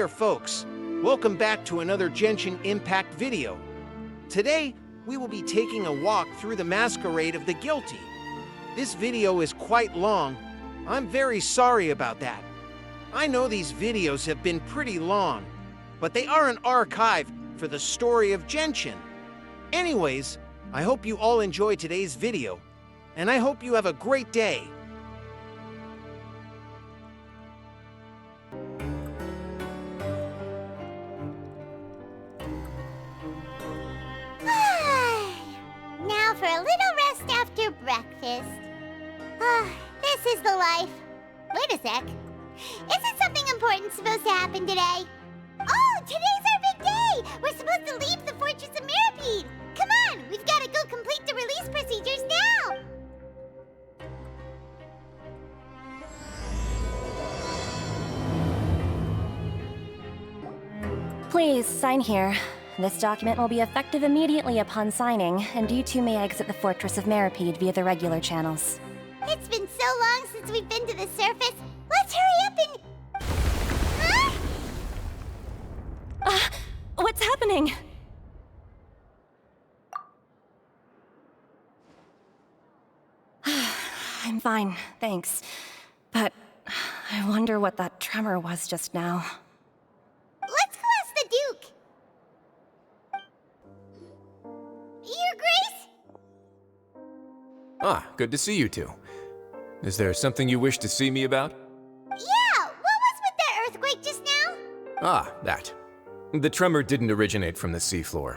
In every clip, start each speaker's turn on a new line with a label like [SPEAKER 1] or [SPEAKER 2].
[SPEAKER 1] there, folks. Welcome back to another Genshin Impact video. Today, we will be taking a walk through the Masquerade of the Guilty. This video is quite long. I'm very sorry about that. I know these videos have been pretty long, but they are an archive for the story of Genshin. Anyways, I hope you all enjoy today's video, and I hope you have a great day.
[SPEAKER 2] Now for a little rest after breakfast. This is the life. Wait a sec. Isn't something important supposed to happen today? Oh, today's our big day! We're supposed to leave the Fortress of Mirapede! Come on, we've got to go complete the release procedures now!
[SPEAKER 3] Please, sign here. This document will be effective immediately upon signing, and you two may exit the Fortress of Mirapede via the regular channels.
[SPEAKER 2] It's been so long since we've been to the surface. Let's hurry up and... Huh?
[SPEAKER 3] What's happening? I'm fine, thanks. But I wonder what that tremor was just now.
[SPEAKER 2] Let's go ask the Duke. Your Grace?
[SPEAKER 4] Ah, good to see you two. Is there something you wish to see me about?
[SPEAKER 2] Yeah, what was with that earthquake just now?
[SPEAKER 4] Ah, that. The tremor didn't originate from the seafloor.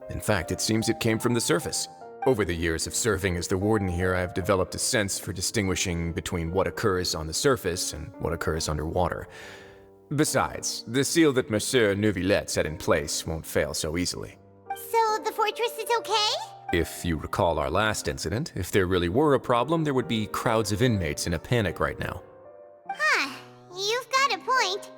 [SPEAKER 4] In fact, it seems it came from the surface. Over the years of serving as the warden here, I've developed a sense for distinguishing between what occurs on the surface and what occurs underwater. Besides, the seal that Monsieur Neuvillette set in place won't fail so easily.
[SPEAKER 2] So the fortress is okay?
[SPEAKER 4] If you recall our last incident, if there really were a problem, there would be crowds of inmates in a panic right now.
[SPEAKER 2] Huh, you've got a point.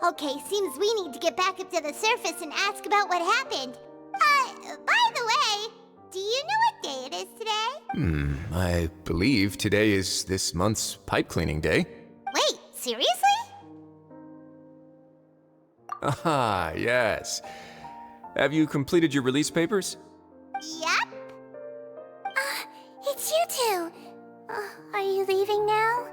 [SPEAKER 2] Okay, seems we need to get back up to the surface and ask about what happened. By the way, do you know what day it is today?
[SPEAKER 4] I believe today is this month's pipe cleaning day.
[SPEAKER 2] Wait, seriously?
[SPEAKER 4] Ah, yes. Have you completed your release papers?
[SPEAKER 2] Yep. It's you two. Are you leaving now?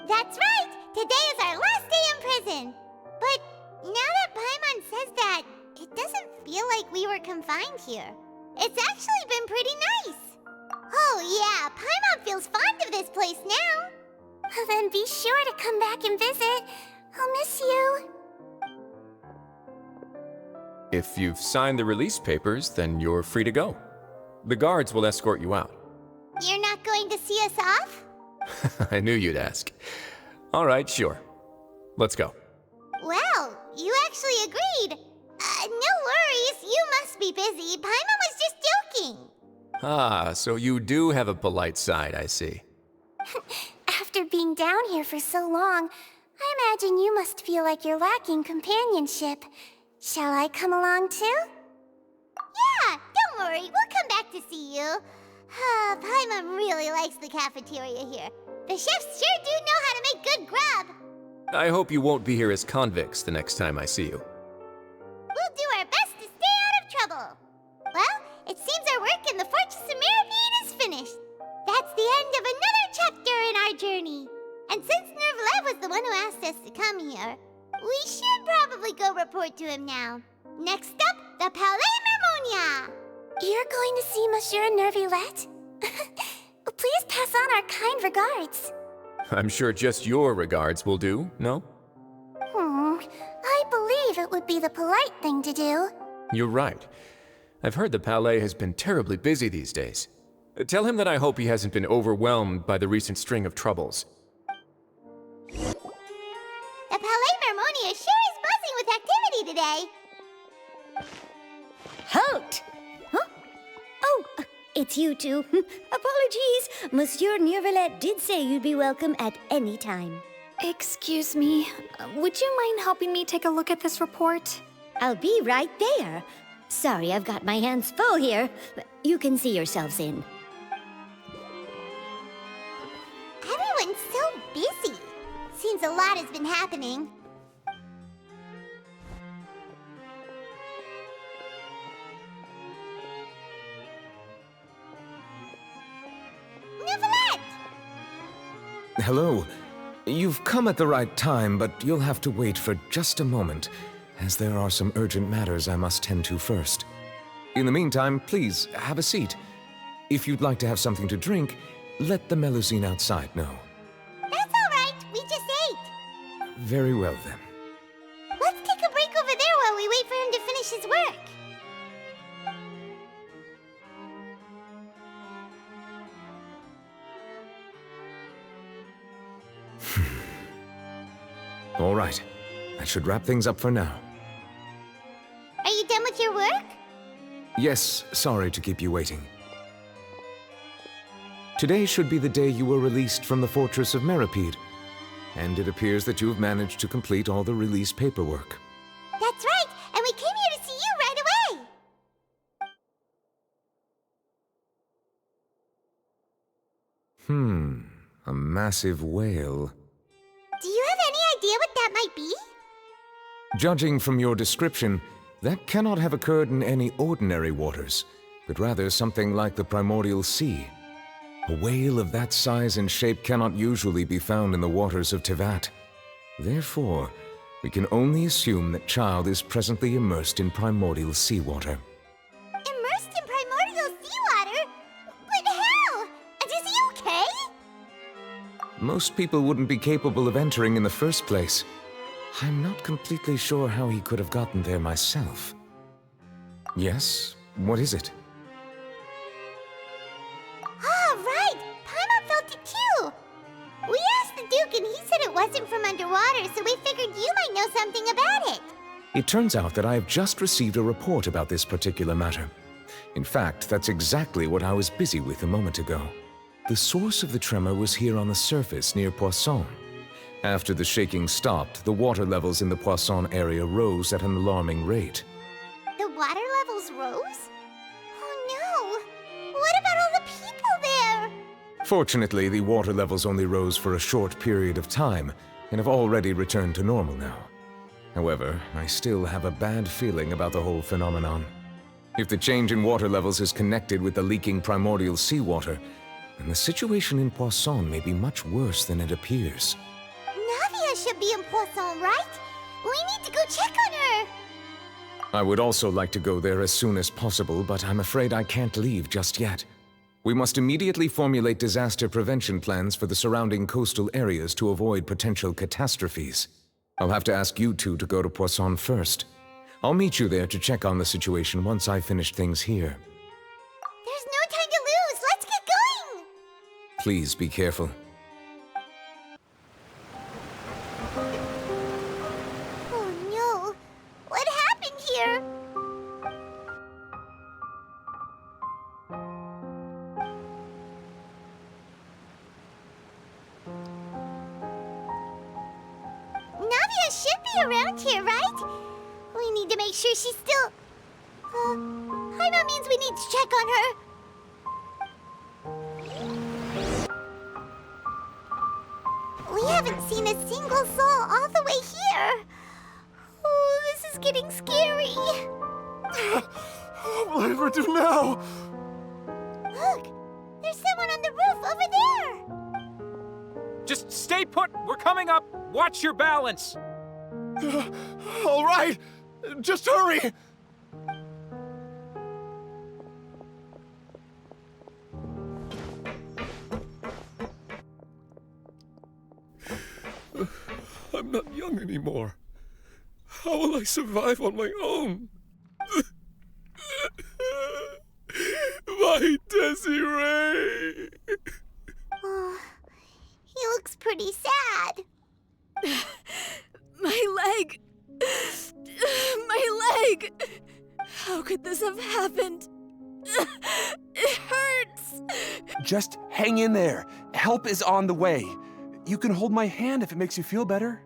[SPEAKER 2] That's right! Today is our last day in prison! But now that Paimon says that, it doesn't feel like we were confined here. It's actually been pretty nice. Oh yeah, Paimon feels fond of this place now. Then be sure to come back and visit. I'll miss you.
[SPEAKER 4] If you've signed the release papers, then you're free to go. The guards will escort you out.
[SPEAKER 2] You're not going to see us off?
[SPEAKER 4] I knew you'd ask. All right, sure. Let's go.
[SPEAKER 2] Well, you actually agreed. No worries, you must be busy. Paimon was just joking.
[SPEAKER 4] Ah, so you do have a polite side, I see.
[SPEAKER 2] After being down here for so long, I imagine you must feel like you're lacking companionship. Shall I come along too? Yeah, don't worry, we'll come back to see you. Paimon really likes the cafeteria here. The chefs sure do know how to make good grub.
[SPEAKER 4] I hope you won't be here as convicts the next time I see you.
[SPEAKER 2] We'll do our best to stay out of trouble. Well, it seems our work in the Fortress of Mirapede is finished. That's the end of another chapter in our journey. And since Neuvillette was the one who asked us to come here, we should probably go report to him now. Next up, the Palais Mermonia. You're going to see Monsieur Neuvillette? Please pass on our kind regards.
[SPEAKER 4] I'm sure just your regards will do, no?
[SPEAKER 2] I believe it would be the polite thing to do.
[SPEAKER 4] You're right. I've heard the Palais has been terribly busy these days. Tell him that I hope he hasn't been overwhelmed by the recent string of troubles.
[SPEAKER 2] The Palais Mermonia sure is buzzing with activity today.
[SPEAKER 5] Halt! Huh? Oh, it's you two. Apologies. Monsieur Neuvillette did say you'd be welcome at any time.
[SPEAKER 6] Excuse me, would you mind helping me take a look at this report?
[SPEAKER 5] I'll be right there. Sorry, I've got my hands full here. You can see yourselves in.
[SPEAKER 2] Everyone's so busy. Seems a lot has been happening.
[SPEAKER 7] Hello. You've come at the right time, but you'll have to wait for just a moment, as there are some urgent matters I must tend to first. In the meantime, please, have a seat. If you'd like to have something to drink, let the Melusine outside know.
[SPEAKER 2] That's all right. We just ate.
[SPEAKER 7] Very well, then.
[SPEAKER 2] Let's take a break over there while we wait for him to finish his work.
[SPEAKER 7] All right. That should wrap things up for now.
[SPEAKER 2] Are you done with your work?
[SPEAKER 7] Yes, sorry to keep you waiting. Today should be the day you were released from the Fortress of Meripede, and it appears that you have managed to complete all the release paperwork.
[SPEAKER 2] That's right, and we came here to see you right away.
[SPEAKER 7] A massive whale.
[SPEAKER 2] Do you have any idea what that might be?
[SPEAKER 7] Judging from your description, that cannot have occurred in any ordinary waters, but rather something like the primordial sea. A whale of that size and shape cannot usually be found in the waters of Tevat. Therefore, we can only assume that Child is presently immersed in primordial seawater.
[SPEAKER 2] Immersed in primordial seawater? But how? And is he okay?
[SPEAKER 7] Most people wouldn't be capable of entering in the first place. I'm not completely sure how he could have gotten there myself. Yes, what is it?
[SPEAKER 2] Ah, right! Paimon felt it too! We asked the Duke and he said it wasn't from underwater, so we figured you might know something about it.
[SPEAKER 7] It turns out that I have just received a report about this particular matter. In fact, that's exactly what I was busy with a moment ago. The source of the tremor was here on the surface near Poisson. After the shaking stopped, the water levels in the Poisson area rose at an alarming rate.
[SPEAKER 2] The water levels rose? Oh no! What about all the people there?
[SPEAKER 7] Fortunately, the water levels only rose for a short period of time and have already returned to normal now. However, I still have a bad feeling about the whole phenomenon. If the change in water levels is connected with the leaking primordial seawater, then the situation in Poisson may be much worse than it appears.
[SPEAKER 2] Navia should be in Poisson, right? We need to go check on her!
[SPEAKER 7] I would also like to go there as soon as possible, but I'm afraid I can't leave just yet. We must immediately formulate disaster prevention plans for the surrounding coastal areas to avoid potential catastrophes. I'll have to ask you two to go to Poisson first. I'll meet you there to check on the situation once I finish things here.
[SPEAKER 2] There's no time to lose! Let's get going!
[SPEAKER 7] Please be careful.
[SPEAKER 2] Oh no! What happened here? Navia should be around here, right? We need to make sure she's still... Paimon means we need to check on her. We haven't seen a single soul all the way here. Oh, this is getting scary.
[SPEAKER 8] What will I ever do now?
[SPEAKER 2] Look, there's someone on the roof over there.
[SPEAKER 9] Just stay put! We're coming up! Watch your balance!
[SPEAKER 8] All right, just hurry! I'm not young anymore. How will I survive on my own? My Desiree!
[SPEAKER 2] Oh, he looks pretty sad.
[SPEAKER 10] My leg! My leg! How could this have happened? It hurts!
[SPEAKER 11] Just hang in there. Help is on the way. You can hold my hand if it makes you feel better.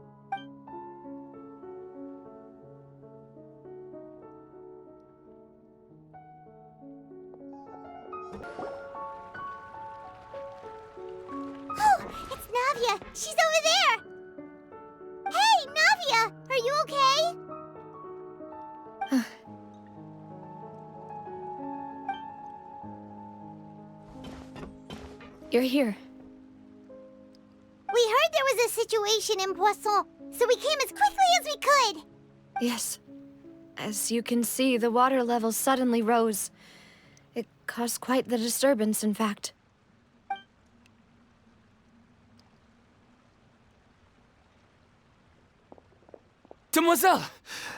[SPEAKER 2] Oh, it's Navia. She's over there. Hey, Navia, are you okay?
[SPEAKER 6] You're here.
[SPEAKER 2] situation in Poisson, so we came as quickly as we could.
[SPEAKER 6] Yes. As you can see, the water level suddenly rose. It caused quite the disturbance, in fact.
[SPEAKER 12] Demoiselle!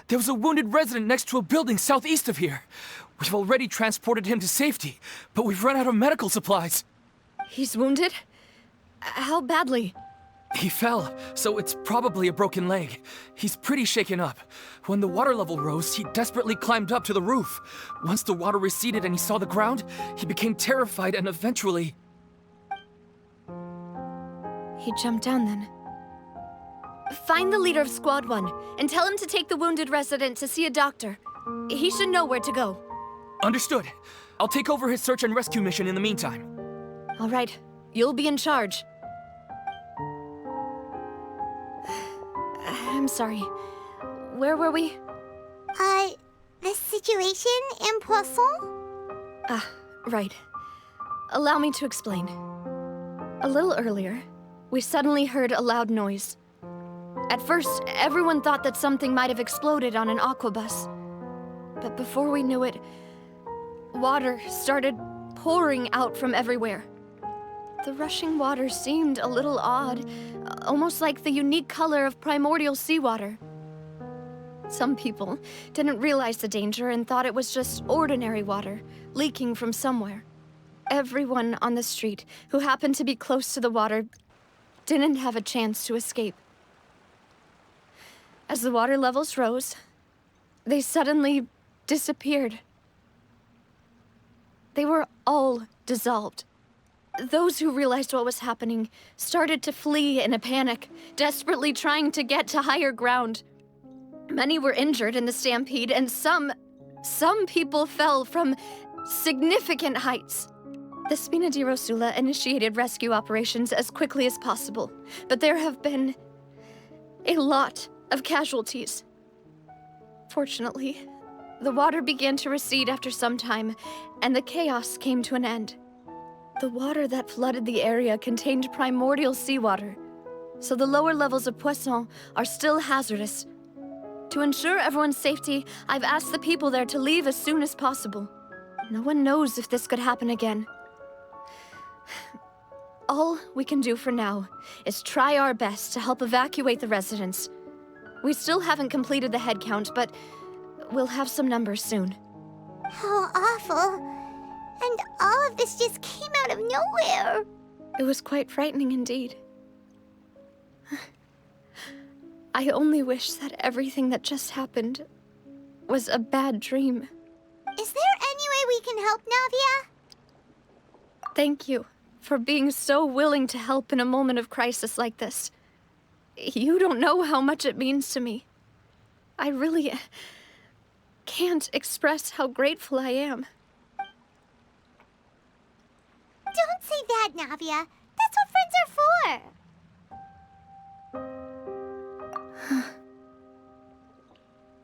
[SPEAKER 12] There was a wounded resident next to a building southeast of here. We've already transported him to safety, but we've run out of medical supplies.
[SPEAKER 6] He's wounded? How badly?
[SPEAKER 12] He fell, so it's probably a broken leg. He's pretty shaken up. When the water level rose, he desperately climbed up to the roof. Once the water receded and he saw the ground, he became terrified and eventually...
[SPEAKER 6] He jumped down then. Find the leader of Squad 1 and tell him to take the wounded resident to see a doctor. He should know where to go.
[SPEAKER 12] Understood. I'll take over his search and rescue mission in the meantime.
[SPEAKER 6] All right. You'll be in charge. I'm sorry. Where were we?
[SPEAKER 2] The situation in Poisson?
[SPEAKER 6] Ah, right. Allow me to explain. A little earlier, we suddenly heard a loud noise. At first, everyone thought that something might have exploded on an aquabus. But before we knew it, water started pouring out from everywhere. The rushing water seemed a little odd, almost like the unique color of primordial seawater. Some people didn't realize the danger and thought it was just ordinary water, leaking from somewhere. Everyone on the street who happened to be close to the water didn't have a chance to escape. As the water levels rose, they suddenly disappeared. They were all dissolved. Those who realized what was happening started to flee in a panic, desperately trying to get to higher ground. Many were injured in the stampede, and some people fell from significant heights. The Spina di Rosula initiated rescue operations as quickly as possible, but there have been a lot of casualties. Fortunately, the water began to recede after some time, and the chaos came to an end. The water that flooded the area contained primordial seawater, so the lower levels of Poisson are still hazardous. To ensure everyone's safety, I've asked the people there to leave as soon as possible. No one knows if this could happen again. All we can do for now is try our best to help evacuate the residents. We still haven't completed the head count, but we'll have some numbers soon.
[SPEAKER 2] How awful. And all of this just came out of nowhere.
[SPEAKER 6] It was quite frightening indeed. I only wish that everything that just happened was a bad dream.
[SPEAKER 2] Is there any way we can help, Navia?
[SPEAKER 6] Thank you for being so willing to help in a moment of crisis like this. You don't know how much it means to me. I really can't express how grateful I am.
[SPEAKER 2] Don't say that, Navia. That's what friends are for.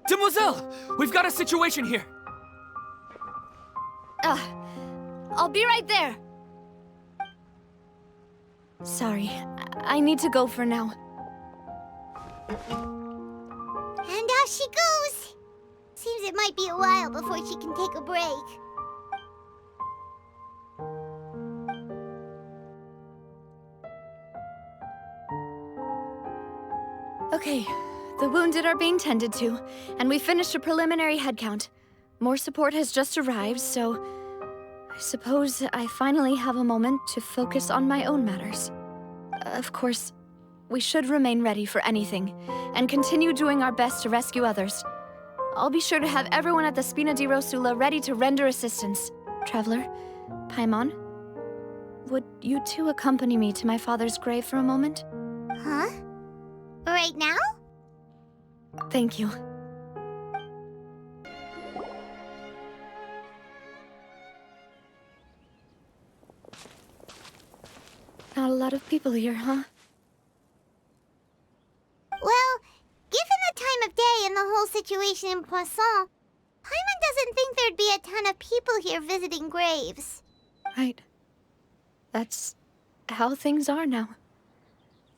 [SPEAKER 12] Demoiselle! We've got a situation here!
[SPEAKER 6] I'll be right there. Sorry, I need to go for now.
[SPEAKER 2] And off she goes. Seems it might be a while before she can take a break.
[SPEAKER 6] Okay, the wounded are being tended to, and we finished a preliminary head count. More support has just arrived, so I suppose I finally have a moment to focus on my own matters. Of course, we should remain ready for anything, and continue doing our best to rescue others. I'll be sure to have everyone at the Spina di Rosula ready to render assistance. Traveler, Paimon, would you two accompany me to my father's grave for a moment?
[SPEAKER 2] Huh? Right now?
[SPEAKER 6] Thank you. Not a lot of people here, huh?
[SPEAKER 2] Well, given the time of day and the whole situation in Poisson, Paimon doesn't think there'd be a ton of people here visiting graves.
[SPEAKER 6] Right. That's how things are now.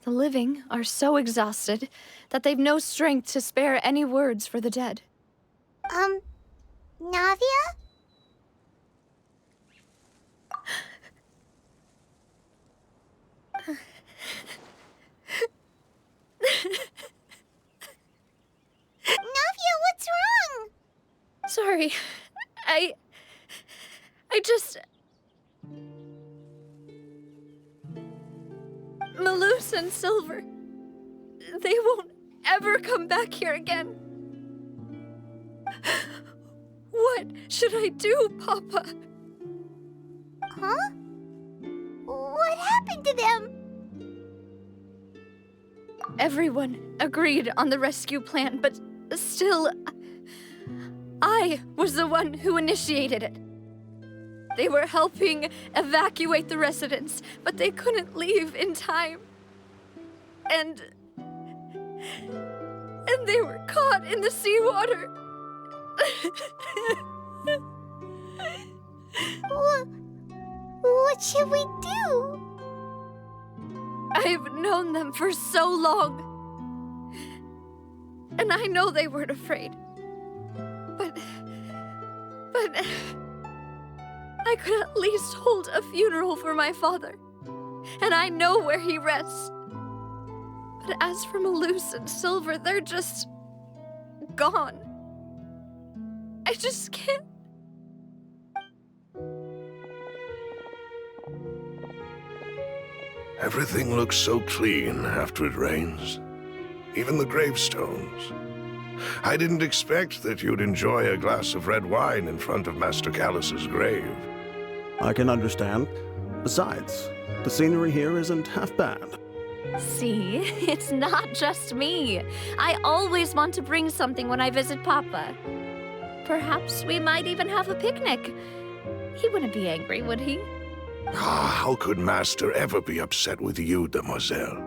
[SPEAKER 6] The living are so exhausted that they've no strength to spare any words for the dead.
[SPEAKER 2] Navia? Navia, what's wrong?
[SPEAKER 6] Sorry. I just... Malus and Silver. They won't ever come back here again. What should I do, Papa?
[SPEAKER 2] Huh? What happened to them?
[SPEAKER 6] Everyone agreed on the rescue plan, but still, I was the one who initiated it. They were helping evacuate the residents, but they couldn't leave in time. And they were caught in the seawater.
[SPEAKER 2] What should we do?
[SPEAKER 6] I've known them for so long. And I know they weren't afraid. But I could at least hold a funeral for my father. And I know where he rests. But as for Malus and Silver, they're just gone. I just can't.
[SPEAKER 13] Everything looks so clean after it rains. Even the gravestones. I didn't expect that you'd enjoy a glass of red wine in front of Master Callus's grave.
[SPEAKER 14] I can understand. Besides, the scenery here isn't half bad.
[SPEAKER 6] See, it's not just me. I always want to bring something when I visit Papa. Perhaps we might even have a picnic. He wouldn't be angry, would he?
[SPEAKER 13] How could Master ever be upset with you, demoiselle?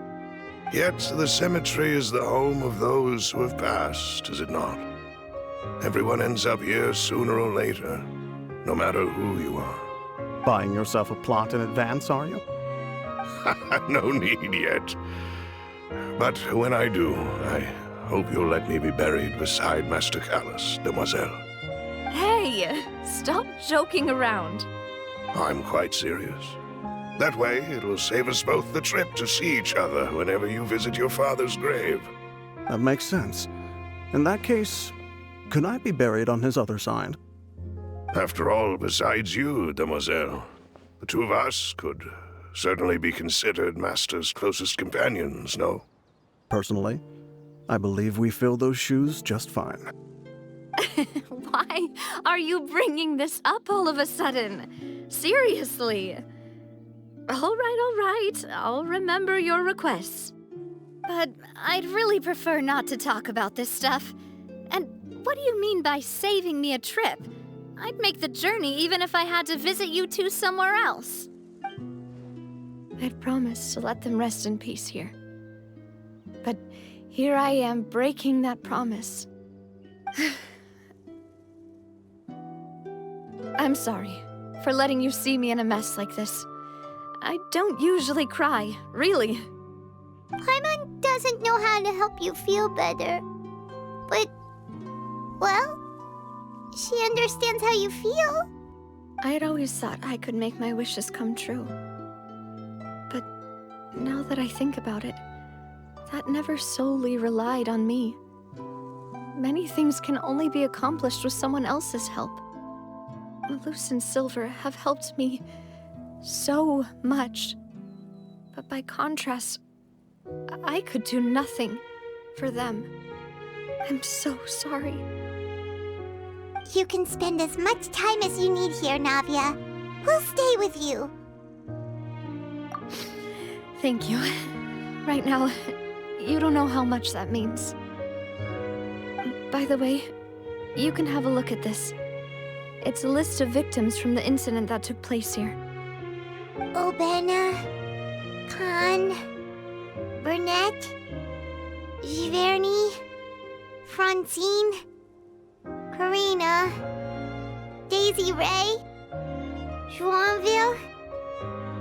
[SPEAKER 13] Yet the cemetery is the home of those who have passed, is it not? Everyone ends up here sooner or later, no matter who you are.
[SPEAKER 14] Buying yourself a plot in advance, are you?
[SPEAKER 13] No need yet. But when I do, I hope you'll let me be buried beside Master Callus, demoiselle.
[SPEAKER 6] Hey, stop joking around.
[SPEAKER 13] I'm quite serious. That way, it'll save us both the trip to see each other whenever you visit your father's grave.
[SPEAKER 14] That makes sense. In that case, could I be buried on his other side?
[SPEAKER 13] After all, besides you, demoiselle, the two of us could certainly be considered Master's closest companions, no?
[SPEAKER 14] Personally, I believe we fill those shoes just fine.
[SPEAKER 6] Why are you bringing this up all of a sudden? Seriously. All right. I'll remember your requests. But I'd really prefer not to talk about this stuff. And what do you mean by saving me a trip? I'd make the journey even if I had to visit you two somewhere else. I'd promised to let them rest in peace here. But here I am breaking that promise. I'm sorry for letting you see me in a mess like this. I don't usually cry, really.
[SPEAKER 2] Paimon doesn't know how to help you feel better. But, well, she understands how you feel.
[SPEAKER 6] I had always thought I could make my wishes come true. But now that I think about it, that never solely relied on me. Many things can only be accomplished with someone else's help. Malus and Silver have helped me so much. But by contrast, I could do nothing for them. I'm so sorry.
[SPEAKER 2] You can spend as much time as you need here, Navia. We'll stay with you.
[SPEAKER 6] Thank you. Right now, you don't know how much that means. By the way, you can have a look at this. It's a list of victims from the incident that took place here.
[SPEAKER 2] Obena, Khan, Burnett, Giverny, Francine, Karina, Daisy Ray, Joinville,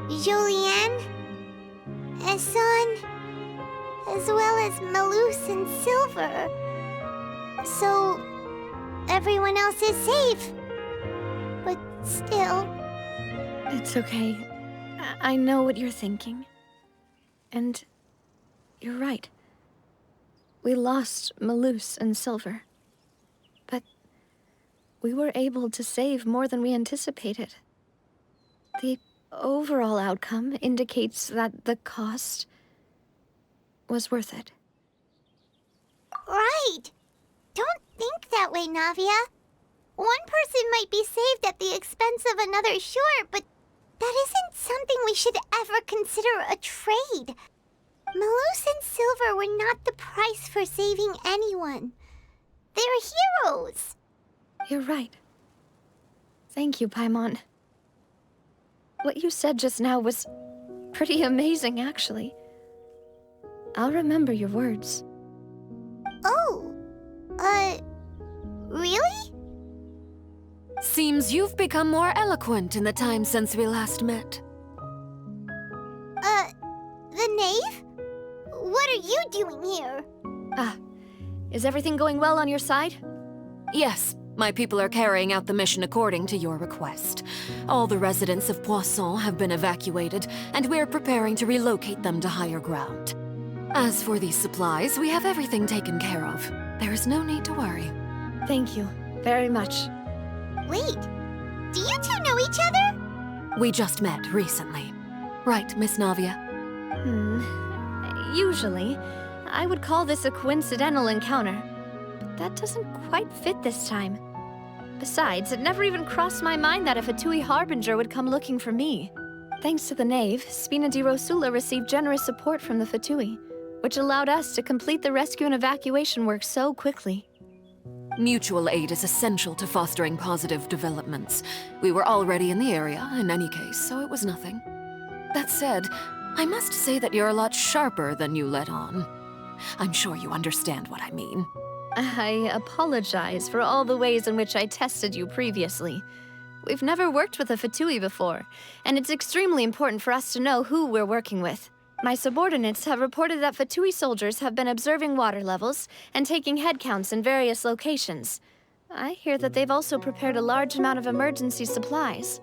[SPEAKER 2] Julianne, Esson, as well as Malus and Silver. So, everyone else is safe. But still...
[SPEAKER 6] It's okay. I know what you're thinking. And you're right. We lost Malus and Silver. But we were able to save more than we anticipated. The overall outcome indicates that the cost was worth it.
[SPEAKER 2] Right! Don't think that way, Navia. One person might be saved at the expense of another, sure, but that isn't something we should ever consider a trade. Malus and Silver were not the price for saving anyone. They're heroes.
[SPEAKER 6] You're right. Thank you, Paimon. What you said just now was pretty amazing, actually. I'll remember your words.
[SPEAKER 2] Oh, really?
[SPEAKER 15] Seems you've become more eloquent in the time since we last met.
[SPEAKER 2] The knave? What are you doing here?
[SPEAKER 6] Is everything going well on your side?
[SPEAKER 15] Yes, my people are carrying out the mission according to your request. All the residents of Poisson have been evacuated, and we're preparing to relocate them to higher ground. As for these supplies, we have everything taken care of. There is no need to worry.
[SPEAKER 6] Thank you very much.
[SPEAKER 2] Wait, do you two know each other?
[SPEAKER 15] We just met recently. Right, Miss Navia?
[SPEAKER 6] Usually, I would call this a coincidental encounter. But that doesn't quite fit this time. Besides, it never even crossed my mind that a Fatui Harbinger would come looking for me. Thanks to the Knave, Spina di Rosula received generous support from the Fatui, which allowed us to complete the rescue and evacuation work so quickly.
[SPEAKER 15] Mutual aid is essential to fostering positive developments. We were already in the area, in any case, so it was nothing. That said, I must say that you're a lot sharper than you let on. I'm sure you understand what I mean.
[SPEAKER 6] I apologize for all the ways in which I tested you previously. We've never worked with a Fatui before, and it's extremely important for us to know who we're working with. My subordinates have reported that Fatui soldiers have been observing water levels and taking head counts in various locations. I hear that they've also prepared a large amount of emergency supplies.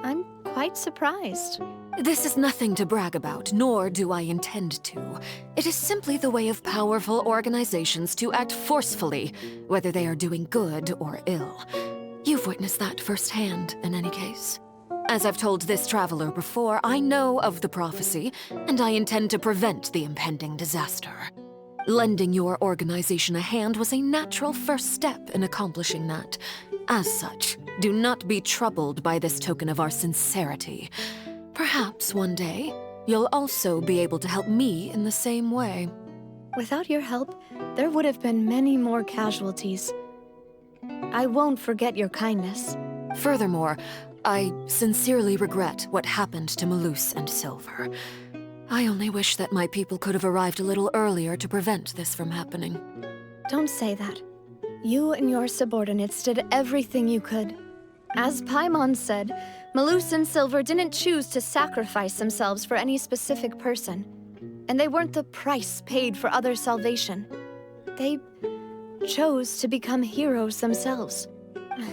[SPEAKER 6] I'm quite surprised.
[SPEAKER 15] This is nothing to brag about, nor do I intend to. It is simply the way of powerful organizations to act forcefully, whether they are doing good or ill. You've witnessed that firsthand, in any case. As I've told this traveler before, I know of the prophecy, and I intend to prevent the impending disaster. Lending your organization a hand was a natural first step in accomplishing that. As such, do not be troubled by this token of our sincerity. Perhaps one day, you'll also be able to help me in the same way.
[SPEAKER 6] Without your help, there would have been many more casualties. I won't forget your kindness.
[SPEAKER 15] Furthermore, I sincerely regret what happened to Malus and Silver. I only wish that my people could have arrived a little earlier to prevent this from happening.
[SPEAKER 6] Don't say that. You and your subordinates did everything you could. As Paimon said, Malus and Silver didn't choose to sacrifice themselves for any specific person. And they weren't the price paid for other salvation. They chose to become heroes themselves.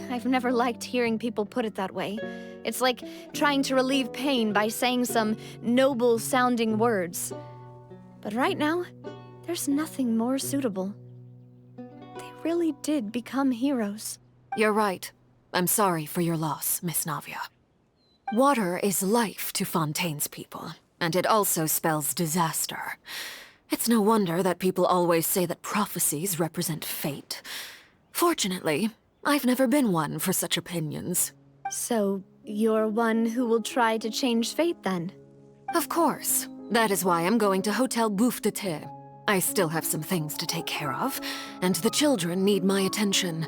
[SPEAKER 6] I've never liked hearing people put it that way. It's like trying to relieve pain by saying some noble-sounding words. But right now, there's nothing more suitable. They really did become heroes.
[SPEAKER 15] You're right. I'm sorry for your loss, Miss Navia. Water is life to Fontaine's people, and it also spells disaster. It's no wonder that people always say that prophecies represent fate. Fortunately, I've never been one for such opinions.
[SPEAKER 6] So, you're one who will try to change fate, then?
[SPEAKER 15] Of course. That is why I'm going to Hotel Bouffe de Thé. I still have some things to take care of, and the children need my attention.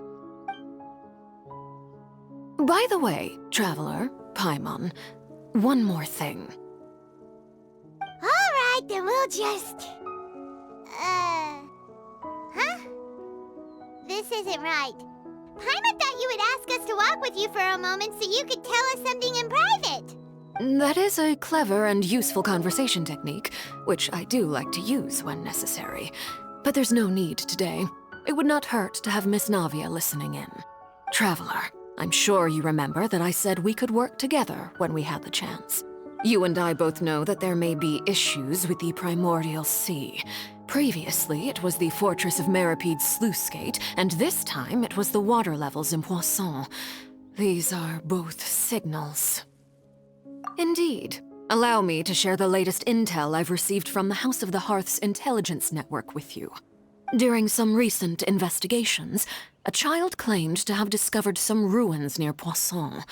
[SPEAKER 15] By the way, Traveler, Paimon, one more thing.
[SPEAKER 2] Alright, then we'll just... Huh? This isn't right. Paimon thought you would ask us to walk with you for a moment so you could tell us something in private.
[SPEAKER 15] That is a clever and useful conversation technique, which I do like to use when necessary. But there's no need today. It would not hurt to have Miss Navia listening in. Traveler, I'm sure you remember that I said we could work together when we had the chance. You and I both know that there may be issues with the Primordial Sea. Previously, it was the Fortress of Meripede's sluice gate, and this time it was the water levels in Poisson. These are both signals. Indeed. Allow me to share the latest intel I've received from the House of the Hearth's intelligence network with you. During some recent investigations, a child claimed to have discovered some ruins near Poisson.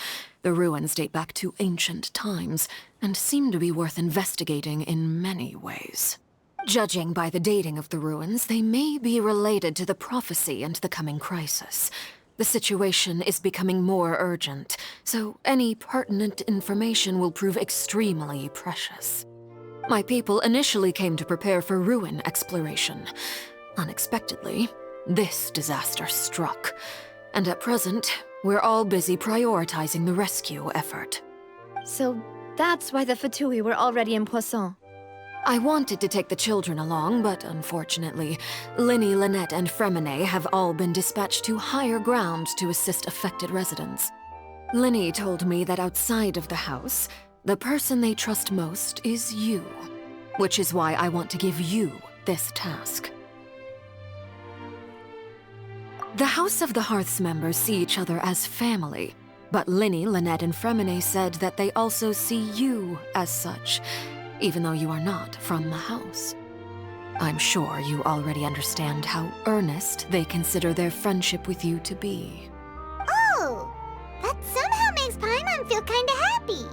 [SPEAKER 15] The ruins date back to ancient times, and seem to be worth investigating in many ways. Judging by the dating of the ruins, they may be related to the prophecy and the coming crisis. The situation is becoming more urgent, so any pertinent information will prove extremely precious. My people initially came to prepare for ruin exploration. Unexpectedly, this disaster struck, and at present, we're all busy prioritizing the rescue effort.
[SPEAKER 6] So that's why the Fatui were already in Poisson.
[SPEAKER 15] I wanted to take the children along, but unfortunately, Linny, Lynette, and Fremine have all been dispatched to higher ground to assist affected residents. Linny told me that outside of the house, the person they trust most is you, which is why I want to give you this task. The House of the Hearth's members see each other as family, but Linny, Lynette, and Fremine said that they also see you as such, even though you are not from the house. I'm sure you already understand how earnest they consider their friendship with you to be.
[SPEAKER 2] Oh, that somehow makes Paimon feel kinda happy.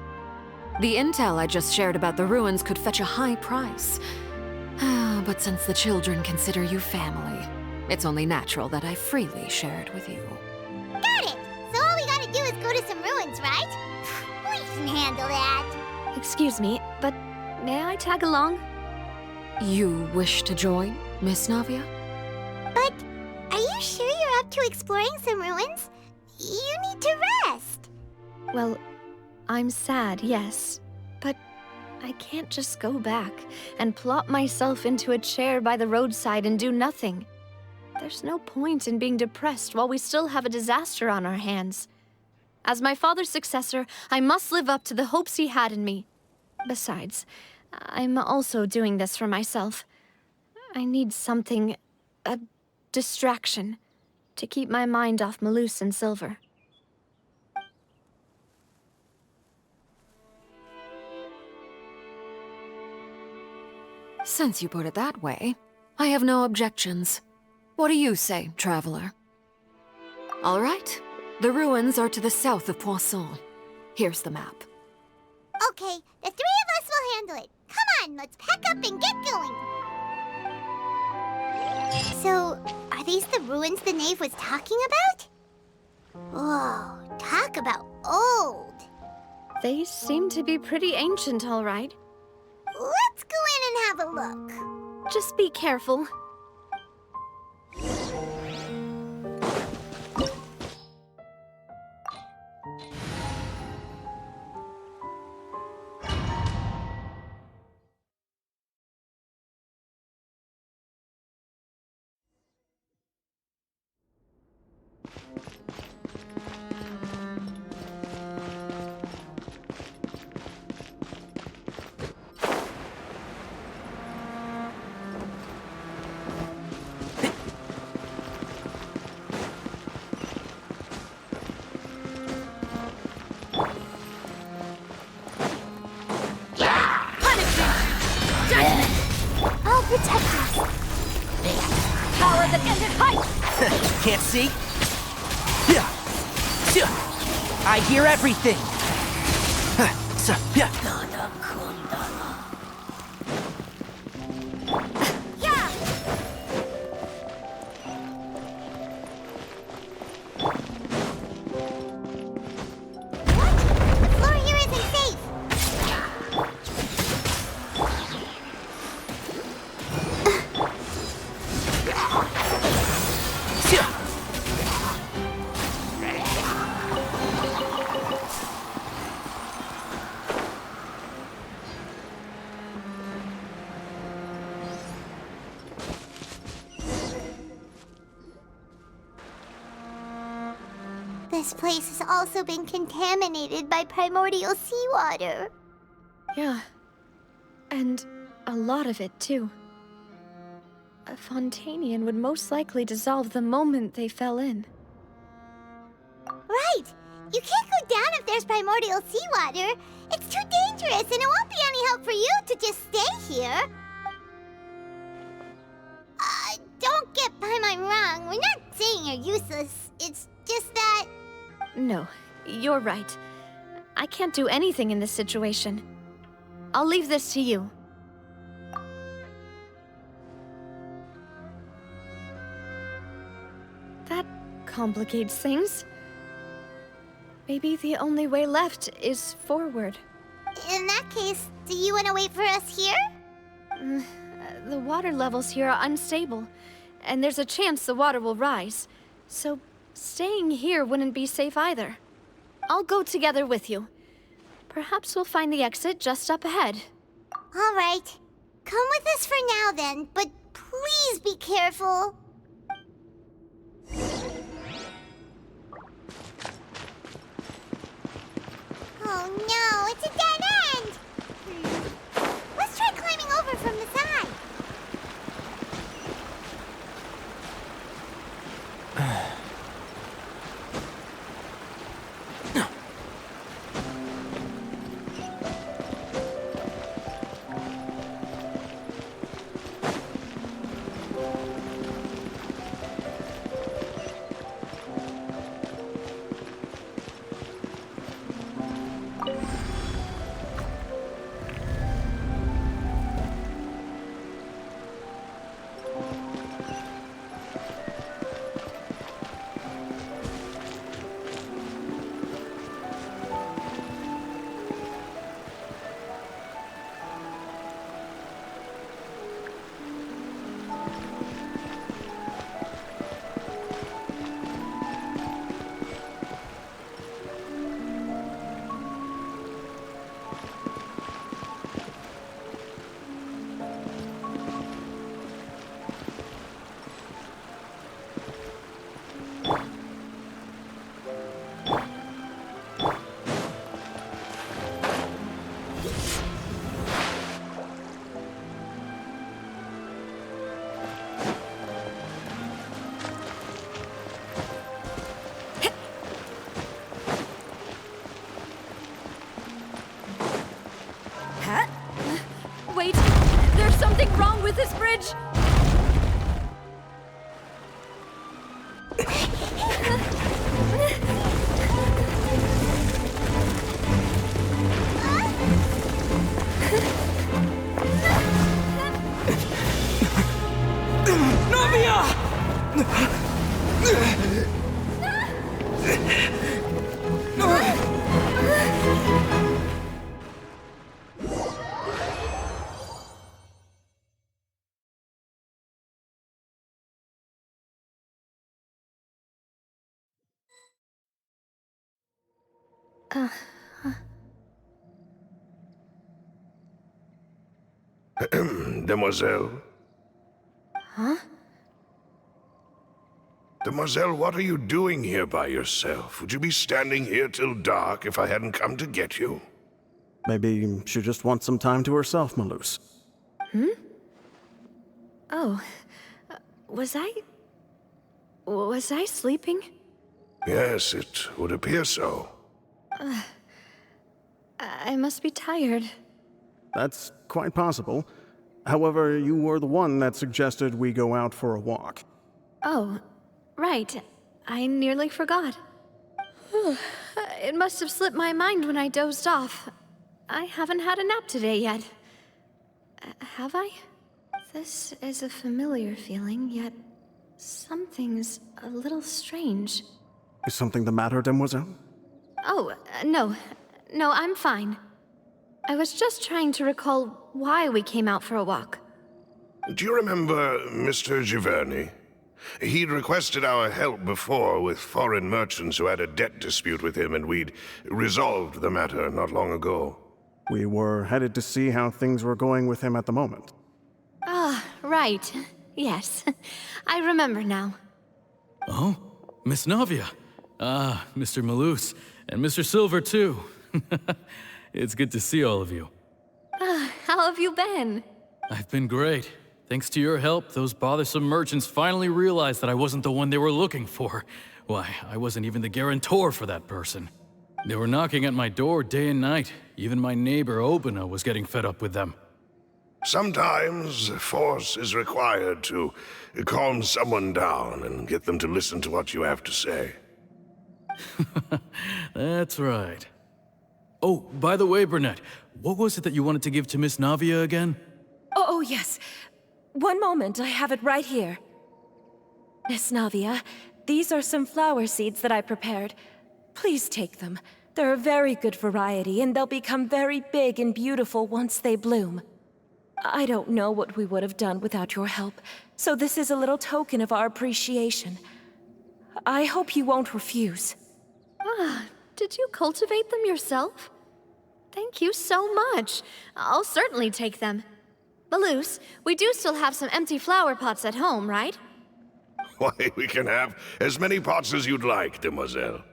[SPEAKER 15] The intel I just shared about the ruins could fetch a high price. But since the children consider you family, it's only natural that I freely share it with you.
[SPEAKER 2] Got it! So all we gotta do is go to some ruins, right? We can handle that.
[SPEAKER 6] Excuse me, but may I tag along?
[SPEAKER 15] You wish to join, Miss Navia?
[SPEAKER 2] But are you sure you're up to exploring some ruins? You need to rest.
[SPEAKER 6] Well, I'm sad, yes. But I can't just go back and plop myself into a chair by the roadside and do nothing. There's no point in being depressed while we still have a disaster on our hands. As my father's successor, I must live up to the hopes he had in me. Besides, I'm also doing this for myself. I need something, a distraction, to keep my mind off Malus and Silver.
[SPEAKER 15] Since you put it that way, I have no objections. What do you say, traveler? All right. The ruins are to the south of Poisson. Here's the map.
[SPEAKER 2] Okay, the three of us will handle it. Come on, let's pack up and get going. So, are these the ruins the knave was talking about? Whoa, talk about old.
[SPEAKER 6] They seem to be pretty ancient, all right.
[SPEAKER 2] Let's go in and have a look.
[SPEAKER 6] Just be careful.
[SPEAKER 2] I'll protect us.
[SPEAKER 10] Power that ended height!
[SPEAKER 16] Can't see? I hear everything!
[SPEAKER 2] The floor here isn't safe. this place has also been contaminated by primordial seawater.
[SPEAKER 6] Yeah. And a lot of it, too. A Fontanian would most likely dissolve the moment they fell in.
[SPEAKER 2] Right! You can't go down if there's primordial seawater. It's too dangerous, and it won't be any help for you to just stay here. Don't get by my wrong. We're not saying you're useless. It's just that...
[SPEAKER 6] No, you're right. I can't do anything in this situation. I'll leave this to you. That complicates things. Maybe the only way left is forward.
[SPEAKER 2] In that case, do you want to wait for us here?
[SPEAKER 6] The water levels here are unstable, and there's a chance the water will rise. So staying here wouldn't be safe either. I'll go together with you. Perhaps we'll find the exit just up ahead.
[SPEAKER 2] All right. Come with us for now then, but please be careful. Oh no, it's a dead end! Let's try climbing over from the side.
[SPEAKER 6] Wait! There's something wrong with this bridge!
[SPEAKER 13] Demoiselle?
[SPEAKER 6] Huh?
[SPEAKER 13] Demoiselle, what are you doing here by yourself? Would you be standing here till dark if I hadn't come to get you?
[SPEAKER 14] Maybe she just wants some time to herself, Malus.
[SPEAKER 6] Oh. Was I sleeping?
[SPEAKER 13] Yes, it would appear so.
[SPEAKER 6] I must be tired.
[SPEAKER 14] That's quite possible. However, you were the one that suggested we go out for a walk.
[SPEAKER 6] Oh, right. I nearly forgot. It must have slipped my mind when I dozed off. I haven't had a nap today yet. Have I? This is a familiar feeling, yet something's a little strange.
[SPEAKER 14] Is something the matter, Demoiselle?
[SPEAKER 6] Oh, no. No, I'm fine. I was just trying to recall why we came out for a walk.
[SPEAKER 13] Do you remember Mr. Giverny? He'd requested our help before with foreign merchants who had a debt dispute with him, and we'd resolved the matter not long ago.
[SPEAKER 14] We were headed to see how things were going with him at the moment.
[SPEAKER 6] Ah, right. Yes. I remember now.
[SPEAKER 12] Oh, Miss Navia.
[SPEAKER 17] Ah, Mr. Malus, and Mr. Silver, too. It's good to see all of you.
[SPEAKER 6] How have you been?
[SPEAKER 17] I've been great. Thanks to your help, those bothersome merchants finally realized that I wasn't the one they were looking for. Why, I wasn't even the guarantor for that person. They were knocking at my door day and night. Even my neighbor, Obina, was getting fed up with them.
[SPEAKER 13] Sometimes force is required to calm someone down and get them to listen to what you have to say.
[SPEAKER 17] That's right. Oh, by the way, Burnett, what was it that you wanted to give to Miss Navia again?
[SPEAKER 18] Oh, yes. One moment, I have it right here. Miss Navia, these are some flower seeds that I prepared. Please take them. They're a very good variety, and they'll become very big and beautiful once they bloom. I don't know what we would have done without your help, so this is a little token of our appreciation. I hope you won't refuse.
[SPEAKER 6] Ah, did you cultivate them yourself? Thank you so much. I'll certainly take them. Malus, we do still have some empty flower pots at home, right?
[SPEAKER 13] Why, we can have as many pots as you'd like, demoiselle.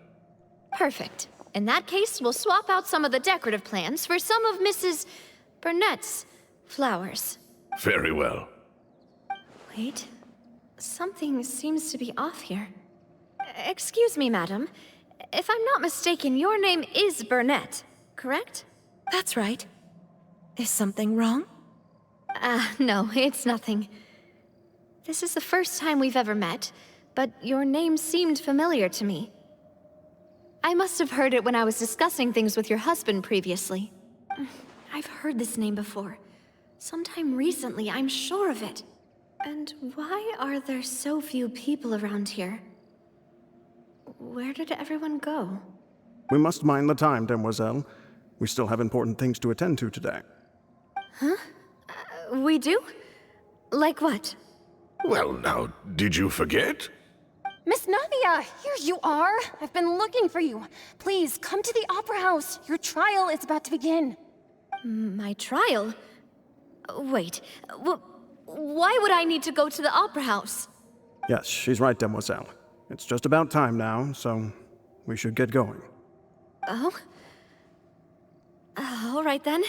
[SPEAKER 6] Perfect. In that case, we'll swap out some of the decorative plants for some of Mrs. Burnett's flowers.
[SPEAKER 13] Very well.
[SPEAKER 6] Wait. Something seems to be off here. Excuse me, madam. If I'm not mistaken, your name is Burnett, correct?
[SPEAKER 18] That's right. Is something wrong?
[SPEAKER 6] No, it's nothing. This is the first time we've ever met, but your name seemed familiar to me. I must have heard it when I was discussing things with your husband previously. I've heard this name before. Sometime recently, I'm sure of it. And why are there so few people around here? Where did everyone go?
[SPEAKER 14] We must mind the time, demoiselle. We still have important things to attend to today.
[SPEAKER 6] Huh? We do? Like what?
[SPEAKER 13] Well, now, did you forget?
[SPEAKER 3] Miss Navia, here you are. I've been looking for you. Please, come to the Opera House. Your trial is about to begin.
[SPEAKER 6] My trial? Wait, why would I need to go to the Opera House?
[SPEAKER 14] Yes, she's right, demoiselle. It's just about time now, so we should get going.
[SPEAKER 6] Oh? All right then.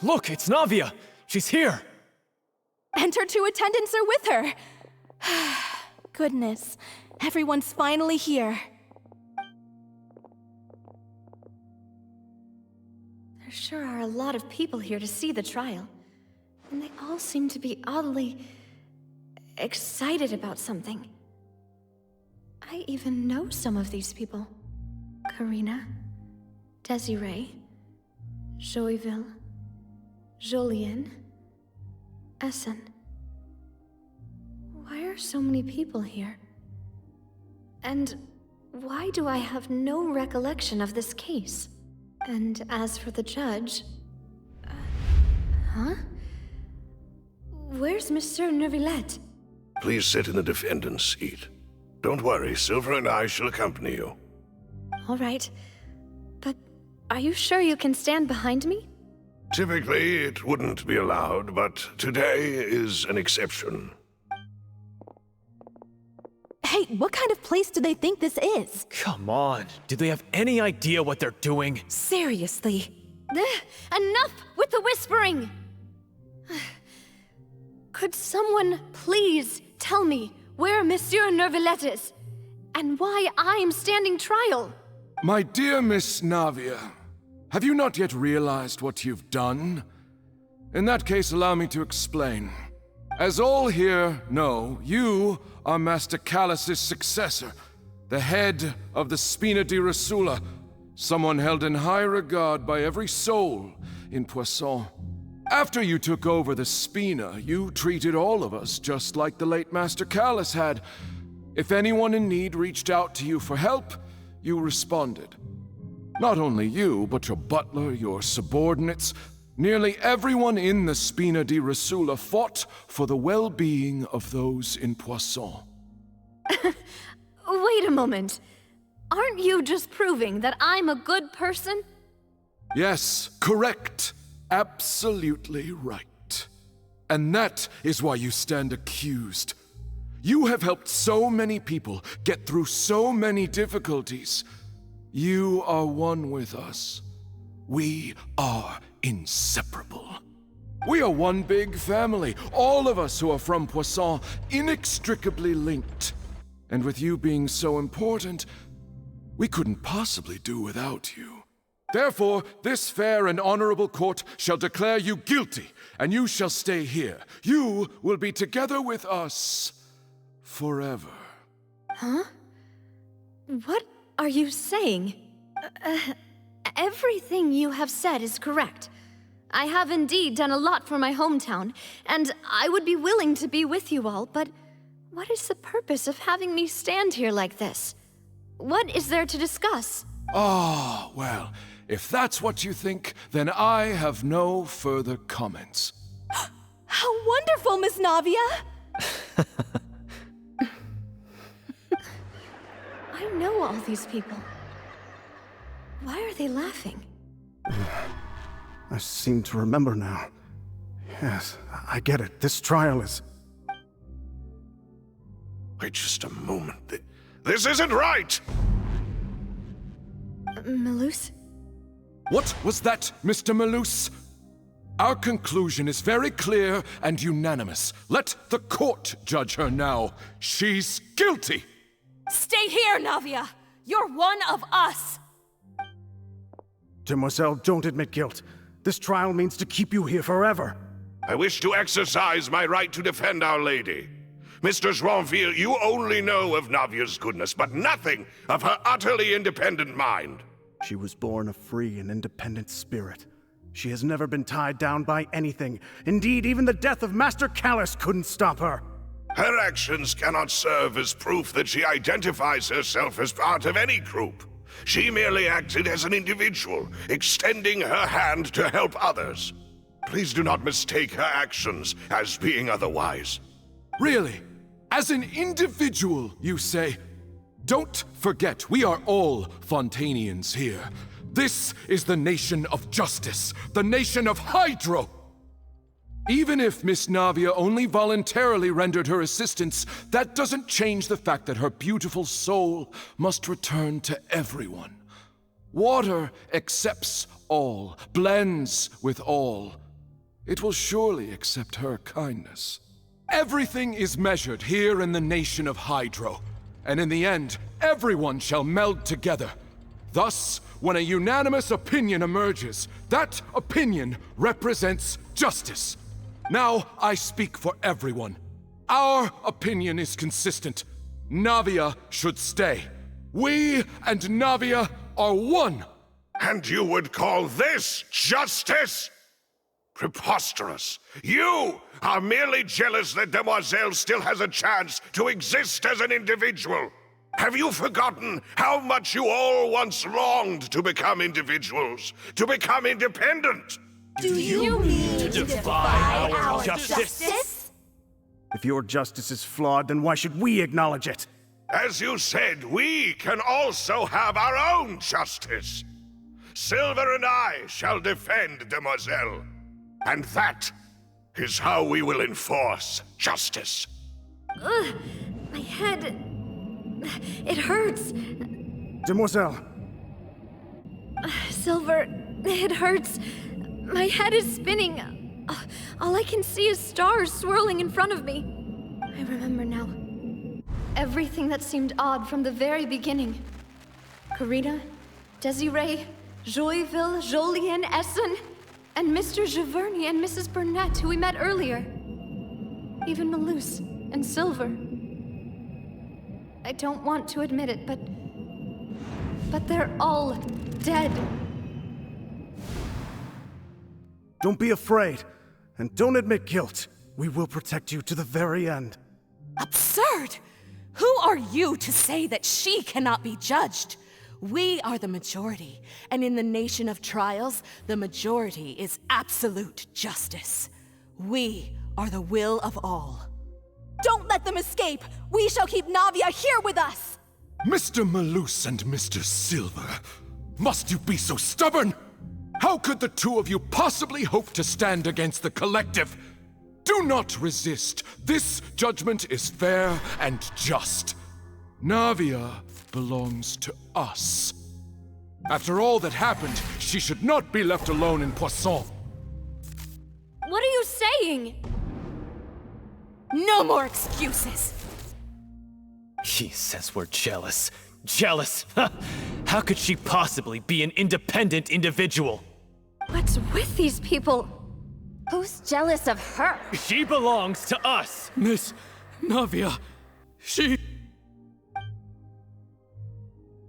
[SPEAKER 12] Look, it's Navia! She's here!
[SPEAKER 10] And her two attendants are with her! Goodness, everyone's finally here.
[SPEAKER 6] There sure are a lot of people here to see the trial. And they all seem to be oddly excited about something. I even know some of these people. Karina, Desiree, Joyville, Jolien, Essen. Why are so many people here? And why do I have no recollection of this case? And as for the judge... huh? Where's Monsieur Neuvillette?
[SPEAKER 13] Please sit in the defendant's seat. Don't worry, Silver and I shall accompany you.
[SPEAKER 6] All right. But are you sure you can stand behind me?
[SPEAKER 13] Typically, it wouldn't be allowed, but today is an exception.
[SPEAKER 10] Hey, what kind of place do they think this is?
[SPEAKER 12] Come on, do they have any idea what they're doing?
[SPEAKER 10] Seriously.
[SPEAKER 6] Enough with the whispering! Could someone please tell me where Monsieur Neuvillette is? And why I'm standing trial?
[SPEAKER 8] My dear Miss Navia, have you not yet realized what you've done? In that case, allow me to explain. As all here know, you are Master Callus's successor, the head of the Spina di Rosula, someone held in high regard by every soul in Poisson. After you took over the Spina, you treated all of us just like the late Master Callus had. If anyone in need reached out to you for help, you responded. Not only you, but your butler, your subordinates, nearly everyone in the Spina di Rosula fought for the well-being of those in Poisson.
[SPEAKER 6] Wait a moment. Aren't you just proving that I'm a good person?
[SPEAKER 8] Yes, correct. Absolutely right. And that is why you stand accused. You have helped so many people get through so many difficulties. You are one with us. We are inseparable. We are one big family, all of us who are from Poisson, inextricably linked. And with you being so important, we couldn't possibly do without you. Therefore, this fair and honorable court shall declare you guilty, and you shall stay here. You will be together with us forever.
[SPEAKER 6] Huh? What are you saying? Everything you have said is correct. I have indeed done a lot for my hometown, and I would be willing to be with you all, but what is the purpose of having me stand here like this? What is there to discuss?
[SPEAKER 8] Ah, well, if that's what you think, then I have no further comments.
[SPEAKER 10] How wonderful, Miss Navia!
[SPEAKER 6] I know all these people. Why are they laughing?
[SPEAKER 14] I seem to remember now. Yes, I get it. This trial is...
[SPEAKER 13] Wait just a moment. This isn't right!
[SPEAKER 6] Malus?
[SPEAKER 8] What was that, Mr. Malus? Our conclusion is very clear and unanimous. Let the court judge her now. She's guilty!
[SPEAKER 10] Stay here, Navia! You're one of us!
[SPEAKER 14] Demoiselle, don't admit guilt. This trial means to keep you here forever.
[SPEAKER 13] I wish to exercise my right to defend Our Lady. Mr. Joinville, you only know of Navia's goodness, but nothing of her utterly independent mind.
[SPEAKER 14] She was born a free and independent spirit. She has never been tied down by anything. Indeed, even the death of Master Callus couldn't stop her.
[SPEAKER 13] Her actions cannot serve as proof that she identifies herself as part of any group. She merely acted as an individual, extending her hand to help others. Please do not mistake her actions as being otherwise.
[SPEAKER 8] Really? As an individual, you say? Don't forget, we are all Fontanians here. This is the nation of justice, the nation of Hydro! Even if Miss Navia only voluntarily rendered her assistance, that doesn't change the fact that her beautiful soul must return to everyone. Water accepts all, blends with all. It will surely accept her kindness. Everything is measured here in the nation of Hydro, and in the end, everyone shall meld together. Thus, when a unanimous opinion emerges, that opinion represents justice. Now I speak for everyone. Our opinion is consistent. Navia should stay. We and Navia are one.
[SPEAKER 13] And you would call this justice? Preposterous. You are merely jealous that Demoiselle still has a chance to exist as an individual. Have you forgotten how much you all once longed to become individuals, to become independent?
[SPEAKER 10] Do you mean to defy our justice?
[SPEAKER 14] If your justice is flawed, then why should we acknowledge it?
[SPEAKER 13] As you said, we can also have our own justice. Silver and I shall defend Demoiselle. And that is how we will enforce justice.
[SPEAKER 6] Ugh, my head... it hurts.
[SPEAKER 14] Demoiselle!
[SPEAKER 6] Silver, it hurts. My head is spinning. All I can see is stars swirling in front of me. I remember now. Everything that seemed odd from the very beginning. Karina, Desiree, Joyville, Jolien, Essen, and Mr. Giverny and Mrs. Burnett, who we met earlier. Even Malus and Silver. I don't want to admit it, but they're all dead.
[SPEAKER 14] Don't be afraid, and don't admit guilt. We will protect you to the very end.
[SPEAKER 10] Absurd! Who are you to say that she cannot be judged? We are the majority, and in the nation of trials, the majority is absolute justice. We are the will of all. Don't let them escape! We shall keep Navia here with us!
[SPEAKER 8] Mr. Malus and Mr. Silver, must you be so stubborn? How could the two of you possibly hope to stand against the collective? Do not resist. This judgment is fair and just. Navia belongs to us. After all that happened, she should not be left alone in Poisson.
[SPEAKER 6] What are you saying?
[SPEAKER 10] No more excuses!
[SPEAKER 19] He says we're jealous. Jealous? How could she possibly be an independent individual?
[SPEAKER 6] What's with these people?
[SPEAKER 3] Who's jealous of her?
[SPEAKER 19] She belongs to us!
[SPEAKER 17] Miss Navia, she...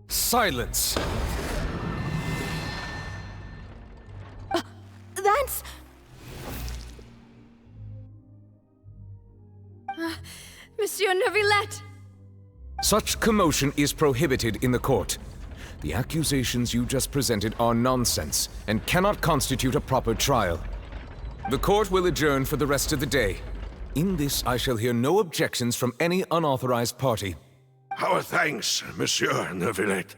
[SPEAKER 7] Silence!
[SPEAKER 6] That's... Monsieur Neuvillette!
[SPEAKER 7] Such commotion is prohibited in the court. The accusations you just presented are nonsense and cannot constitute a proper trial. The court will adjourn for the rest of the day. In this, I shall hear no objections from any unauthorized party.
[SPEAKER 13] Our thanks, Monsieur Neuvillette.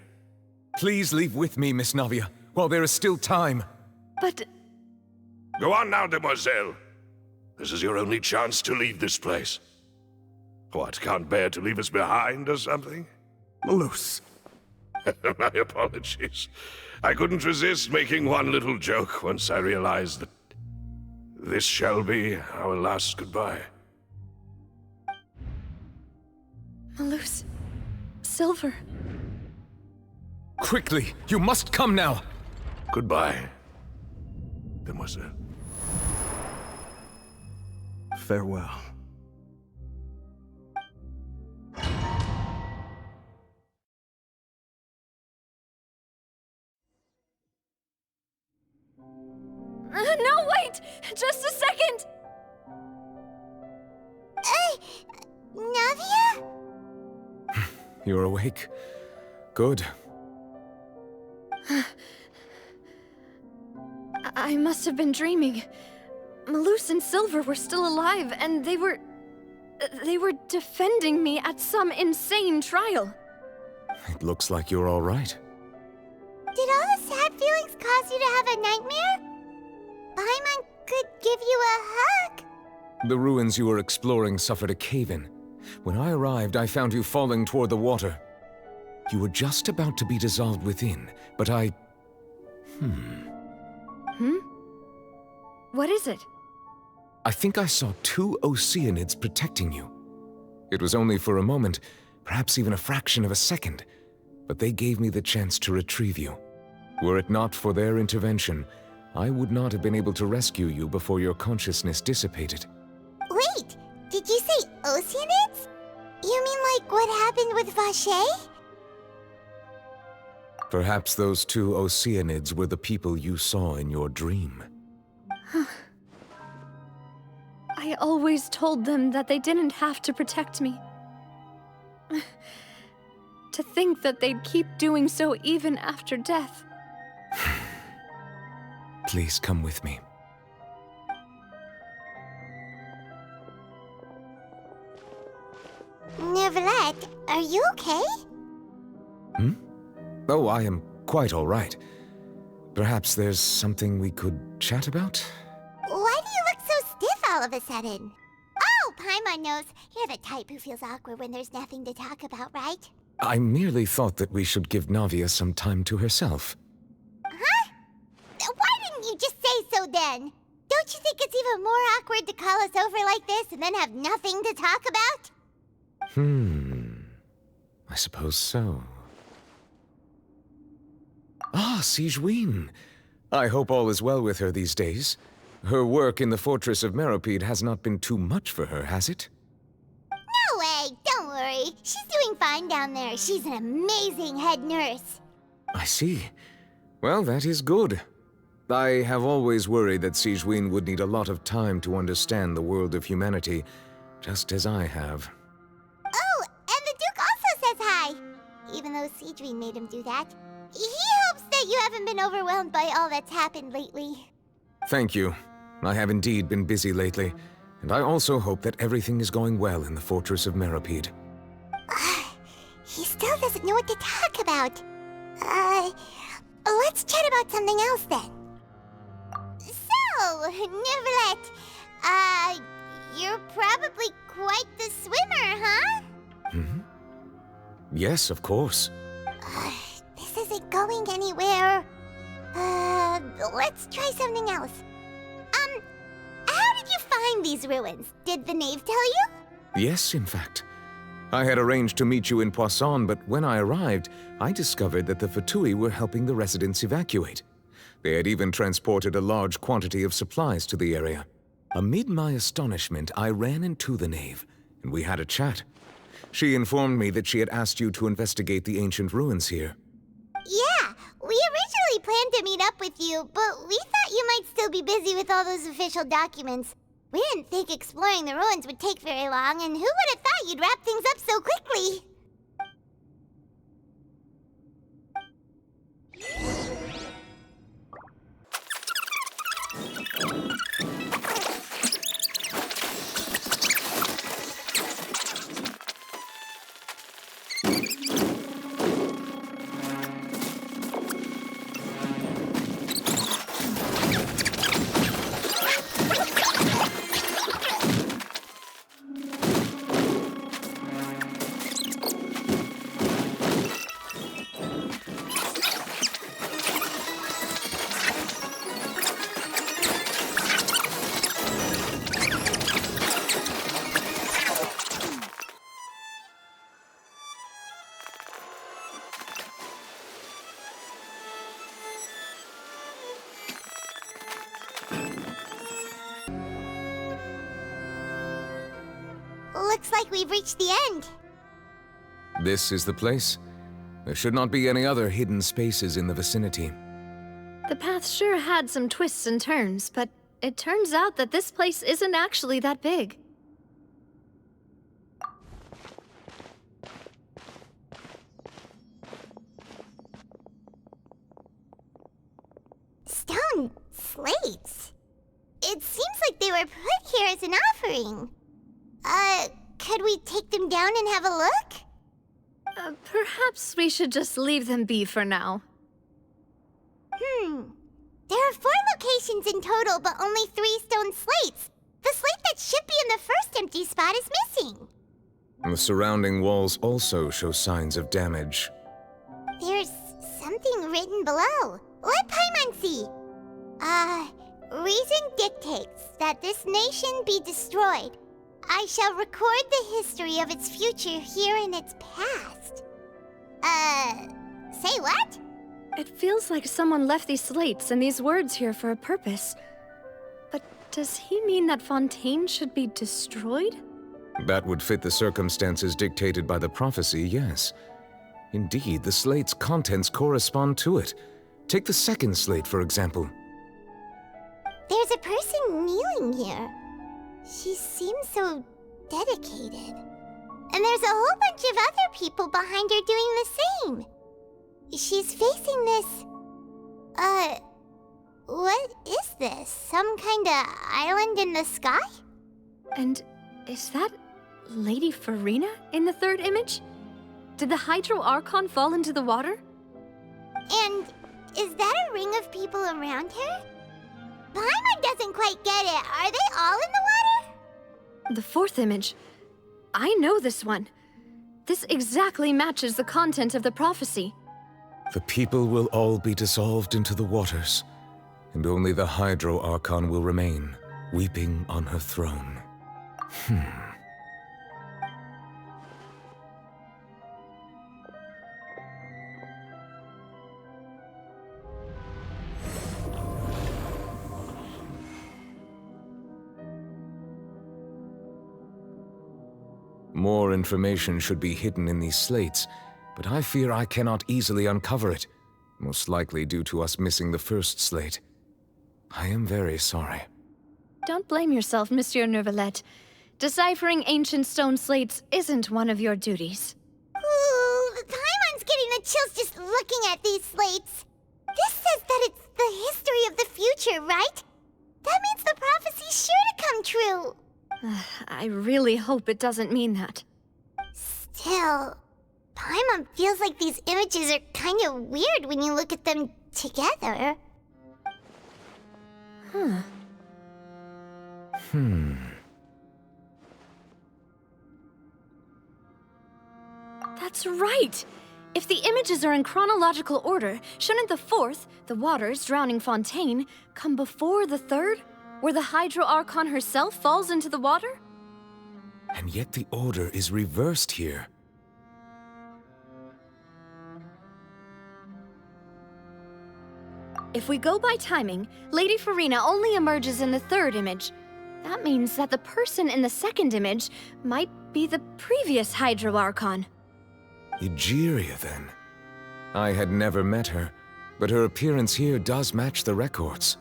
[SPEAKER 7] Please leave with me, Miss Navia, while there is still time.
[SPEAKER 6] But...
[SPEAKER 13] Go on now, demoiselle. This is your only chance to leave this place. What, can't bear to leave us behind or something?
[SPEAKER 14] Malus.
[SPEAKER 13] My apologies. I couldn't resist making one little joke once I realized that this shall be our last goodbye.
[SPEAKER 6] Malus... Silver...
[SPEAKER 7] Quickly, you must come now!
[SPEAKER 13] Goodbye, demoiselle.
[SPEAKER 14] Farewell.
[SPEAKER 6] No, wait! Just a second!
[SPEAKER 2] Navia?
[SPEAKER 7] You're awake. Good.
[SPEAKER 6] I must have been dreaming. Malus and Silver were still alive, and they were defending me at some insane trial.
[SPEAKER 7] It looks like you're all right.
[SPEAKER 2] Did all the sad feelings cause you to have a nightmare? Paimon could give you a hug.
[SPEAKER 7] The ruins you were exploring suffered a cave-in. When I arrived, I found you falling toward the water. You were just about to be dissolved within, but I...
[SPEAKER 6] What is it?
[SPEAKER 7] I think I saw 2 Oceanids protecting you. It was only for a moment, perhaps even a fraction of a second, but they gave me the chance to retrieve you. Were it not for their intervention, I would not have been able to rescue you before your consciousness dissipated.
[SPEAKER 2] Wait, did you say Oceanids? You mean like what happened with Vache?
[SPEAKER 7] Perhaps those 2 Oceanids were the people you saw in your dream.
[SPEAKER 6] I always told them that they didn't have to protect me. To think that they'd keep doing so even after death.
[SPEAKER 7] Please come with me.
[SPEAKER 2] Neuvillette, are you okay?
[SPEAKER 7] Oh, I am quite all right. Perhaps there's something we could chat about?
[SPEAKER 2] Why do you look so stiff all of a sudden? Oh, Paimon knows. You're the type who feels awkward when there's nothing to talk about, right?
[SPEAKER 7] I merely thought that we should give Navia some time to herself.
[SPEAKER 2] Huh? Why didn't you just say so then? Don't you think it's even more awkward to call us over like this and then have nothing to talk about?
[SPEAKER 7] I suppose so. Ah, Sigewinne. I hope all is well with her these days. Her work in the Fortress of Meropide has not been too much for her, has it?
[SPEAKER 2] No way, don't worry. She's doing fine down there. She's an amazing head nurse.
[SPEAKER 7] I see. Well, that is good. I have always worried that Sigewinne would need a lot of time to understand the world of humanity, just as I have.
[SPEAKER 2] Oh, and the Duke also says hi. Even though Sigewinne made him do that. He hopes that you haven't been overwhelmed by all that's happened lately.
[SPEAKER 7] Thank you. I have indeed been busy lately, and I also hope that everything is going well in the Fortress of Meropide.
[SPEAKER 2] He still doesn't know what to talk about. Let's chat about something else then. Oh, Neverlet. You're probably quite the swimmer, huh?
[SPEAKER 7] Hmm? Yes, of course.
[SPEAKER 2] This isn't going anywhere. Let's try something else. How did you find these ruins? Did the knave tell you?
[SPEAKER 7] Yes, in fact. I had arranged to meet you in Poisson, but when I arrived, I discovered that the Fatui were helping the residents evacuate. They had even transported a large quantity of supplies to the area. Amid my astonishment, I ran into the knave, and we had a chat. She informed me that she had asked you to investigate the ancient ruins here.
[SPEAKER 2] Yeah, we originally planned to meet up with you, but we thought you might still be busy with all those official documents. We didn't think exploring the ruins would take very long, and who would have thought you'd wrap things up so quickly? Looks like we've reached the end.
[SPEAKER 7] This is the place. There should not be any other hidden spaces in the vicinity.
[SPEAKER 6] The path sure had some twists and turns, but it turns out that this place isn't actually that big.
[SPEAKER 2] Stone slates? It seems like they were put here as an offering. Could we take them down and have a look?
[SPEAKER 6] Perhaps we should just leave them be for now.
[SPEAKER 2] There are 4 locations in total, but only 3 stone slates. The slate that should be in the first empty spot is missing.
[SPEAKER 7] The surrounding walls also show signs of damage.
[SPEAKER 2] There's something written below. Let Paimon see. Reason dictates that this nation be destroyed. I shall record the history of its future here in its past. Say what?
[SPEAKER 6] It feels like someone left these slates and these words here for a purpose. But does he mean that Fontaine should be destroyed?
[SPEAKER 7] That would fit the circumstances dictated by the prophecy, yes. Indeed, the slate's contents correspond to it. Take the second slate, for example.
[SPEAKER 2] There's a person kneeling here. She seems so dedicated. And there's a whole bunch of other people behind her doing the same. She's facing this... what is this? Some kind of island in the sky?
[SPEAKER 6] And is that Lady Farina in the third image? Did the Hydro Archon fall into the water?
[SPEAKER 2] And is that a ring of people around her? Paimon doesn't quite get it. Are they all in the water?
[SPEAKER 6] The fourth image. I know this one. This exactly matches the content of the prophecy.
[SPEAKER 7] The people will all be dissolved into the waters, and only the Hydro Archon will remain, weeping on her throne. More information should be hidden in these slates, but I fear I cannot easily uncover it, most likely due to us missing the first slate. I am very sorry.
[SPEAKER 6] Don't blame yourself, Monsieur Neuvillette. Deciphering ancient stone slates isn't one of your duties.
[SPEAKER 2] Ooh, Paimon's getting the chills just looking at these slates. This says that it's the history of the future, right? That means the prophecy's sure to come true.
[SPEAKER 6] I really hope it doesn't mean that.
[SPEAKER 2] Still, Paimon feels like these images are kind of weird when you look at them together.
[SPEAKER 6] That's right! If the images are in chronological order, shouldn't the fourth, the waters drowning Fontaine, come before the third, where the Hydro Archon herself falls into the water?
[SPEAKER 7] And yet the order is reversed here.
[SPEAKER 6] If we go by timing, Lady Farina only emerges in the third image. That means that the person in the second image might be the previous Hydro Archon.
[SPEAKER 7] Egeria, then. I had never met her, but her appearance here does match the records.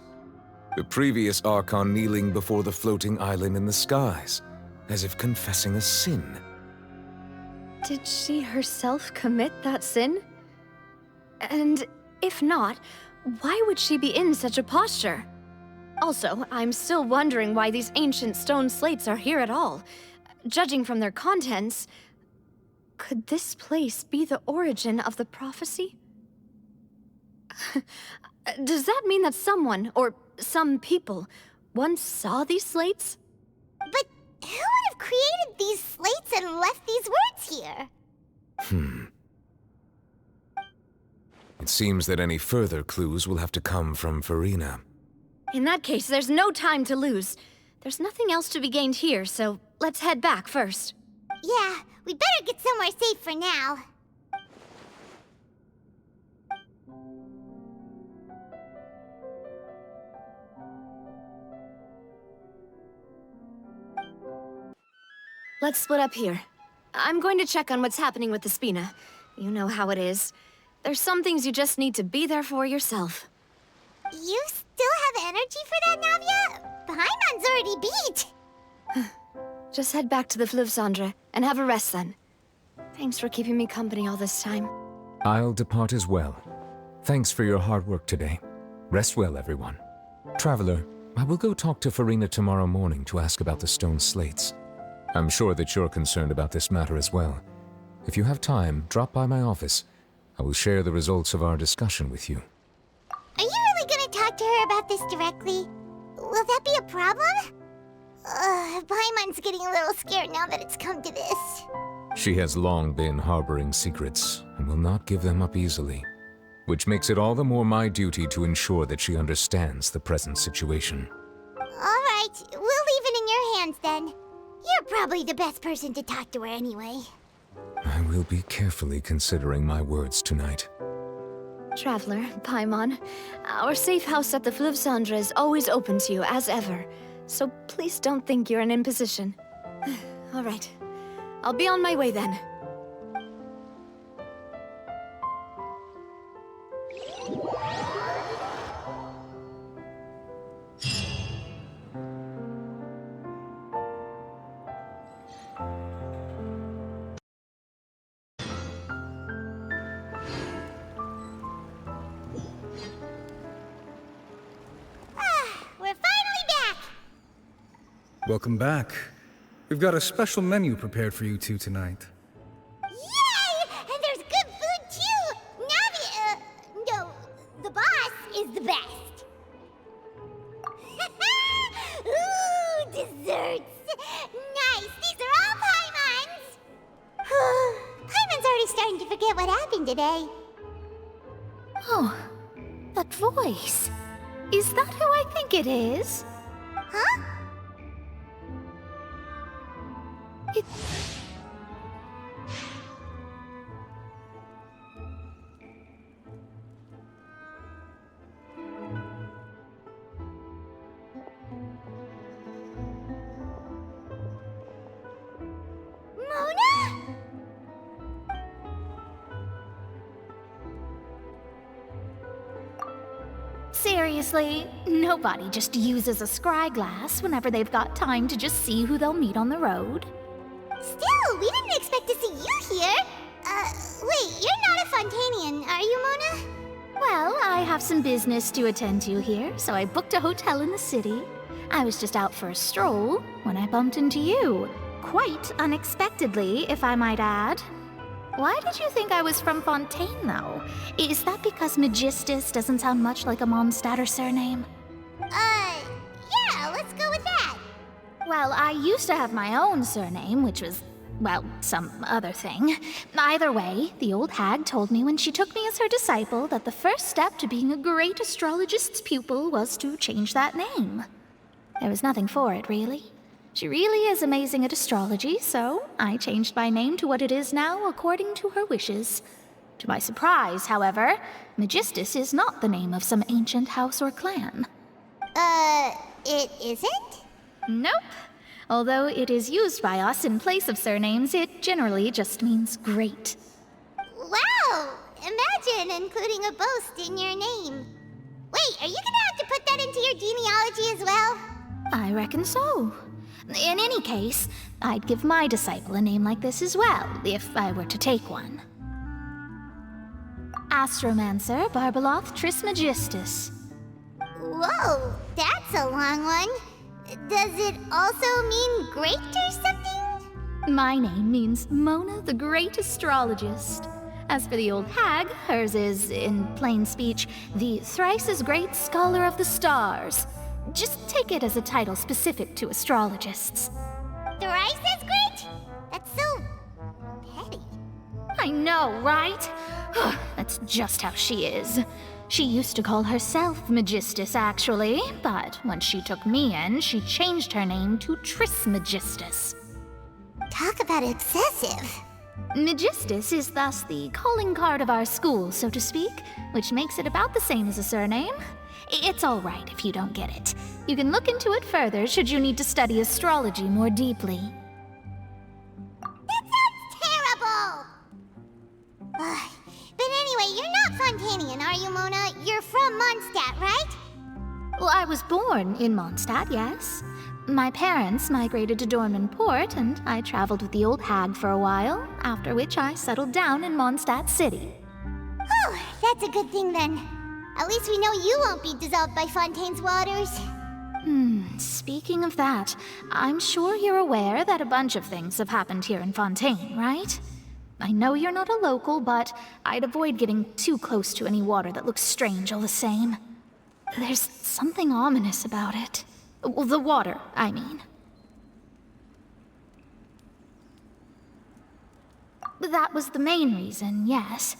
[SPEAKER 7] The previous Archon kneeling before the floating island in the skies, as if confessing a sin.
[SPEAKER 6] Did she herself commit that sin? And if not, why would she be in such a posture? Also, I'm still wondering why these ancient stone slates are here at all. Judging from their contents, could this place be the origin of the prophecy? Does that mean that someone, or some people, once saw these slates?
[SPEAKER 2] But who would have created these slates and left these words here?
[SPEAKER 7] It seems that any further clues will have to come from Farina.
[SPEAKER 6] In that case, there's no time to lose. There's nothing else to be gained here, so let's head back first.
[SPEAKER 2] Yeah, we better get somewhere safe for now.
[SPEAKER 6] Let's split up here. I'm going to check on what's happening with the Spina. You know how it is. There's some things you just need to be there for yourself.
[SPEAKER 2] You still have energy for that, Navia? Paimon's already beat.
[SPEAKER 6] Just head back to the Fleuve Cendre and have a rest then. Thanks for keeping me company all this time.
[SPEAKER 7] I'll depart as well. Thanks for your hard work today. Rest well, everyone. Traveler, I will go talk to Farina tomorrow morning to ask about the stone slates. I'm sure that you're concerned about this matter as well. If you have time, drop by my office. I will share the results of our discussion with you.
[SPEAKER 2] Are you really gonna talk to her about this directly? Will that be a problem? Paimon's getting a little scared now that it's come to this.
[SPEAKER 7] She has long been harboring secrets and will not give them up easily, which makes it all the more my duty to ensure that she understands the present situation.
[SPEAKER 2] All right, we'll leave it in your hands then. You're probably the best person to talk to her anyway.
[SPEAKER 7] I will be carefully considering my words tonight.
[SPEAKER 6] Traveler, Paimon, our safe house at the Fleuve Cendre is always open to you as ever, so please don't think you're an imposition. All right, I'll be on my way then.
[SPEAKER 20] Welcome back. We've got a special menu prepared for you two tonight.
[SPEAKER 2] Yay! And there's good food too! Navi, no, the boss is the best. Ooh, desserts! Nice, these are all Paimon's! Paimon's already starting to forget what happened today.
[SPEAKER 21] Oh, that voice. Is that who I think it is?
[SPEAKER 2] Huh? Mona?
[SPEAKER 21] Seriously, nobody just uses a scry glass whenever they've got time to just see who they'll meet on the road.
[SPEAKER 2] Still, we didn't expect to see you here. Wait, you're not a Fontanian, are you, Mona?
[SPEAKER 21] Well, I have some business to attend to here, so I booked a hotel in the city. I was just out for a stroll when I bumped into you. Quite unexpectedly, if I might add. Why did you think I was from Fontaine, though? Is that because Magistus doesn't sound much like a Mondstadt surname?
[SPEAKER 2] Yeah, let's go with that.
[SPEAKER 21] Well, I used to have my own surname, which was, well, some other thing. Either way, the old hag told me when she took me as her disciple that the first step to being a great astrologist's pupil was to change that name. There was nothing for it, really. She really is amazing at astrology, so I changed my name to what it is now according to her wishes. To my surprise, however, Magistus is not the name of some ancient house or clan.
[SPEAKER 2] It isn't?
[SPEAKER 21] Nope. Although it is used by us in place of surnames, it generally just means great.
[SPEAKER 2] Wow! Imagine including a boast in your name. Wait, are you gonna have to put that into your genealogy as well?
[SPEAKER 21] I reckon so. In any case, I'd give my disciple a name like this as well, if I were to take one. Astromancer Barbeloth Trismegistus.
[SPEAKER 2] Whoa, that's a long one. Does it also mean great or something?
[SPEAKER 21] My name means Mona the Great Astrologist. As for the old hag, hers is, in plain speech, the thrice-as-great Scholar of the Stars. Just take it as a title specific to astrologists.
[SPEAKER 2] Thrice as great? That's so petty.
[SPEAKER 21] I know, right? That's just how she is. She used to call herself Magistus, actually, but when she took me in, she changed her name to Trismegistus.
[SPEAKER 2] Talk about excessive.
[SPEAKER 21] Magistus is thus the calling card of our school, so to speak, which makes it about the same as a surname. It's all right if you don't get it. You can look into it further should you need to study astrology more deeply.
[SPEAKER 2] That sounds terrible! But anyway, you're not Fontanian, are you, Mona? You're from Mondstadt, right?
[SPEAKER 21] Well, I was born in Mondstadt, yes. My parents migrated to Dorman Port, and I traveled with the old hag for a while, after which I settled down in Mondstadt City.
[SPEAKER 2] Oh, that's a good thing then. At least we know you won't be dissolved by Fontaine's waters.
[SPEAKER 21] Speaking of that, I'm sure you're aware that a bunch of things have happened here in Fontaine, right? I know you're not a local, but I'd avoid getting too close to any water that looks strange all the same. There's something ominous about it. Well, the water, I mean. That was the main reason, yes.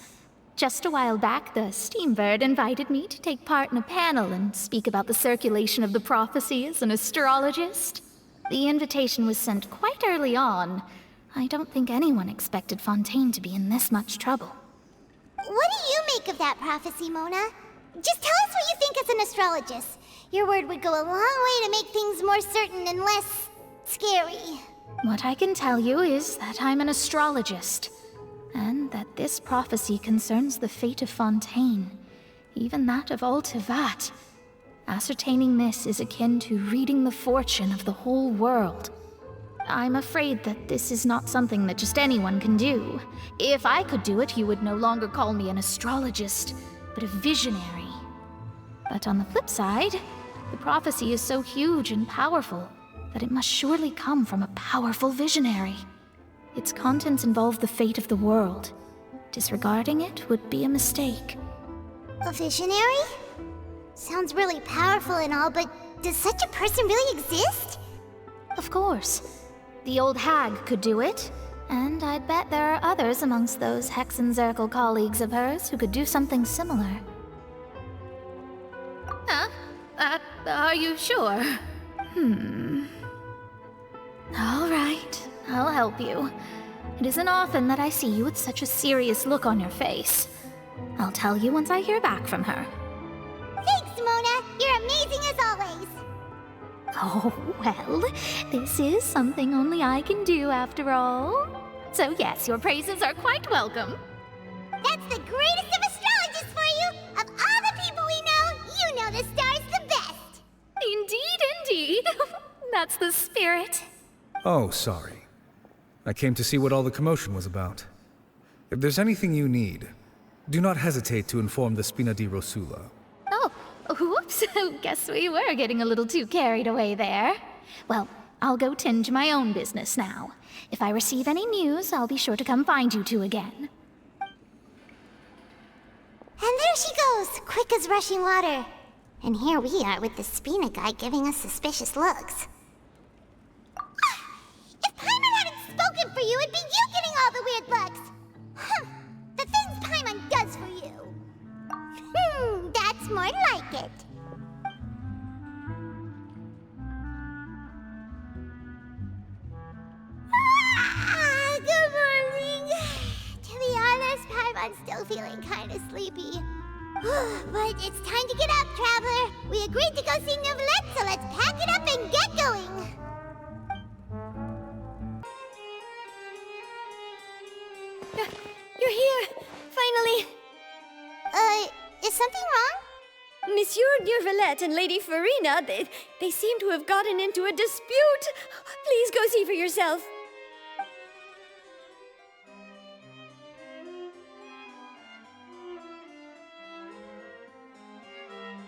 [SPEAKER 21] Just a while back, the Steambird invited me to take part in a panel and speak about the circulation of the prophecy as an astrologist. The invitation was sent quite early on. I don't think anyone expected Fontaine to be in this much trouble.
[SPEAKER 2] What do you make of that prophecy, Mona? Just tell us what you think as an astrologist. Your word would go a long way to make things more certain and less scary.
[SPEAKER 21] What I can tell you is that I'm an astrologist, and that this prophecy concerns the fate of Fontaine, even that of all Tevat. Ascertaining this is akin to reading the fortune of the whole world. I'm afraid that this is not something that just anyone can do. If I could do it, you would no longer call me an astrologist, but a visionary. But on the flip side, the prophecy is so huge and powerful that it must surely come from a powerful visionary. Its contents involve the fate of the world. Disregarding it would be a mistake.
[SPEAKER 2] A visionary? Sounds really powerful and all, but does such a person really exist?
[SPEAKER 21] Of course. The old hag could do it, and I'd bet there are others amongst those Hexenzirkel colleagues of hers who could do something similar. Are you sure? All right, I'll help you. It isn't often that I see you with such a serious look on your face. I'll tell you once I hear back from her.
[SPEAKER 2] Thanks, Mona! You're amazing as always!
[SPEAKER 21] Oh, well, this is something only I can do after all. So yes, your praises are quite welcome.
[SPEAKER 2] That's the greatest of astrologists for you! Of all the people we know, you know the star's the best!
[SPEAKER 21] Indeed. That's the spirit.
[SPEAKER 20] Oh, sorry. I came to see what all the commotion was about. If there's anything you need, do not hesitate to inform the Spina di Rosula.
[SPEAKER 21] Oh, whoops. Guess we were getting a little too carried away there. Well, I'll go tend to my own business now. If I receive any news, I'll be sure to come find you two again.
[SPEAKER 2] And there she goes, quick as rushing water. And here we are with the Spina guy giving us suspicious looks. you, it'd be you getting all the weird looks. The things Paimon does for you. That's more like it. Good morning. To be honest, Paimon's still feeling kind of sleepy. But it's time to get up, Traveler. We agreed to go see Neuvillette, so let's pack it up and get going.
[SPEAKER 5] You're here! Finally!
[SPEAKER 2] Is something wrong?
[SPEAKER 5] Monsieur Neuvillette and Lady Farina, they seem to have gotten into a dispute. Please go see for yourself.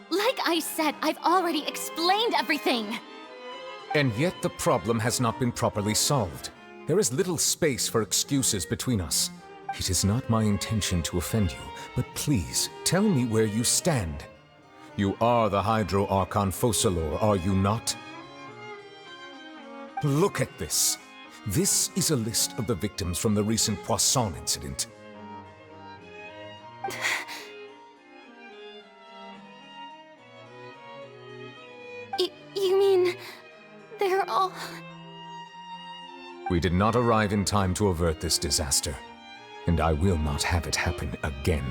[SPEAKER 3] Like I said, I've already explained everything.
[SPEAKER 7] And yet the problem has not been properly solved. There is little space for excuses between us. It is not my intention to offend you, but please, tell me where you stand. You are the Hydro Archon Focalor, are you not? Look at this. This is a list of the victims from the recent Poisson incident.
[SPEAKER 3] You mean... they're all...
[SPEAKER 7] We did not arrive in time to avert this disaster, and I will not have it happen again.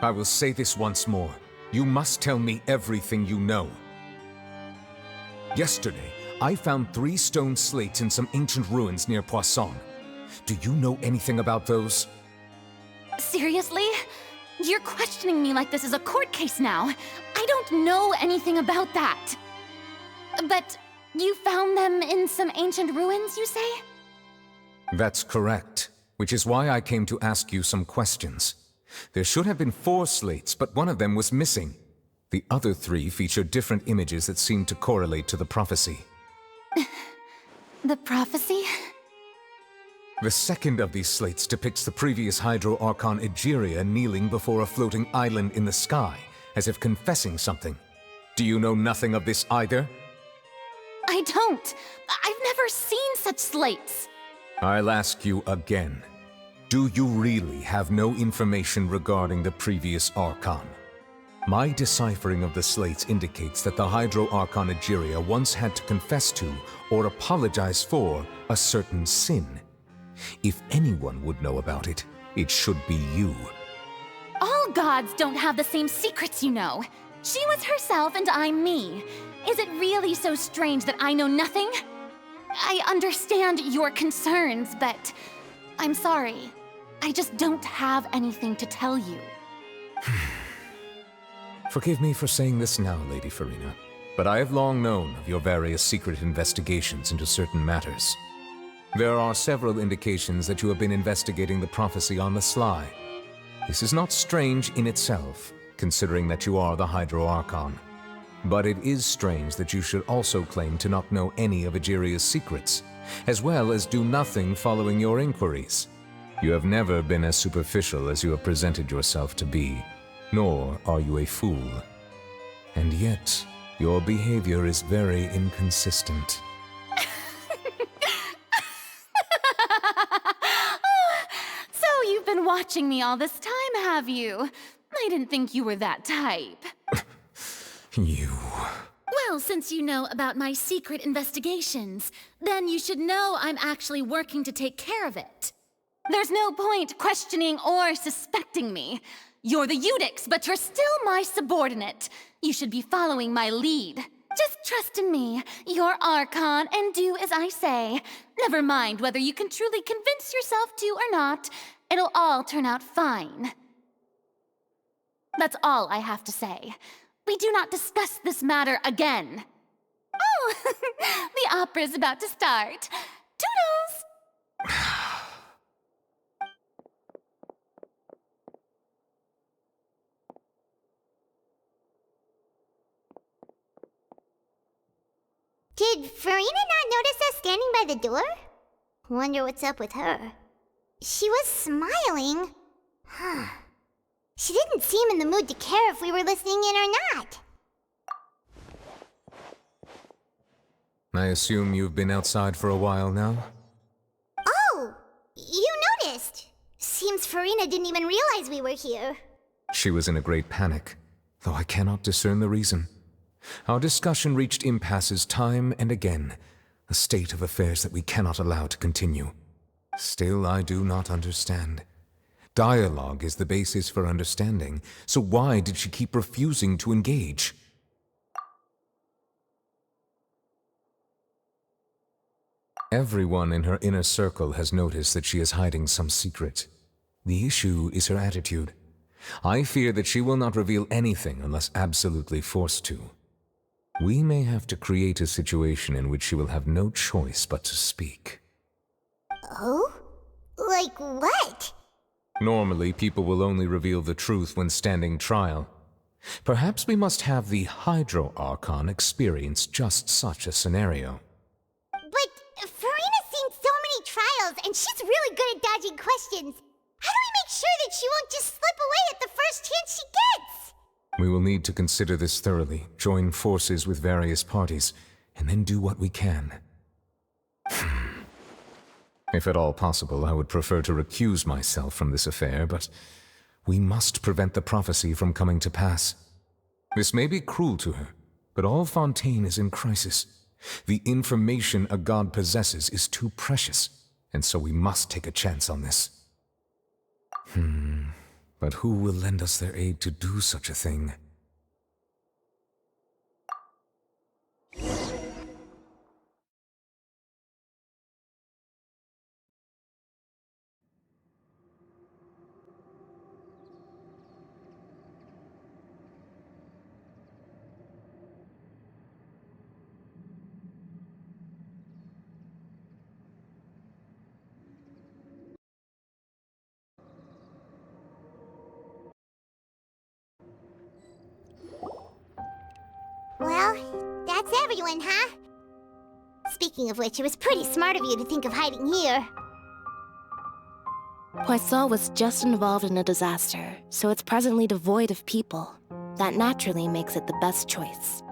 [SPEAKER 7] I will say this once more. You must tell me everything you know. Yesterday, I found 3 stone slates in some ancient ruins near Poisson. Do you know anything about those?
[SPEAKER 3] Seriously? You're questioning me like this is a court case now. I don't know anything about that. But you found them in some ancient ruins, you say?
[SPEAKER 7] That's correct, which is why I came to ask you some questions. There should have been 4 slates, but one of them was missing. The other 3 feature different images that seem to correlate to the prophecy.
[SPEAKER 3] The prophecy?
[SPEAKER 7] The second of these slates depicts the previous Hydro Archon Egeria kneeling before a floating island in the sky, as if confessing something. Do you know nothing of this either?
[SPEAKER 3] I don't. I've never seen such slates.
[SPEAKER 7] I'll ask you again. Do you really have no information regarding the previous Archon? My deciphering of the slates indicates that the Hydro Archon Egeria once had to confess to, or apologize for, a certain sin. If anyone would know about it, it should be you.
[SPEAKER 3] All gods don't have the same secrets, you know. She was herself and I'm me. Is it really so strange that I know nothing? I understand your concerns, but I'm sorry. I just don't have anything to tell you.
[SPEAKER 7] Forgive me for saying this now, Lady Farina, but I have long known of your various secret investigations into certain matters. There are several indications that you have been investigating the prophecy on the sly. This is not strange in itself, considering that you are the Hydro Archon. But it is strange that you should also claim to not know any of Egeria's secrets, as well as do nothing following your inquiries. You have never been as superficial as you have presented yourself to be, nor are you a fool. And yet, your behavior is very inconsistent.
[SPEAKER 3] So you've been watching me all this time, have you? I didn't think you were that type.
[SPEAKER 7] You...
[SPEAKER 3] Well, since you know about my secret investigations, then you should know I'm actually working to take care of it. There's no point questioning or suspecting me. You're the Eudix, but you're still my subordinate. You should be following my lead. Just trust in me, your Archon, and do as I say. Never mind whether you can truly convince yourself to or not. It'll all turn out fine. That's all I have to say. We do not discuss this matter again. Oh, the opera's about to start. Toodles!
[SPEAKER 2] Did Farina not notice us standing by the door? Wonder what's up with her. She was smiling. She didn't seem in the mood to care if we were listening in or not.
[SPEAKER 7] I assume you've been outside for a while now?
[SPEAKER 2] Oh, you noticed. Seems Farina didn't even realize we were here.
[SPEAKER 7] She was in a great panic, though I cannot discern the reason. Our discussion reached impasses time and again, a state of affairs that we cannot allow to continue. Still, I do not understand. Dialogue is the basis for understanding, so why did she keep refusing to engage? Everyone in her inner circle has noticed that she is hiding some secret. The issue is her attitude. I fear that she will not reveal anything unless absolutely forced to. We may have to create a situation in which she will have no choice but to speak.
[SPEAKER 2] Oh? Like what?
[SPEAKER 7] Normally, people will only reveal the truth when standing trial. Perhaps we must have the Hydro Archon experience just such a scenario.
[SPEAKER 2] But Farina's seen so many trials, and she's really good at dodging questions. How do we make sure that she won't just slip away at the first chance she gets?
[SPEAKER 7] We will need to consider this thoroughly, join forces with various parties, and then do what we can. If at all possible, I would prefer to recuse myself from this affair, but we must prevent the prophecy from coming to pass. This may be cruel to her, but all Fontaine is in crisis. The information a god possesses is too precious, and so we must take a chance on this. But who will lend us their aid to do such a thing?
[SPEAKER 2] Well, that's everyone, huh? Speaking of which, it was pretty smart of you to think of hiding here.
[SPEAKER 1] Poisson was just involved in a disaster, so it's presently devoid of people. That naturally makes it the best choice.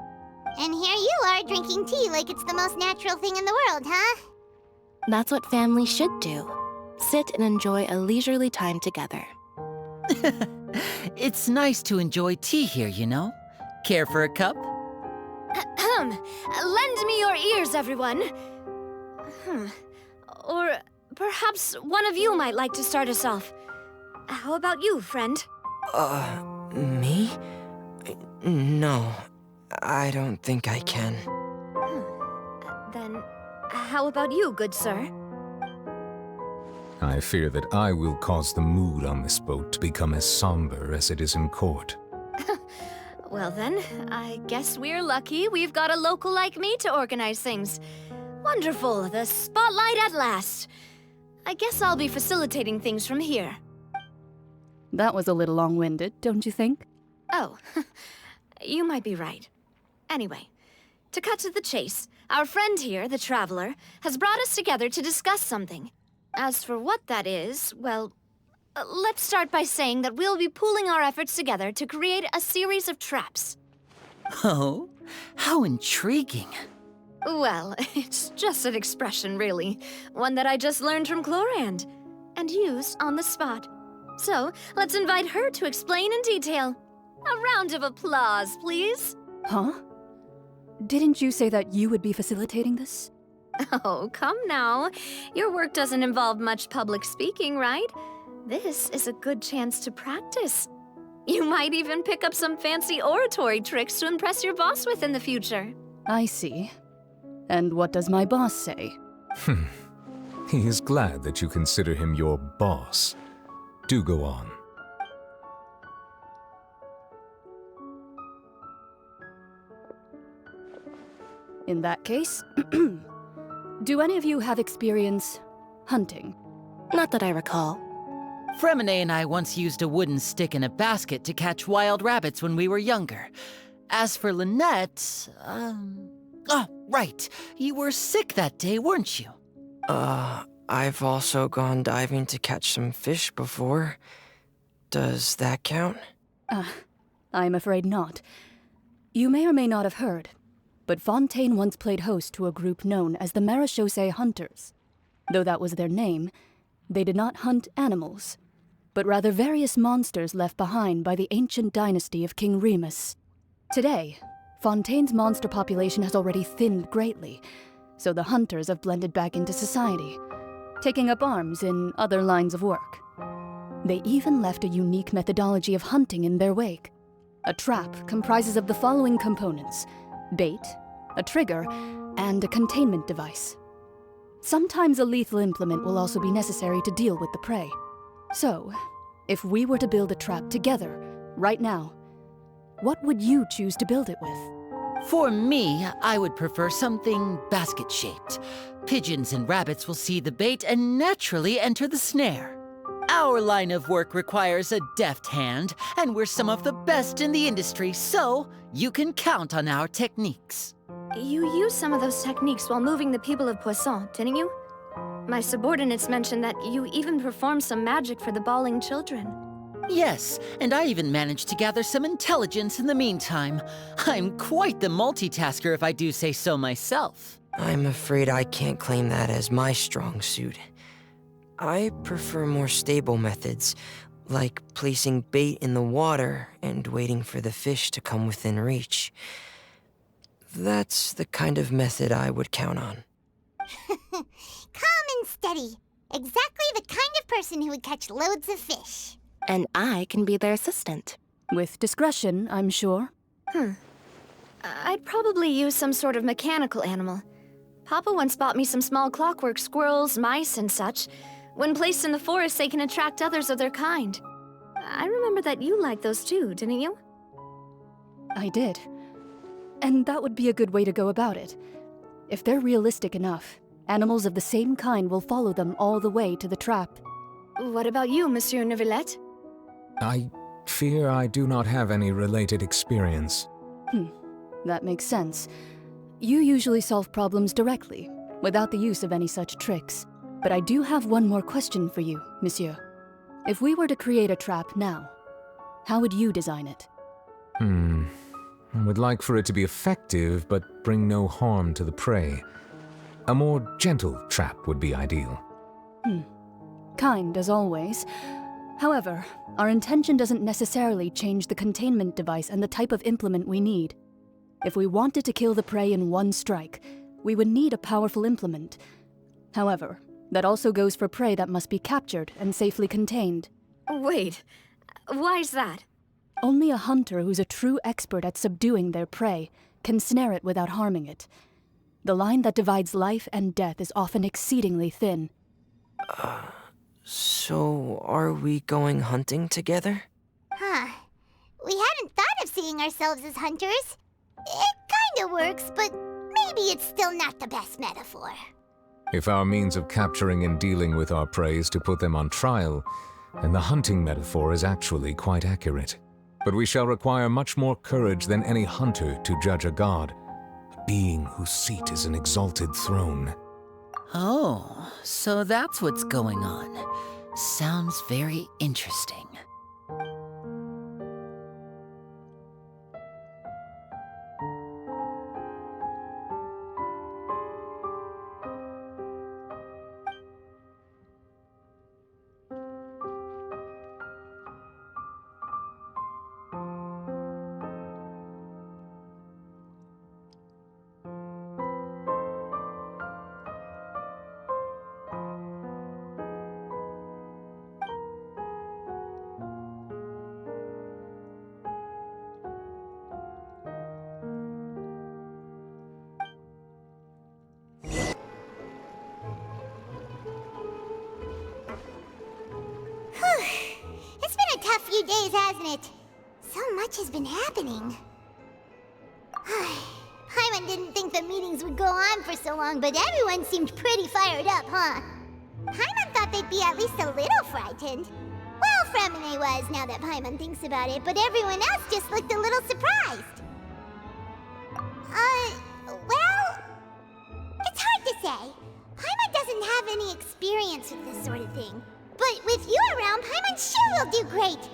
[SPEAKER 2] And here you are drinking tea like it's the most natural thing in the world, huh?
[SPEAKER 1] That's what family should do. Sit and enjoy a leisurely time together.
[SPEAKER 16] It's nice to enjoy tea here, you know? Care for a cup?
[SPEAKER 6] Lend me your ears, everyone. Or perhaps one of you might like to start us off. How about you, friend?
[SPEAKER 22] Me? No, I don't think I can.
[SPEAKER 6] Then, how about you, good sir?
[SPEAKER 7] I fear that I will cause the mood on this boat to become as somber as it is in court.
[SPEAKER 6] Well then, I guess we're lucky we've got a local like me to organize things. Wonderful, the spotlight at last. I guess I'll be facilitating things from here.
[SPEAKER 23] That was a little long-winded, don't you think?
[SPEAKER 6] Oh, you might be right. Anyway, to cut to the chase, our friend here, the Traveler, has brought us together to discuss something. As for what that is, well, let's start by saying that we'll be pooling our efforts together to create a series of traps.
[SPEAKER 16] Oh, how intriguing.
[SPEAKER 6] Well, it's just an expression, really. One that I just learned from Chlorand, and used on the spot. So, let's invite her to explain in detail. A round of applause, please.
[SPEAKER 18] Huh? Didn't you say that you would be facilitating this?
[SPEAKER 6] Oh, come now. Your work doesn't involve much public speaking, right? This is a good chance to practice. You might even pick up some fancy oratory tricks to impress your boss with in the future.
[SPEAKER 18] I see. And what does my boss say?
[SPEAKER 7] He is glad that you consider him your boss. Do go on.
[SPEAKER 18] In that case, do any of you have experience hunting?
[SPEAKER 1] Not that I recall.
[SPEAKER 16] Fremine and I once used a wooden stick in a basket to catch wild rabbits when we were younger. As for Lynette, Oh, right. You were sick that day, weren't you?
[SPEAKER 22] I've also gone diving to catch some fish before. Does that count?
[SPEAKER 18] I'm afraid not. You may or may not have heard.
[SPEAKER 23] but Fontaine once played host to a group known as the Marechaussee Hunters. Though that was their name, they did not hunt animals, but rather various monsters left behind by the ancient dynasty of King Remus. Today, Fontaine's monster population has already thinned greatly, so the hunters have blended back into society, taking up arms in other lines of work. They even left a unique methodology of hunting in their wake. A trap comprises of the following components: bait, a trigger, and a containment device. Sometimes a lethal implement will also be necessary to deal with the prey. So, if we were to build a trap together, right now, what would you choose to build it with?
[SPEAKER 16] For me, I would prefer something basket-shaped. Pigeons and rabbits will see the bait and naturally enter the snare. Our line of work requires a deft hand, and we're some of the best in the industry, so you can count on our techniques.
[SPEAKER 6] You used some of those techniques while moving the people of Poisson, didn't you? My subordinates mentioned that you even performed some magic for the bawling children.
[SPEAKER 16] Yes, and I even managed to gather some intelligence in the meantime. I'm quite the multitasker if I do say so myself.
[SPEAKER 22] I'm afraid I can't claim that as my strong suit. I prefer more stable methods, like placing bait in the water and waiting for the fish to come within reach. That's the kind of method I would count on.
[SPEAKER 2] Calm and steady. Exactly the kind of person who would catch loads of fish.
[SPEAKER 1] And I can be their assistant.
[SPEAKER 23] With discretion, I'm sure.
[SPEAKER 6] I'd probably use some sort of mechanical animal. Papa once bought me some small clockwork squirrels, mice, and such. When placed in the forest, they can attract others of their kind. I remember that you liked those too, didn't you?
[SPEAKER 23] I did. And that would be a good way to go about it. If they're realistic enough, animals of the same kind will follow them all the way to the trap.
[SPEAKER 6] What about you, Monsieur Neuvillette?
[SPEAKER 7] I fear I do not have any related experience.
[SPEAKER 23] That makes sense. You usually solve problems directly, without the use of any such tricks. But I do have one more question for you, Monsieur. If we were to create a trap now, how would you design it?
[SPEAKER 7] I would like for it to be effective, but bring no harm to the prey. A more gentle trap would be ideal.
[SPEAKER 23] Kind, as always. However, our intention doesn't necessarily change the containment device and the type of implement we need. If we wanted to kill the prey in one strike, we would need a powerful implement. However, that also goes for prey that must be captured and safely contained.
[SPEAKER 6] Wait, why's that?
[SPEAKER 23] Only a hunter who's a true expert at subduing their prey can snare it without harming it. The line that divides life and death is often exceedingly thin.
[SPEAKER 22] So are we going hunting together?
[SPEAKER 2] We hadn't thought of seeing ourselves as hunters. It kinda works, but maybe it's still not the best metaphor.
[SPEAKER 7] If our means of capturing and dealing with our prey is to put them on trial, then the hunting metaphor is actually quite accurate. But we shall require much more courage than any hunter to judge a god, a being whose seat is an exalted throne.
[SPEAKER 16] Oh, so that's what's going on. Sounds very interesting.
[SPEAKER 2] It's been a tough few days, hasn't it? So much has been happening. Paimon didn't think the meetings would go on for so long, but everyone seemed pretty fired up, huh? Paimon thought they'd be at least a little frightened. Well, Fremine was, now that Paimon thinks about it, but everyone else just looked a little surprised. Well, it's hard to say. Paimon doesn't have any experience with this sort of thing. But with you around, Paimon sure will do great.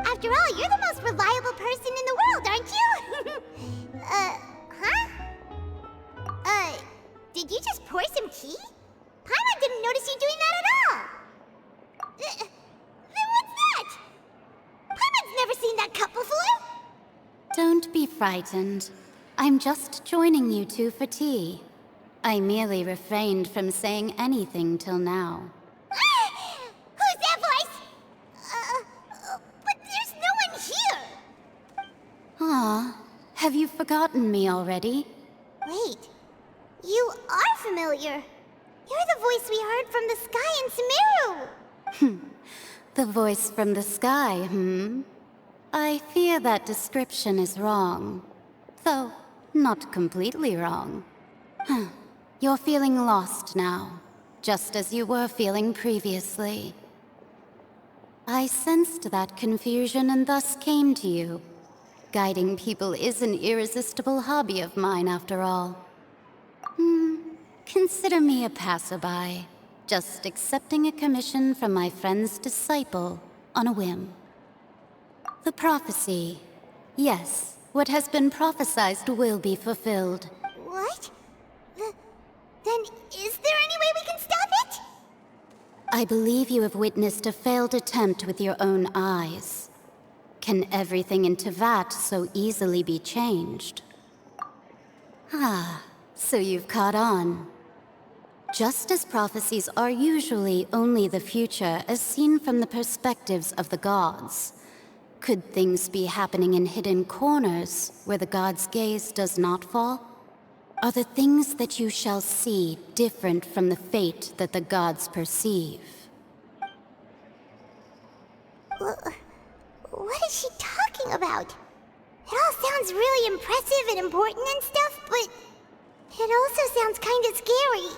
[SPEAKER 2] After all, you're the most reliable person in the world, aren't you? Huh? Did you just pour some tea? Paimon didn't notice you doing that at all! Then what's that? Paimon's never seen that cup before!
[SPEAKER 4] Don't be frightened. I'm just joining you two for tea. I merely refrained from saying anything till now.
[SPEAKER 2] Who's that voice? But there's no one here!
[SPEAKER 4] Ah, have you forgotten me already?
[SPEAKER 2] Wait, you are familiar. You're the voice we heard from the sky in Sumeru!
[SPEAKER 4] The voice from the sky, I fear that description is wrong. Though, not completely wrong. You're feeling lost now, just as you were feeling previously. I sensed that confusion and thus came to you. Guiding people is an irresistible hobby of mine, after all. Consider me a passerby, just accepting a commission from my friend's disciple on a whim. The prophecy. Yes, what has been prophesized will be fulfilled.
[SPEAKER 2] What? Then is there any way we can stop it?
[SPEAKER 4] I believe you have witnessed a failed attempt with your own eyes. Can everything in Teyvat so easily be changed? Ah, so you've caught on. Just as prophecies are usually only the future as seen from the perspectives of the gods, could things be happening in hidden corners where the gods' gaze does not fall? Are the things that you shall see different from the fate that the gods perceive?
[SPEAKER 2] What is she talking about? It all sounds really impressive and important and stuff, but it also sounds kinda scary.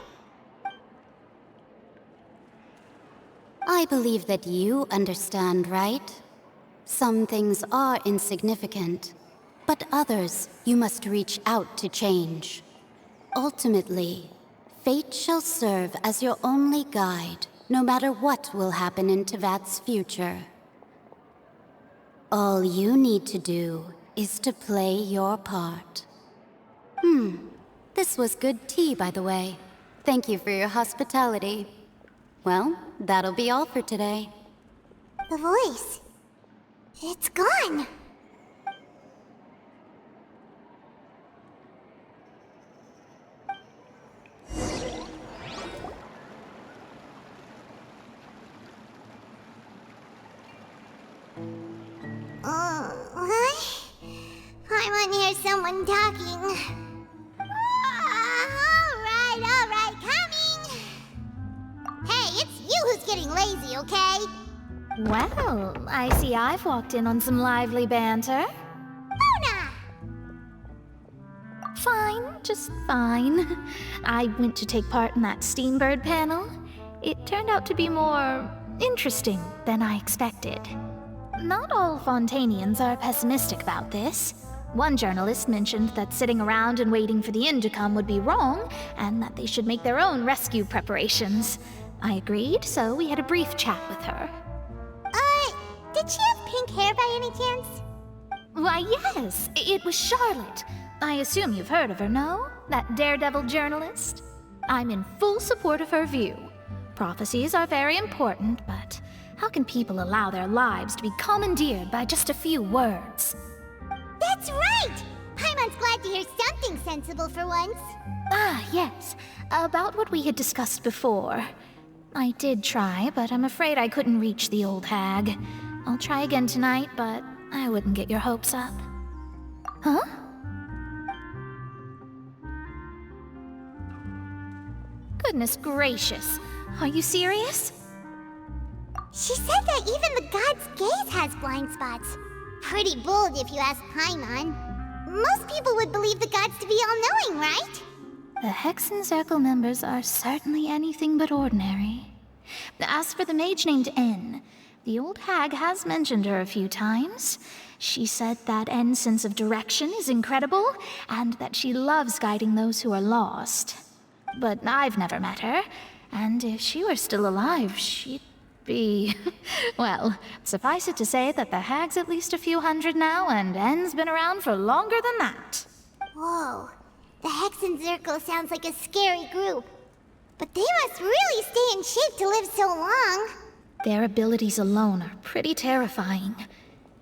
[SPEAKER 4] I believe that you understand, right? Some things are insignificant, but others you must reach out to change. Ultimately, fate shall serve as your only guide, no matter what will happen in Teyvat's future. All you need to do is to play your part. This was good tea, by the way. Thank you for your hospitality. Well, that'll be all for today.
[SPEAKER 2] The voice. It's gone. I want to hear someone talking. All right, coming. Hey, it's you who's getting lazy, okay?
[SPEAKER 21] Well, I see I've walked in on some lively banter.
[SPEAKER 2] Mona!
[SPEAKER 21] Fine, just fine. I went to take part in that Steambird panel. It turned out to be more interesting than I expected. Not all Fontanians are pessimistic about this. One journalist mentioned that sitting around and waiting for the end to come would be wrong, and that they should make their own rescue preparations. I agreed, so we had a brief chat with her.
[SPEAKER 2] Did she have pink hair by any chance?
[SPEAKER 21] Why, yes, it was Charlotte. I assume you've heard of her, no? That daredevil journalist? I'm in full support of her view. Prophecies are very important, but how can people allow their lives to be commandeered by just a few words?
[SPEAKER 2] That's right! Paimon's glad to hear something sensible for once.
[SPEAKER 21] Ah, yes. About what we had discussed before. I did try, but I'm afraid I couldn't reach the old hag. I'll try again tonight, but I wouldn't get your hopes up. Huh? Goodness gracious. Are you serious?
[SPEAKER 2] She said that even the god's gaze has blind spots. Pretty bold if you ask Paimon. Most people would believe the gods to be all-knowing, right?
[SPEAKER 21] The Hexen Circle members are certainly anything but ordinary. As for the mage named N, the old hag has mentioned her a few times. She said that N's sense of direction is incredible, and that she loves guiding those who are lost. But I've never met her, and if she were still alive, she'd be... Well, suffice it to say that the hag's at least a few hundred now, and N's been around for longer than that.
[SPEAKER 2] Whoa. The Hex and Zirko sounds like a scary group. But they must really stay in shape to live so long.
[SPEAKER 21] Their abilities alone are pretty terrifying.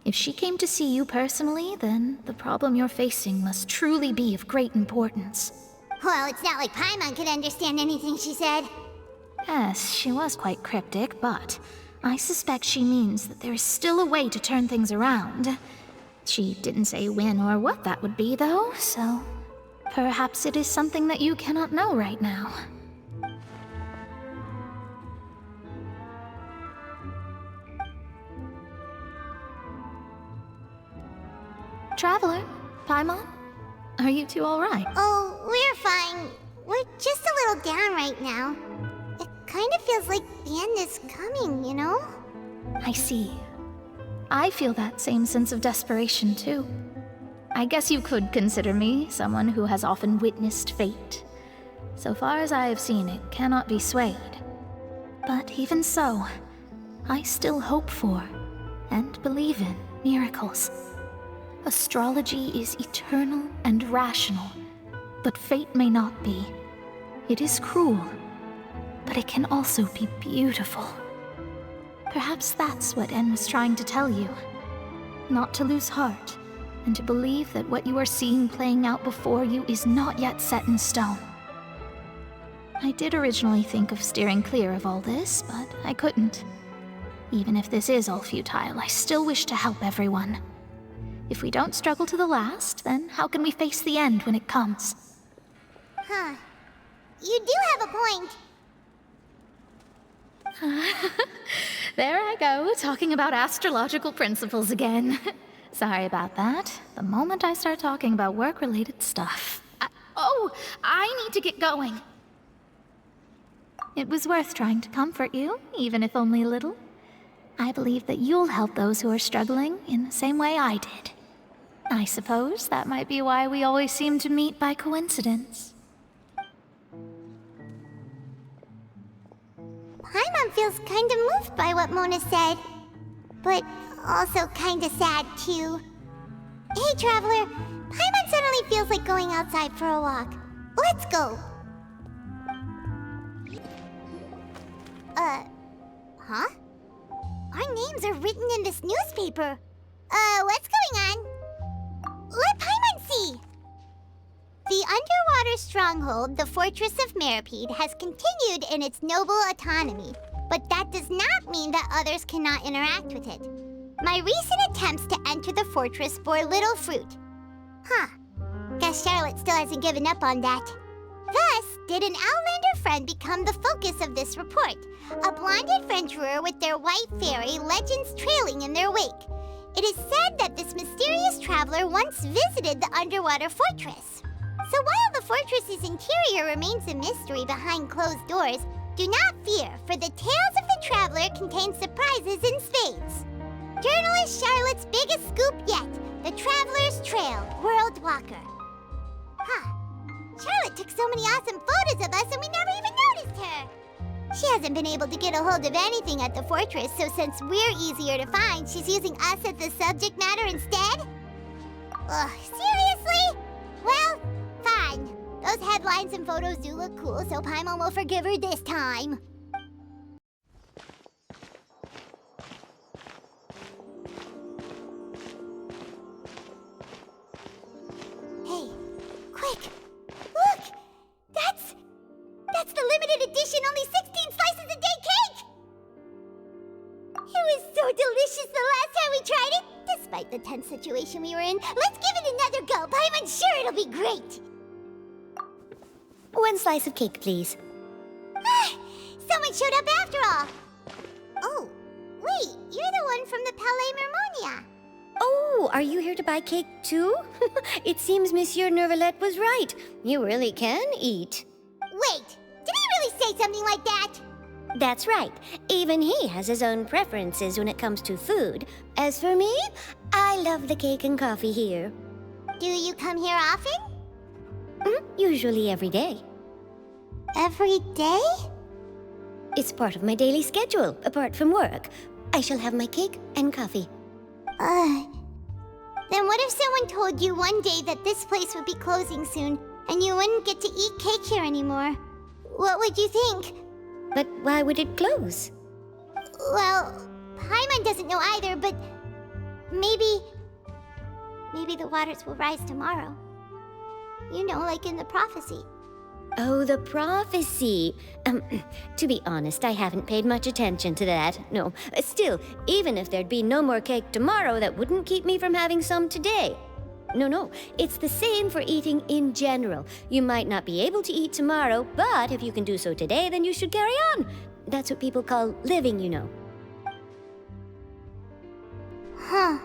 [SPEAKER 21] If she came to see you personally, then the problem you're facing must truly be of great importance.
[SPEAKER 2] Well, it's not like Paimon could understand anything she said.
[SPEAKER 21] Yes, she was quite cryptic, but I suspect she means that there is still a way to turn things around. She didn't say when or what that would be, though, so perhaps it is something that you cannot know right now. Traveler, Paimon, are you two all right?
[SPEAKER 2] Oh, we're fine. We're just a little down right now. It kind of feels like the end is coming, you know?
[SPEAKER 21] I see. I feel that same sense of desperation, too. I guess you could consider me someone who has often witnessed fate. So far as I have seen, it cannot be swayed. But even so, I still hope for, and believe in, miracles. Astrology is eternal and rational, but fate may not be. It is cruel, but it can also be beautiful. Perhaps that's what En was trying to tell you. Not to lose heart, and to believe that what you are seeing playing out before you is not yet set in stone. I did originally think of steering clear of all this, but I couldn't. Even if this is all futile, I still wish to help everyone. If we don't struggle to the last, then how can we face the end when it comes?
[SPEAKER 2] Huh. You do have a point.
[SPEAKER 21] There I go, talking about astrological principles again. Sorry about that. The moment I start talking about work-related stuff. I need to get going. It was worth trying to comfort you, even if only a little. I believe that you'll help those who are struggling in the same way I did. I suppose that might be why we always seem to meet by coincidence.
[SPEAKER 2] Paimon feels kind of moved by what Mona said, but also kind of sad too. Hey, Traveler, Paimon suddenly feels like going outside for a walk. Let's go. Huh? Our names are written in this newspaper. What's going on? Let Paimon see! The underwater stronghold, the Fortress of Meripede, has continued in its noble autonomy, but that does not mean that others cannot interact with it. My recent attempts to enter the fortress bore little fruit. Huh. Guess Charlotte still hasn't given up on that. Thus, did an Outlander friend become the focus of this report, a blonde adventurer with their white fairy legends trailing in their wake. It is said that this mysterious traveler once visited the underwater fortress. So while the fortress's interior remains a mystery behind closed doors, do not fear, for the tales of the traveler contain surprises in spades. Journalist Charlotte's biggest scoop yet, the Traveler's Trail, World Walker. Huh. Charlotte took so many awesome photos of us and we never even noticed her. She hasn't been able to get a hold of anything at the fortress, so since we're easier to find, she's using us as the subject matter instead? Ugh, seriously? Well, fine. Those headlines and photos do look cool, so Paimon will forgive her this time. Hey, quick! Look! That's the limited edition only 16 slices a day cake! It was so delicious the last time we tried it! Despite the tense situation we were in, let's give it another go. I'm sure it'll be great!
[SPEAKER 5] One slice of cake, please.
[SPEAKER 2] Someone showed up after all! Oh, wait, you're the one from the Palais Mermonia.
[SPEAKER 5] Oh, are you here to buy cake too? It seems Monsieur Nervalette was right. You really can eat.
[SPEAKER 2] Wait, did he really say something like that?
[SPEAKER 5] That's right. Even he has his own preferences when it comes to food. As for me, I love the cake and coffee here.
[SPEAKER 2] Do you come here often?
[SPEAKER 5] Usually every day.
[SPEAKER 2] Every day?
[SPEAKER 5] It's part of my daily schedule, apart from work. I shall have my cake and coffee.
[SPEAKER 2] Then what if someone told you one day that this place would be closing soon, and you wouldn't get to eat cake here anymore. What would you think?
[SPEAKER 5] But why would it close?
[SPEAKER 2] Well, Paimon doesn't know either, but maybe the waters will rise tomorrow. You know, like in the prophecy.
[SPEAKER 5] Oh, the prophecy. To be honest, I haven't paid much attention to that. No, still, even if there'd be no more cake tomorrow, that wouldn't keep me from having some today. No, it's the same for eating in general. You might not be able to eat tomorrow, but if you can do so today, then you should carry on. That's what people call living, you know.
[SPEAKER 2] Huh.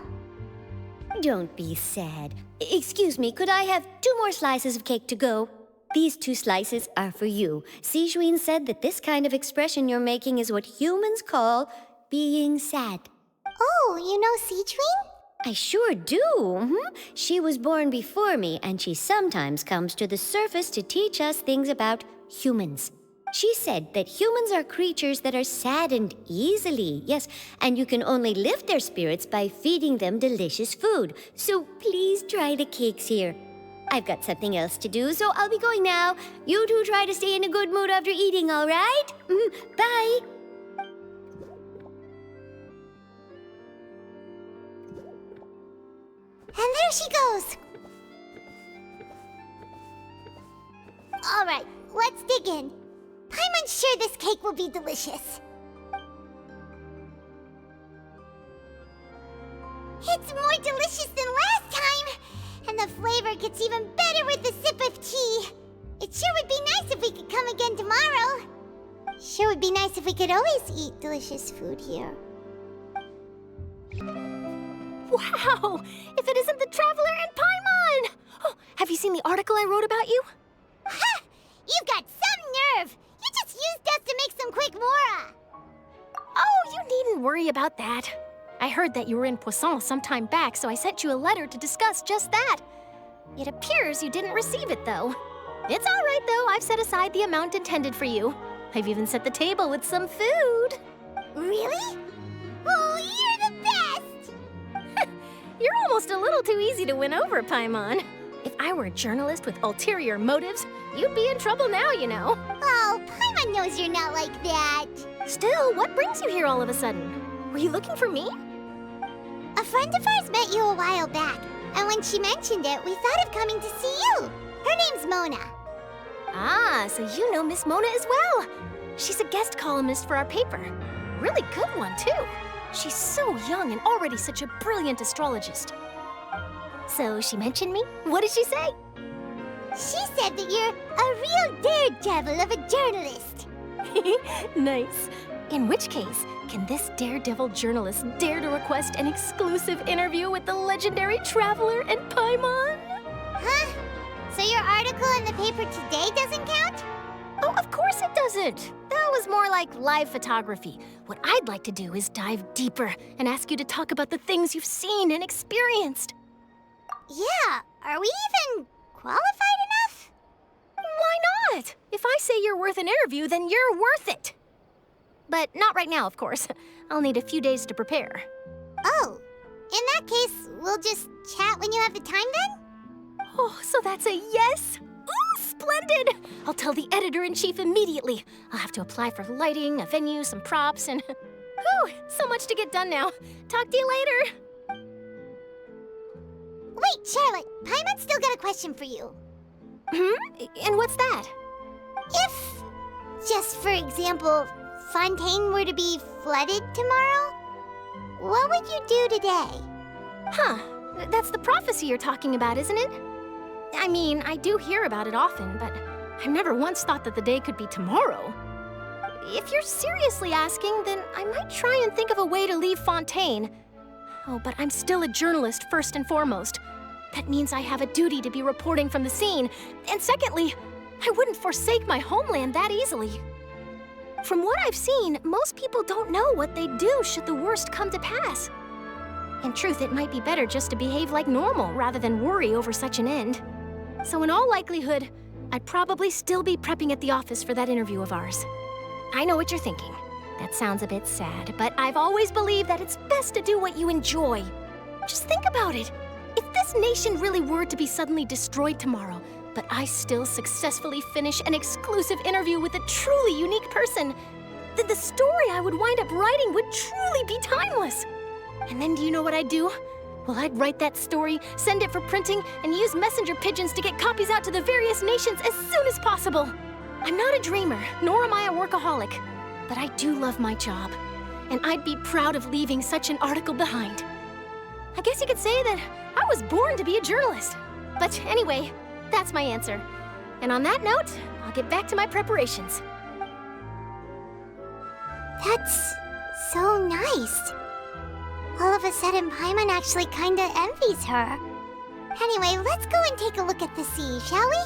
[SPEAKER 5] Don't be sad. Excuse me, could I have 2 more slices of cake to go? These 2 slices are for you. Sijuin said that this kind of expression you're making is what humans call being sad.
[SPEAKER 2] Oh, you know Sijuin?
[SPEAKER 5] I sure do. She was born before me, and she sometimes comes to the surface to teach us things about humans. She said that humans are creatures that are saddened easily, yes, and you can only lift their spirits by feeding them delicious food. So please try the cakes here. I've got something else to do, so I'll be going now. You two try to stay in a good mood after eating, all right? Bye.
[SPEAKER 2] And there she goes. All right, let's dig in. Paimon's sure this cake will be delicious. It's more delicious than last time, and the flavor gets even better with a sip of tea. It sure would be nice if we could come again tomorrow. Sure would be nice if we could always eat delicious food here.
[SPEAKER 3] Wow! If it isn't the Traveler and Paimon! Oh, have you seen the article I wrote about you?
[SPEAKER 2] Ha! You've got some nerve! You just used us to make some quick mora!
[SPEAKER 3] Oh, you needn't worry about that. I heard that you were in Poisson some time back, so I sent you a letter to discuss just that. It appears you didn't receive it, though. It's all right, though. I've set aside the amount intended for you. I've even set the table with some food.
[SPEAKER 2] Really? Oh, you're the best!
[SPEAKER 3] You're almost a little too easy to win over, Paimon. If I were a journalist with ulterior motives, you'd be in trouble now, you know.
[SPEAKER 2] Oh, Paimon knows you're not like that.
[SPEAKER 3] Still, what brings you here all of a sudden? Were you looking for me?
[SPEAKER 2] A friend of ours met you a while back, and when she mentioned it, we thought of coming to see you. Her name's Mona.
[SPEAKER 3] Ah, so you know Miss Mona as well. She's a guest columnist for our paper. Really good one, too. She's so young and already such a brilliant astrologist. So she mentioned me? What did she say?
[SPEAKER 2] She said that you're a real daredevil of a journalist.
[SPEAKER 3] Nice. In which case, can this daredevil journalist dare to request an exclusive interview with the legendary Traveler and Paimon?
[SPEAKER 2] Huh? So your article in the paper today doesn't count?
[SPEAKER 3] Oh, of course it doesn't. That was more like live photography. What I'd like to do is dive deeper and ask you to talk about the things you've seen and experienced.
[SPEAKER 2] Yeah, are we even qualified enough?
[SPEAKER 3] Why not? If I say you're worth an interview, then you're worth it. But not right now, of course. I'll need a few days to prepare.
[SPEAKER 2] Oh, in that case, we'll just chat when you have the time then?
[SPEAKER 3] Oh, so that's a yes? Ooh, splendid! I'll tell the editor-in-chief immediately. I'll have to apply for lighting, a venue, some props, and... Whew, so much to get done now. Talk to you later.
[SPEAKER 2] Wait, Charlotte, Paimon's still got a question for you.
[SPEAKER 3] And what's that?
[SPEAKER 2] If, just for example, Fontaine were to be flooded tomorrow, what would you do today?
[SPEAKER 3] Huh, that's the prophecy you're talking about, isn't it? I mean, I do hear about it often, but I've never once thought that the day could be tomorrow. If you're seriously asking, then I might try and think of a way to leave Fontaine. Oh, but I'm still a journalist first and foremost. That means I have a duty to be reporting from the scene. And secondly, I wouldn't forsake my homeland that easily. From what I've seen, most people don't know what they'd do should the worst come to pass. In truth, it might be better just to behave like normal rather than worry over such an end. So in all likelihood, I'd probably still be prepping at the office for that interview of ours. I know what you're thinking. That sounds a bit sad, but I've always believed that it's best to do what you enjoy. Just think about it. If this nation really were to be suddenly destroyed tomorrow,
[SPEAKER 21] but I still successfully finish an exclusive interview with a truly unique person. The story I would wind up writing would truly be timeless. And then do you know what I'd do? Well, I'd write that story, send it for printing, and use messenger pigeons to get copies out to the various nations as soon as possible. I'm not a dreamer, nor am I a workaholic, but I do love my job, and I'd be proud of leaving such an article behind. I guess you could say that I was born to be a journalist. But anyway, that's my answer. And on that note, I'll get back to my preparations.
[SPEAKER 2] That's so nice. All of a sudden, Paimon actually kinda envies her. Anyway, let's go and take a look at the sea, shall we?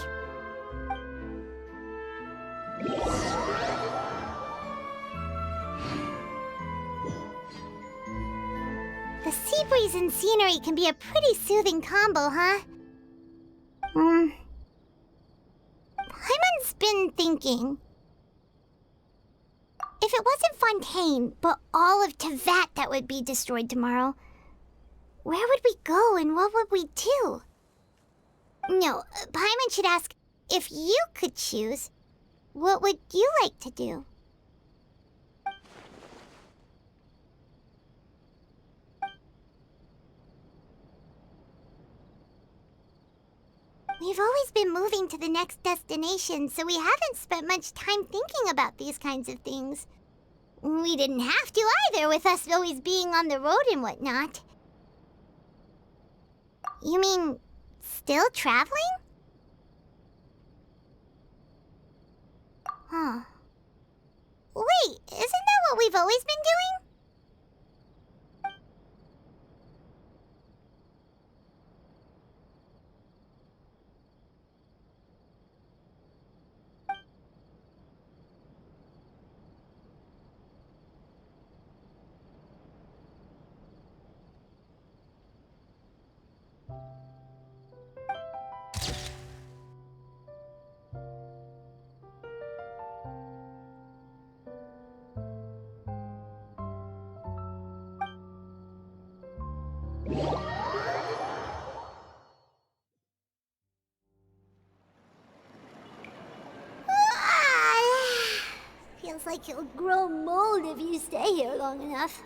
[SPEAKER 2] The sea breeze and scenery can be a pretty soothing combo, huh? Paimon's been thinking. If it wasn't Fontaine, but all of Tevat that would be destroyed tomorrow, where would we go and what would we do? No, Paimon should ask, if you could choose, what would you like to do? We've always been moving to the next destination, so we haven't spent much time thinking about these kinds of things. We didn't have to either, with us always being on the road and whatnot. You mean, still traveling? Huh. Wait, isn't that what we've always been doing? Feels like you'll grow mold if you stay here long enough.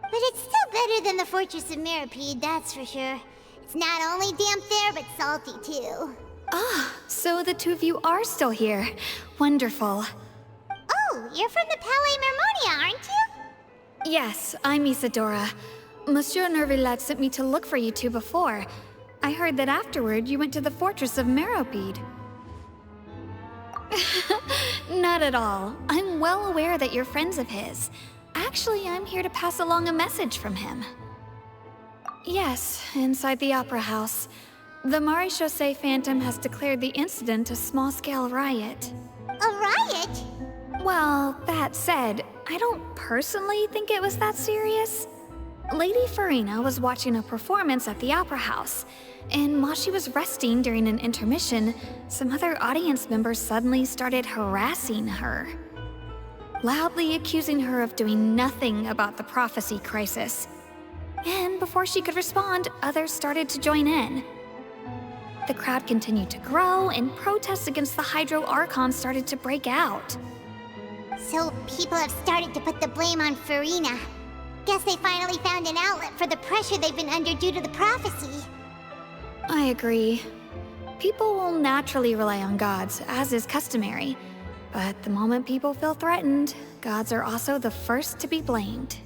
[SPEAKER 2] But it's still better than the Fortress of Mirapede, that's for sure. It's not only damp there, but salty too.
[SPEAKER 6] Ah, so the two of you are still here. Wonderful.
[SPEAKER 2] Oh, you're from the Palais Mermonia, aren't you?
[SPEAKER 6] Yes, I'm Isadora. Monsieur Nervillet sent me to look for you two before. I heard that afterward you went to the Fortress of Meropide. Not at all. I'm well aware that you're friends of his. Actually, I'm here to pass along a message from him. Yes, inside the Opera House. The Maréchaussée Phantom has declared the incident a small-scale riot.
[SPEAKER 2] A riot?
[SPEAKER 6] Well, that said, I don't personally think it was that serious. Lady Farina was watching a performance at the Opera House, and while she was resting during an intermission, some other audience members suddenly started harassing her, loudly accusing her of doing nothing about the prophecy crisis. And before she could respond, others started to join in. The crowd continued to grow, and protests against the Hydro Archon started to break out.
[SPEAKER 2] So people have started to put the blame on Farina. Guess they finally found an outlet for the pressure they've been under due to the prophecy.
[SPEAKER 6] I agree. People will naturally rely on gods, as is customary. But the moment people feel threatened, gods are also the first to be blamed.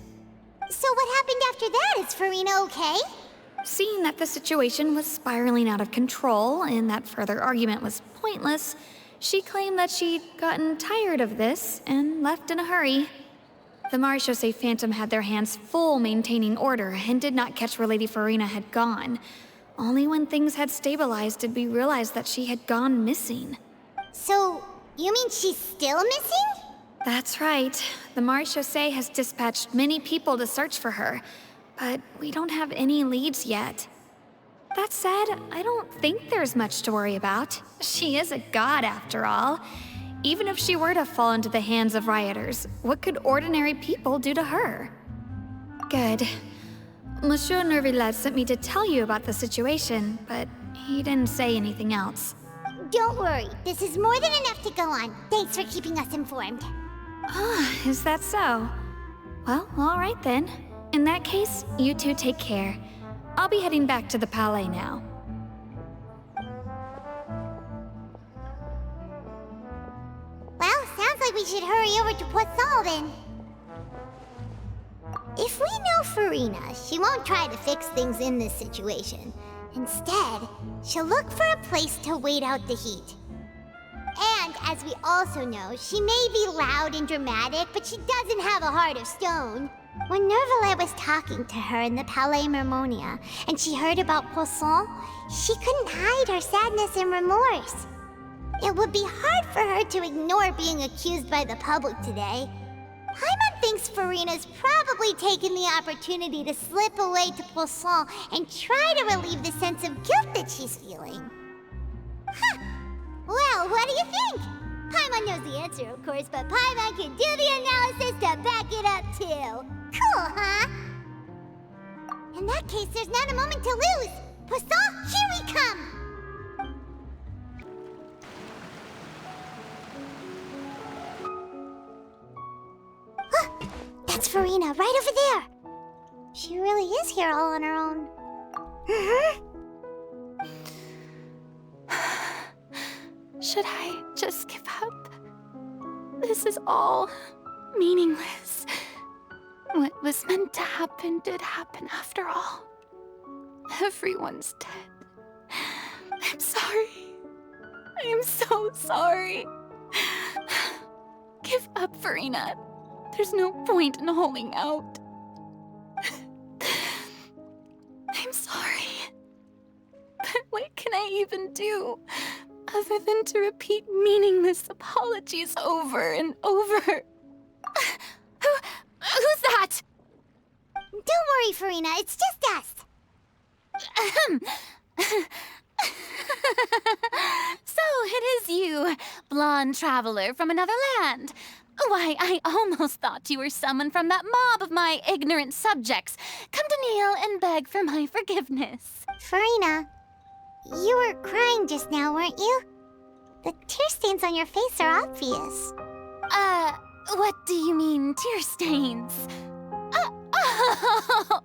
[SPEAKER 2] So what happened after that? Is Farina okay?
[SPEAKER 6] Seeing that the situation was spiraling out of control and that further argument was pointless, she claimed that she'd gotten tired of this and left in a hurry. The Maréchaussée Phantom had their hands full maintaining order and did not catch where Lady Farina had gone. Only when things had stabilized did we realize that she had gone missing.
[SPEAKER 2] So, you mean she's still missing?
[SPEAKER 6] That's right. The Maréchaussée has dispatched many people to search for her, but we don't have any leads yet. That said, I don't think there's much to worry about. She is a god after all. Even if she were to fall into the hands of rioters, what could ordinary people do to her? Good. Monsieur Nervillet sent me to tell you about the situation, but he didn't say anything else.
[SPEAKER 2] Don't worry, this is more than enough to go on. Thanks for keeping us informed.
[SPEAKER 21] Is that so? Well, alright then. In that case, you two take care. I'll be heading back to the Palais now.
[SPEAKER 2] Well, sounds like we should hurry over to Poisson then. If we know Farina, she won't try to fix things in this situation. Instead, she'll look for a place to wait out the heat. And as we also know, she may be loud and dramatic, but she doesn't have a heart of stone. When Nervalet was talking to her in the Palais Mermonia, and she heard about Poisson, she couldn't hide her sadness and remorse. It would be hard for her to ignore being accused by the public today. Paimon thinks Farina's probably taken the opportunity to slip away to Poisson and try to relieve the sense of guilt that she's feeling. Huh. Well, what do you think? Paimon knows the answer, of course, but Paimon can do the analysis to back it up, too. Cool, huh? In that case, there's not a moment to lose. Poisson, here we come! That's Farina, right over there. She really is here all on her own.
[SPEAKER 21] Should I just give up? This is all meaningless. What was meant to happen did happen after all. Everyone's dead. I'm sorry. I am so sorry. Give up, Farina. There's no point in holding out. I'm sorry. But what can I even do other than to repeat meaningless apologies over and over? Who's that?
[SPEAKER 2] Don't worry, Farina. It's just us.
[SPEAKER 3] So it is you, blonde traveler from another land. Why, I almost thought you were someone from that mob of my ignorant subjects. Come to kneel and beg for my forgiveness.
[SPEAKER 2] Farina, you were crying just now, weren't you? The tear stains on your face are obvious.
[SPEAKER 3] What do you mean, tear stains? Oh,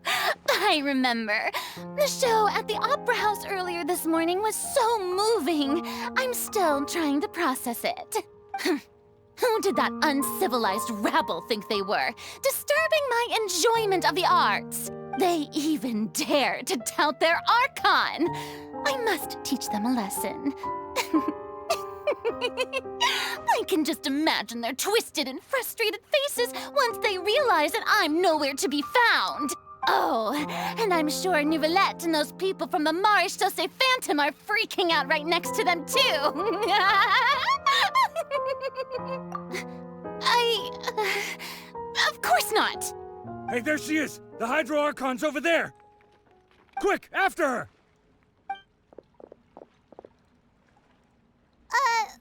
[SPEAKER 3] I remember. The show at the Opera House earlier this morning was so moving. I'm still trying to process it. Who did that uncivilized rabble think they were, disturbing my enjoyment of the arts? They even dare to tout their Archon. I must teach them a lesson. I can just imagine their twisted and frustrated faces once they realize that I'm nowhere to be found. Oh, and I'm sure Nouvellette and those people from the Maréchaussée Phantom are freaking out right next to them, too. Of course not.
[SPEAKER 9] Hey, there she is! The Hydro Archon's over there! Quick, after her!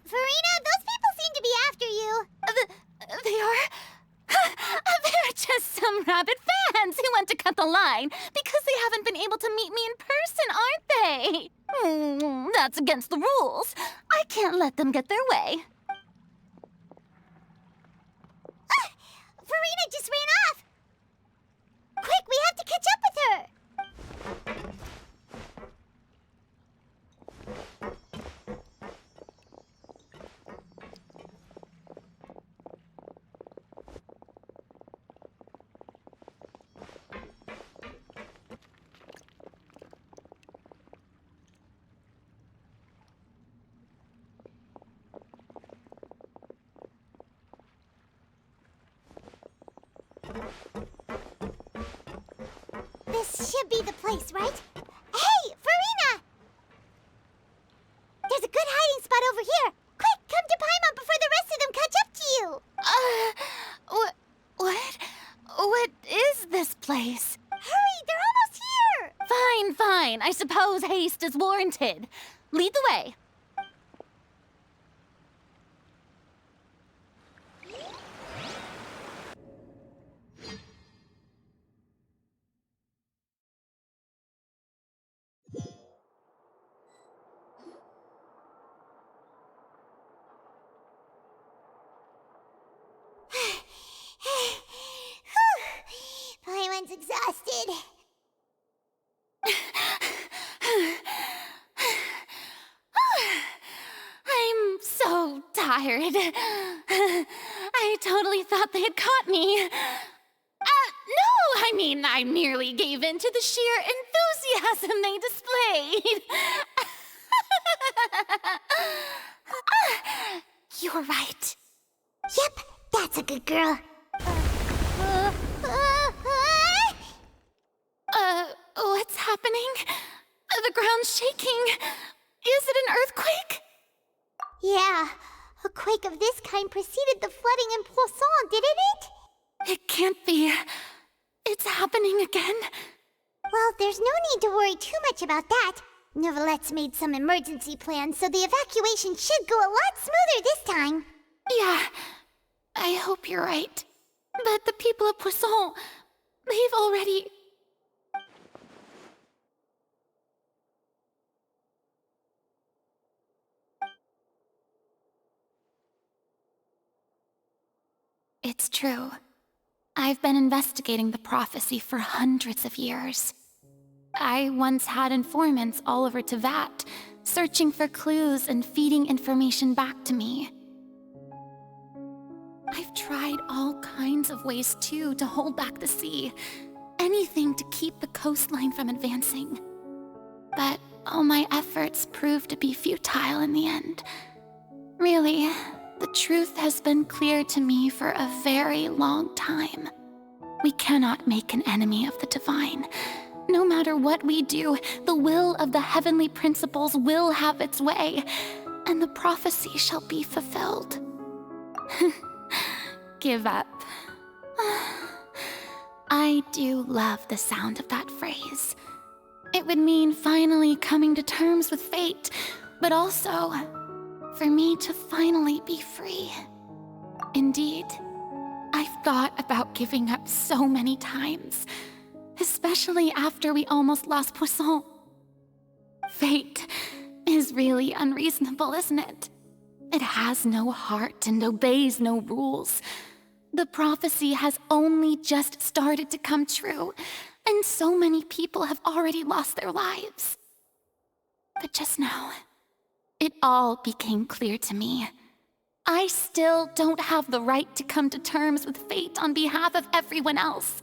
[SPEAKER 2] Farina, those people seem to be after you.
[SPEAKER 3] They are? They're just some rabid fans who want to cut the line because they haven't been able to meet me in person, aren't they? That's against the rules. I can't let them get their way.
[SPEAKER 2] Farina just ran off! Quick, we have to catch up with her! This should be the place, right? Hey, Farina! There's a good hiding spot over here. Quick, come to Paimon before the rest of them catch up to you.
[SPEAKER 3] What? What is this place?
[SPEAKER 2] Hurry, they're almost here!
[SPEAKER 3] Fine, fine. I suppose haste is warranted. Lead the way.
[SPEAKER 2] exhausted.
[SPEAKER 3] I'm so tired. I totally thought they had caught me. No, I mean, I merely gave in to the sheer enthusiasm they displayed.
[SPEAKER 2] You're right. Yep, that's a good girl.
[SPEAKER 3] What's happening? The ground's shaking. Is it an earthquake?
[SPEAKER 2] Yeah, a quake of this kind preceded the flooding in Poisson, didn't it?
[SPEAKER 3] It can't be. It's happening again.
[SPEAKER 2] Well, there's no need to worry too much about that. Novelette's made some emergency plans, so the evacuation should go a lot smoother this time.
[SPEAKER 3] Yeah, I hope you're right. But the people of Poisson, they've already... It's true. I've been investigating the prophecy for hundreds of years. I once had informants all over Tevat, searching for clues and feeding information back to me. I've tried all kinds of ways, too, to hold back the sea. Anything to keep the coastline from advancing. But all my efforts proved to be futile in the end. Really, the truth has been clear to me for a very long time. We cannot make an enemy of the divine. No matter what we do, the will of the heavenly principles will have its way, and the prophecy shall be fulfilled. Give up. I do love the sound of that phrase. It would mean finally coming to terms with fate, but also for me to finally be free. Indeed, I've thought about giving up so many times, especially after we almost lost Poisson. Fate is really unreasonable, isn't it? It has no heart and obeys no rules. The prophecy has only just started to come true, and so many people have already lost their lives. But just now, it all became clear to me. I still don't have the right to come to terms with fate on behalf of everyone else.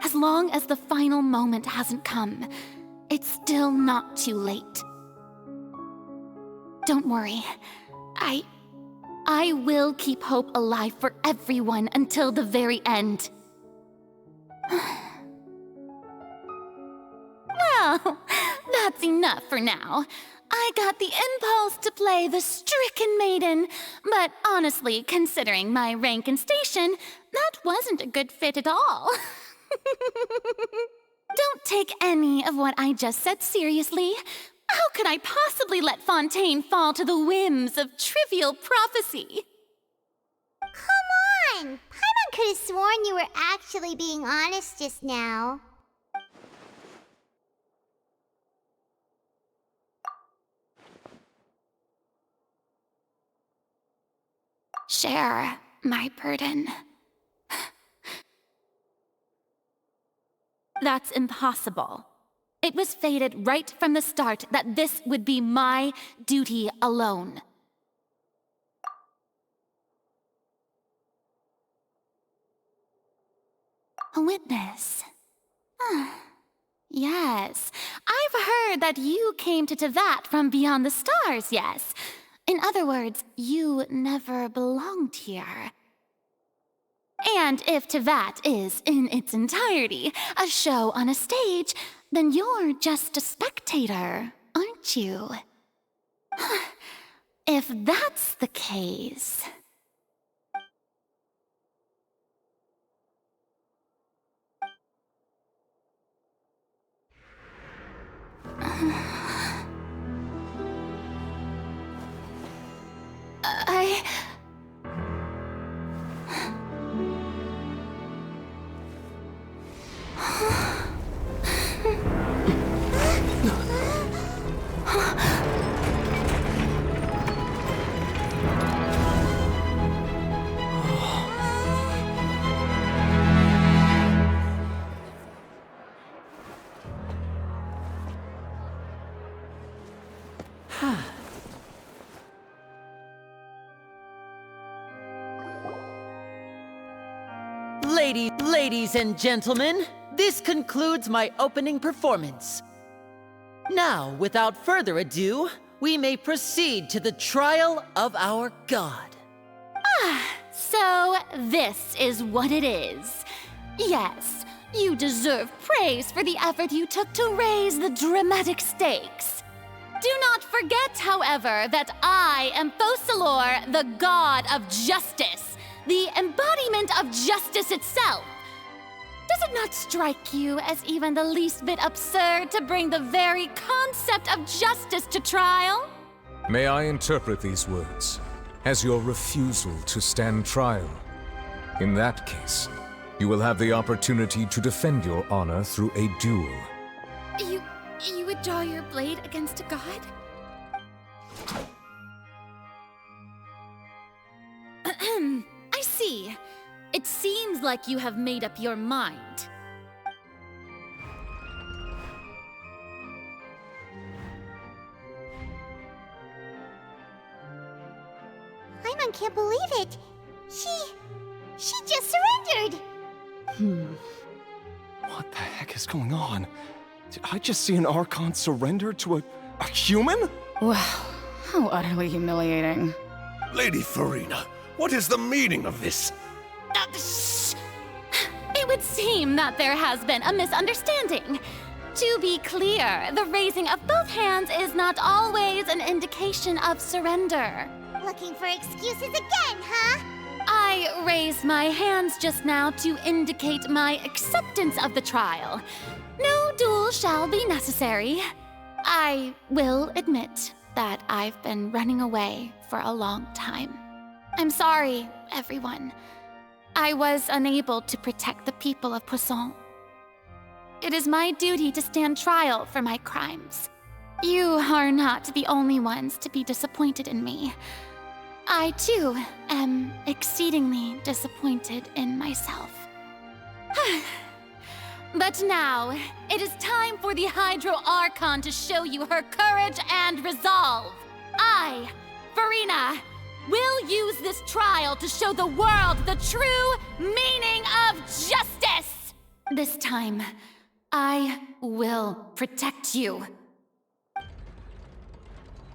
[SPEAKER 3] As long as the final moment hasn't come, it's still not too late. Don't worry. I will keep hope alive for everyone until the very end. Well, that's enough for now. I got the impulse to play the stricken maiden, but honestly, considering my rank and station, that wasn't a good fit at all. Don't take any of what I just said seriously. How could I possibly let Fontaine fall to the whims of trivial prophecy?
[SPEAKER 2] Come on! Paimon could have sworn you were actually being honest just now.
[SPEAKER 3] Share my burden. That's impossible. It was fated right from the start that this would be my duty alone. A witness. Yes, I've heard that you came to Tevat from beyond the stars, yes. In other words, you never belonged here. And if Tevat is, in its entirety, a show on a stage, then you're just a spectator, aren't you? If that's the case...
[SPEAKER 16] Ladies and gentlemen, this concludes my opening performance. Now, without further ado, we may proceed to the trial of our god.
[SPEAKER 3] So this is what it is. Yes, you deserve praise for the effort you took to raise the dramatic stakes. Do not forget, however, that I am Focalor, the god of justice, the embodiment of justice itself. Does it not strike you as even the least bit absurd to bring the very concept of justice to trial?
[SPEAKER 7] May I interpret these words as your refusal to stand trial? In that case, you will have the opportunity to defend your honor through a duel.
[SPEAKER 3] You would draw your blade against a god? I see. It seems like you have made up your mind.
[SPEAKER 2] Paimon can't believe it. She just surrendered.
[SPEAKER 11] What the heck is going on? Did I just see an Archon surrender to a human?
[SPEAKER 12] Wow, how utterly humiliating.
[SPEAKER 13] Lady Farina, what is the meaning of this?
[SPEAKER 3] It would seem that there has been a misunderstanding. To be clear, the raising of both hands is not always an indication of surrender.
[SPEAKER 2] Looking for excuses again, huh?
[SPEAKER 3] I raised my hands just now to indicate my acceptance of the trial. No duel shall be necessary. I will admit that I've been running away for a long time. I'm sorry, everyone. I was unable to protect the people of Poisson. It is my duty to stand trial for my crimes. You are not the only ones to be disappointed in me. I, too, am exceedingly disappointed in myself. But now, it is time for the Hydro Archon to show you her courage and resolve. I, Farina, will use this trial to show the world the true meaning of justice! This time, I will protect you.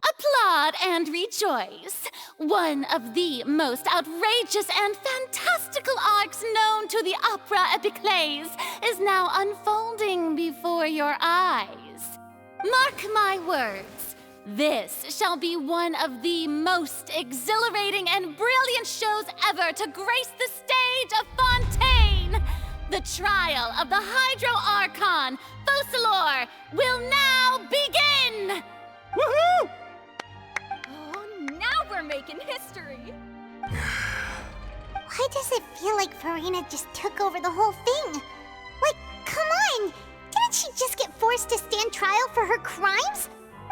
[SPEAKER 3] Applaud and rejoice! One of the most outrageous and fantastical arcs known to the opera epiclese is now unfolding before your eyes. Mark my words, this shall be one of the most exhilarating and brilliant shows ever to grace the stage of Fontaine! The trial of the Hydro Archon, Focalor, will now begin!
[SPEAKER 6] Woohoo! Oh, now we're making history!
[SPEAKER 2] Why does it feel like Farina just took over the whole thing? Like, come on! Didn't she just get forced to stand trial for her crimes?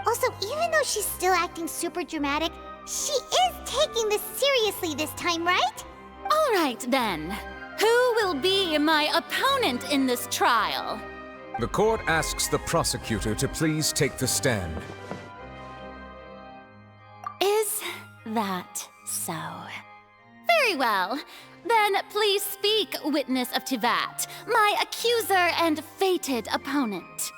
[SPEAKER 2] Also, even though she's still acting super dramatic, she is taking this seriously this time, right?
[SPEAKER 3] All right, then. Who will be my opponent in this trial?
[SPEAKER 7] The court asks the prosecutor to please take the stand.
[SPEAKER 3] Is that so? Very well. Then please speak, witness of Tivat, my accuser and fated opponent.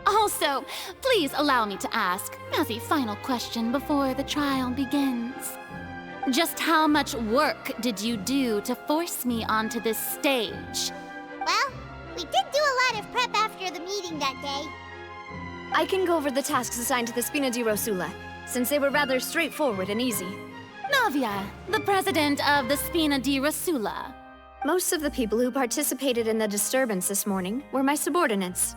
[SPEAKER 3] Also, please allow me to ask, as a final question before the trial begins. Just how much work did you do to force me onto this stage?
[SPEAKER 2] Well, we did do a lot of prep after the meeting that day.
[SPEAKER 6] I can go over the tasks assigned to the Spina di Rosula, since they were rather straightforward and easy.
[SPEAKER 3] Navia, the president of the Spina di Rosula.
[SPEAKER 6] Most of the people who participated in the disturbance this morning were my subordinates.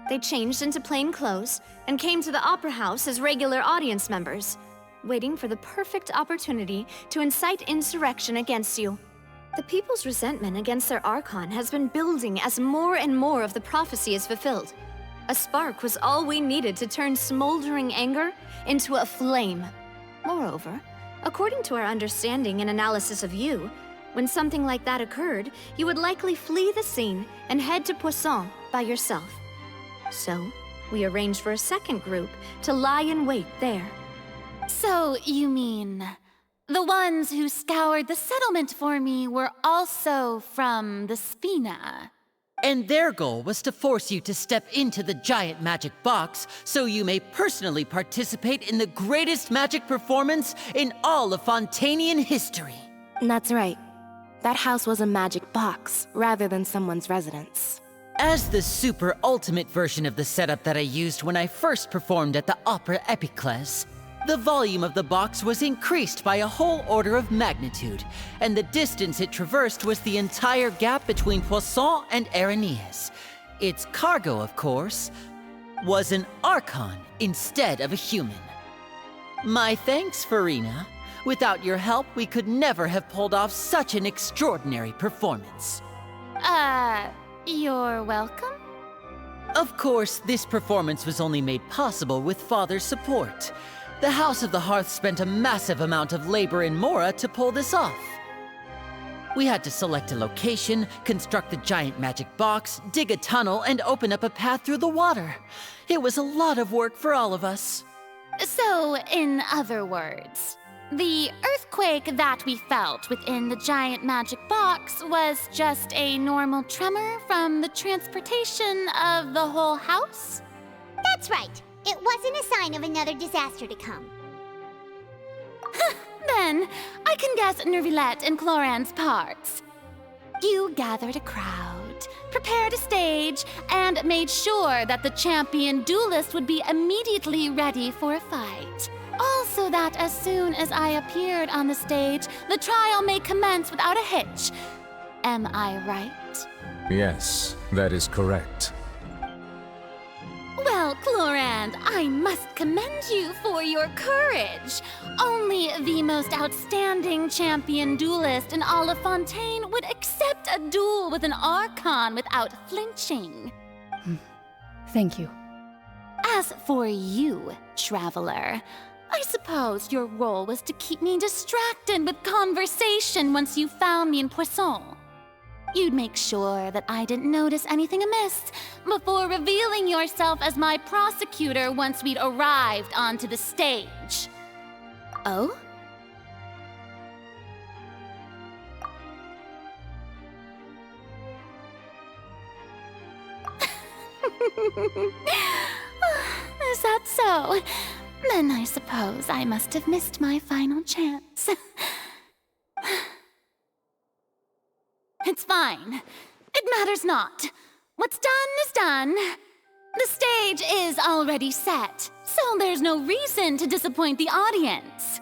[SPEAKER 6] They changed into plain clothes and came to the Opera House as regular audience members, waiting for the perfect opportunity to incite insurrection against you. The people's resentment against their Archon has been building as more and more of the prophecy is fulfilled. A spark was all we needed to turn smoldering anger into a flame. Moreover, according to our understanding and analysis of you, when something like that occurred, you would likely flee the scene and head to Poisson by yourself. So, we arranged for a second group to lie in wait there.
[SPEAKER 3] So, you mean the ones who scoured the settlement for me were also from the Spina?
[SPEAKER 16] And their goal was to force you to step into the giant magic box so you may personally participate in the greatest magic performance in all of Fontanian history.
[SPEAKER 1] That's right. That house was a magic box, rather than someone's residence.
[SPEAKER 16] As the super ultimate version of the setup that I used when I first performed at the Opera Epiclese, the volume of the box was increased by a whole order of magnitude, and the distance it traversed was the entire gap between Poisson and Araneas. Its cargo, of course, was an Archon instead of a human. My thanks, Farina. Without your help, we could never have pulled off such an extraordinary performance.
[SPEAKER 3] You're welcome?
[SPEAKER 16] Of course, this performance was only made possible with Father's support. The House of the Hearth spent a massive amount of labor in Mora to pull this off. We had to select a location, construct the giant magic box, dig a tunnel, and open up a path through the water. It was a lot of work for all of us.
[SPEAKER 3] So, in other words, the earthquake that we felt within the giant magic box was just a normal tremor from the transportation of the whole house?
[SPEAKER 2] That's right. It wasn't a sign of another disaster to come.
[SPEAKER 3] Then, I can guess Nervilette and Cloran's parts. You gathered a crowd, prepared a stage, and made sure that the champion duelist would be immediately ready for a fight. Also that as soon as I appeared on the stage, the trial may commence without a hitch. Am I right?
[SPEAKER 7] Yes, that is correct.
[SPEAKER 3] Well, Clorand, I must commend you for your courage. Only the most outstanding champion duelist in all of Fontaine would accept a duel with an Archon without flinching.
[SPEAKER 23] Thank you.
[SPEAKER 3] As for you, Traveler, I suppose your role was to keep me distracted with conversation once you found me in Poisson. You'd make sure that I didn't notice anything amiss before revealing yourself as my prosecutor once we'd arrived onto the stage.
[SPEAKER 1] Oh?
[SPEAKER 3] Is that so? Then I suppose I must have missed my final chance. It's fine. It matters not. What's done is done. The stage is already set, so there's no reason to disappoint the audience.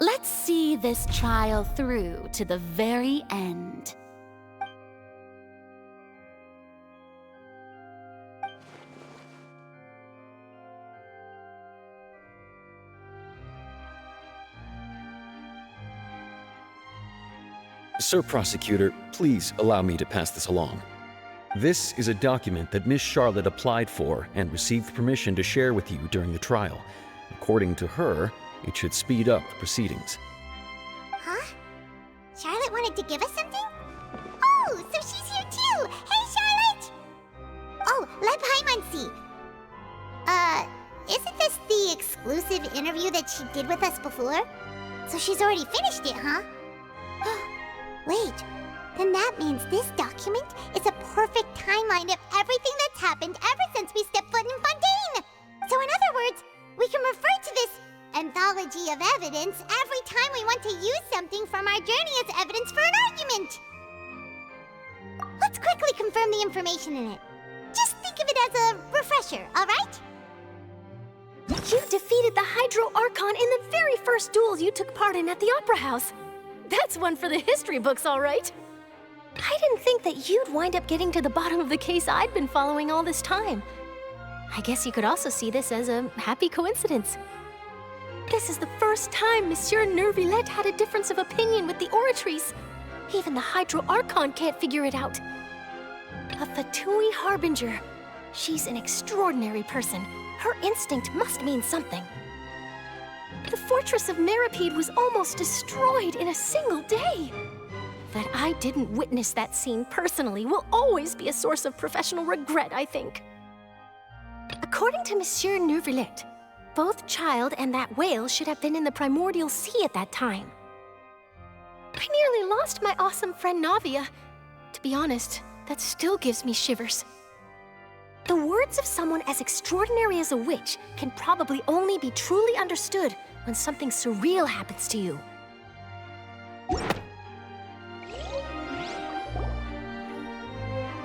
[SPEAKER 3] Let's see this trial through to the very end.
[SPEAKER 8] Sir Prosecutor, please allow me to pass this along. This is a document that Miss Charlotte applied for and received permission to share with you during the trial. According to her, it should speed up the proceedings.
[SPEAKER 2] Huh? Charlotte wanted to give us something? Oh, so she's here too! Hey, Charlotte! Oh, let Paimon see. Isn't this the exclusive interview that she did with us before? So she's already finished it, huh? Wait, then that means this document is a perfect timeline of everything that's happened ever since we stepped foot in Fontaine! So in other words, we can refer to this anthology of evidence every time we want to use something from our journey as evidence for an argument! Let's quickly confirm the information in it. Just think of it as a refresher, alright?
[SPEAKER 10] You defeated the Hydro Archon in the very first duel you took part in at the Opera House. That's one for the history books, all right. I didn't think that you'd wind up getting to the bottom of the case I'd been following all this time. I guess you could also see this as a happy coincidence. This is the first time Monsieur Nervilette had a difference of opinion with the Oratrice. Even the Hydro Archon can't figure it out. A Fatui Harbinger. She's an extraordinary person. Her instinct must mean something. The fortress of Meripede was almost destroyed in a single day. That I didn't witness that scene personally will always be a source of professional regret, I think. According to Monsieur Neuvillette, both Child and that whale should have been in the primordial sea at that time. I nearly lost my awesome friend Navia. To be honest, that still gives me shivers. The words of someone as extraordinary as a witch can probably only be truly understood when something surreal happens to you.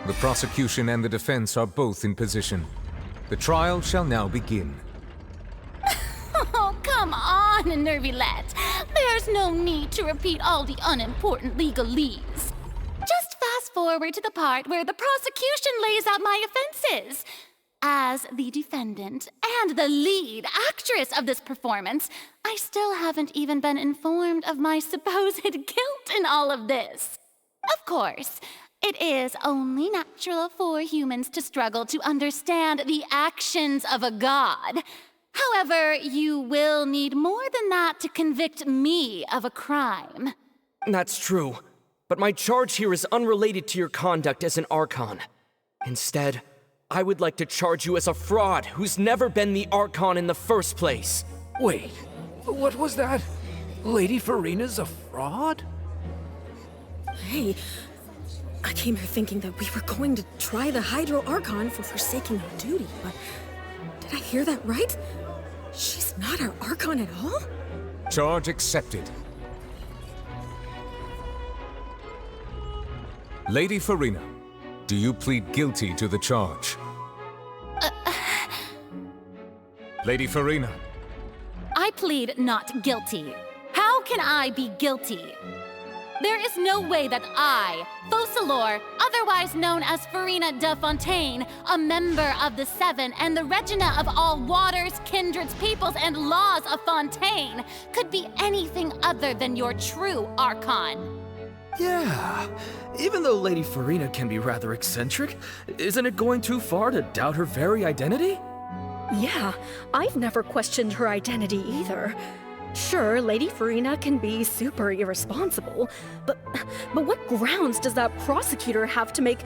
[SPEAKER 7] The prosecution and the defense are both in position. The trial shall now begin.
[SPEAKER 3] Oh, come on, Neuvillette. There's no need to repeat all the unimportant legalese. Just fast forward to the part where the prosecution lays out my offenses. As the defendant and the lead actress of this performance, I still haven't even been informed of my supposed guilt in all of this. Of course, it is only natural for humans to struggle to understand the actions of a god. However, you will need more than that to convict me of a crime.
[SPEAKER 22] That's true, but my charge here is unrelated to your conduct as an Archon. Instead, I would like to charge you as a fraud who's never been the Archon in the first place.
[SPEAKER 15] Wait, what was that? Lady Farina's a fraud?
[SPEAKER 18] Hey, I came here thinking that we were going to try the Hydro Archon for forsaking our duty, but did I hear that right? She's not our Archon at all?
[SPEAKER 7] Charge accepted. Lady Farina, do you plead guilty to the charge? Lady Farina.
[SPEAKER 3] I plead not guilty. How can I be guilty? There is no way that I, Focalor, otherwise known as Farina de Fontaine, a member of the Seven and the Regina of all waters, kindreds, peoples, and laws of Fontaine, could be anything other than your true Archon.
[SPEAKER 15] Yeah, even though Lady Farina can be rather eccentric, isn't it going too far to doubt her very identity?
[SPEAKER 6] Yeah, I've never questioned her identity either. Sure, Lady Farina can be super irresponsible, but what grounds does that prosecutor have to make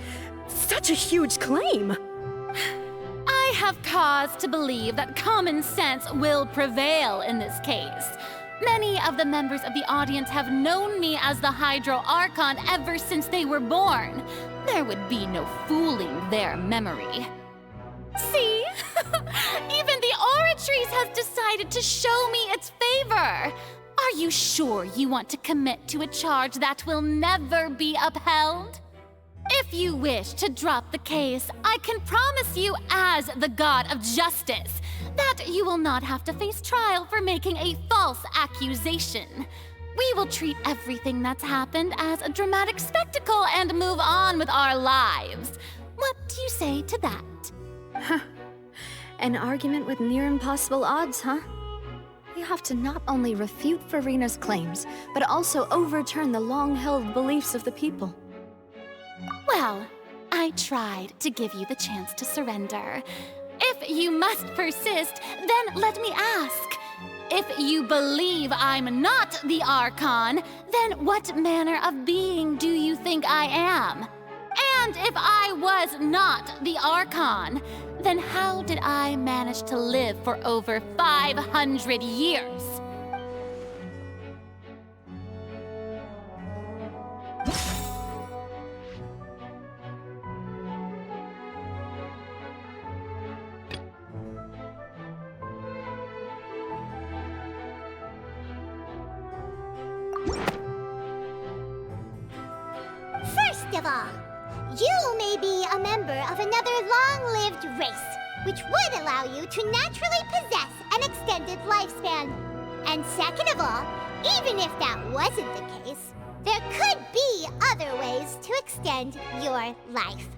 [SPEAKER 6] such a huge claim?
[SPEAKER 3] I have cause to believe that common sense will prevail in this case. Many of the members of the audience have known me as the Hydro Archon ever since they were born. There would be no fooling their memory. See? Even the Oratrice has decided to show me its favor. Are you sure you want to commit to a charge that will never be upheld? If you wish to drop the case, I can promise you as the God of Justice that you will not have to face trial for making a false accusation. We will treat everything that's happened as a dramatic spectacle and move on with our lives. What do you say to that?
[SPEAKER 6] Huh. An argument with near impossible odds, huh?
[SPEAKER 17] You have to not only refute Farina's claims, but also overturn the long-held beliefs of the people.
[SPEAKER 3] Well, I tried to give you the chance to surrender. If you must persist, then let me ask. If you believe I'm not the Archon, then what manner of being do you think I am? And if I was not the Archon, then how did I manage to live for over 500 years?
[SPEAKER 2] First of all, you may be a member of another long-lived race, which would allow you to naturally possess an extended lifespan. And second of all, even if that wasn't the case, there could be other ways to extend your life.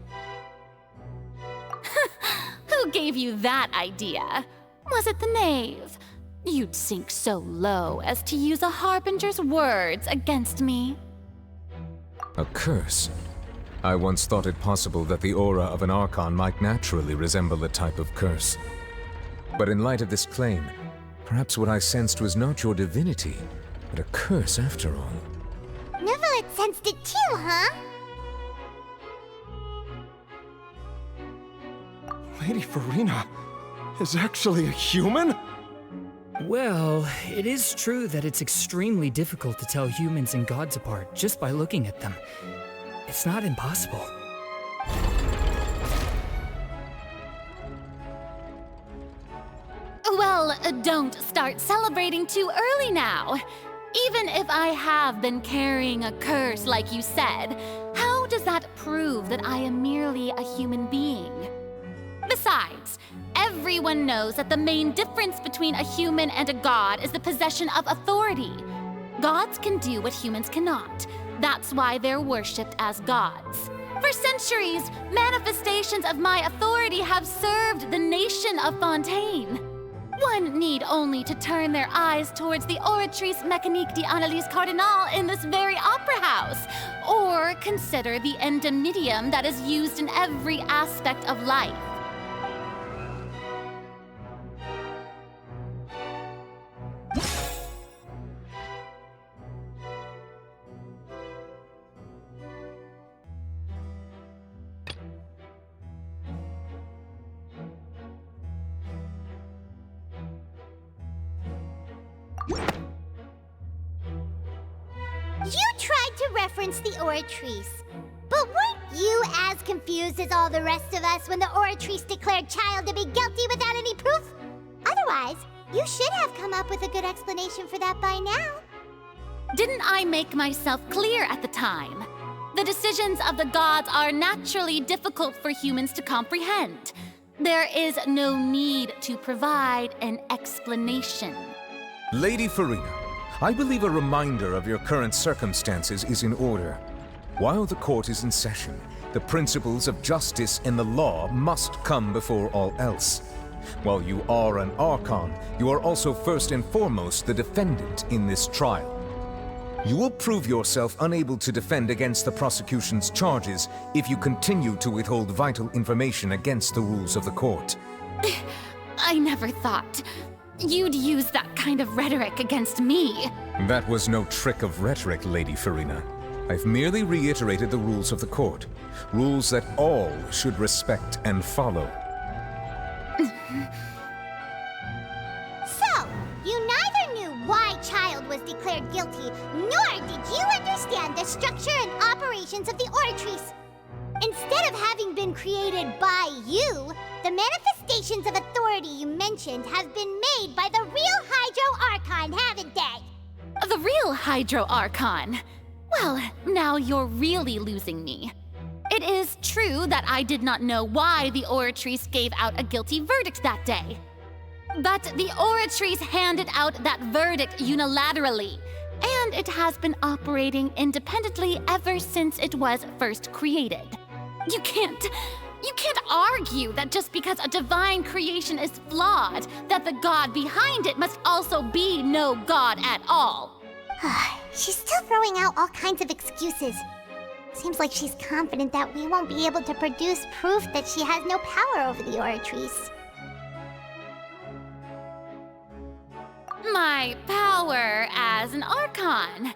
[SPEAKER 3] Who gave you that idea? Was it the knave? You'd sink so low as to use a harbinger's words against me.
[SPEAKER 7] A curse? I once thought it possible that the aura of an Archon might naturally resemble a type of curse. But in light of this claim, perhaps what I sensed was not your divinity, but a curse after all.
[SPEAKER 2] Neverlet sensed it too, huh?
[SPEAKER 11] Lady Farina is actually a human?
[SPEAKER 14] Well, it is true that it's extremely difficult to tell humans and gods apart just by looking at them. It's not impossible.
[SPEAKER 3] Well, don't start celebrating too early now. Even if I have been carrying a curse like you said, how does that prove that I am merely a human being? Besides, everyone knows that the main difference between a human and a god is the possession of authority. Gods can do what humans cannot. That's why they're worshipped as gods. For centuries, manifestations of my authority have served the nation of Fontaine. One need only to turn their eyes towards the Oratrice Mécanique d'Analyse Cardinal in this very opera house, or consider the indemnitium that is used in every aspect of life.
[SPEAKER 2] You tried to reference the Oratrice, but weren't you as confused as all the rest of us when the Oratrice declared Child to be guilty without any proof? Otherwise, you should have come up with a good explanation for that by now.
[SPEAKER 3] Didn't I make myself clear at the time? The decisions of the gods are naturally difficult for humans to comprehend. There is no need to provide an explanation.
[SPEAKER 7] Lady Farina, I believe a reminder of your current circumstances is in order. While the court is in session, the principles of justice and the law must come before all else. While you are an Archon, you are also first and foremost the defendant in this trial. You will prove yourself unable to defend against the prosecution's charges if you continue to withhold vital information against the rules of the court.
[SPEAKER 3] I never thought you'd use that kind of rhetoric against me.
[SPEAKER 7] That was no trick of rhetoric, Lady Farina. I've merely reiterated the rules of the court. Rules that all should respect and follow.
[SPEAKER 2] So, you neither knew why Child was declared guilty, nor did you understand the structure and operations of the Oratrice. Instead of having been created by you, the manifestations of authority you mentioned have been made by the real Hydro Archon, haven't they?
[SPEAKER 3] The real Hydro Archon? Well, now you're really losing me. It is true that I did not know why the Oratrice gave out a guilty verdict that day. But the Oratrice handed out that verdict unilaterally, and it has been operating independently ever since it was first created. You can't argue that just because a divine creation is flawed, that the god behind it must also be no god at all.
[SPEAKER 2] She's still throwing out all kinds of excuses. Seems like she's confident that we won't be able to produce proof that she has no power over the Oratrice.
[SPEAKER 3] My power as an Archon.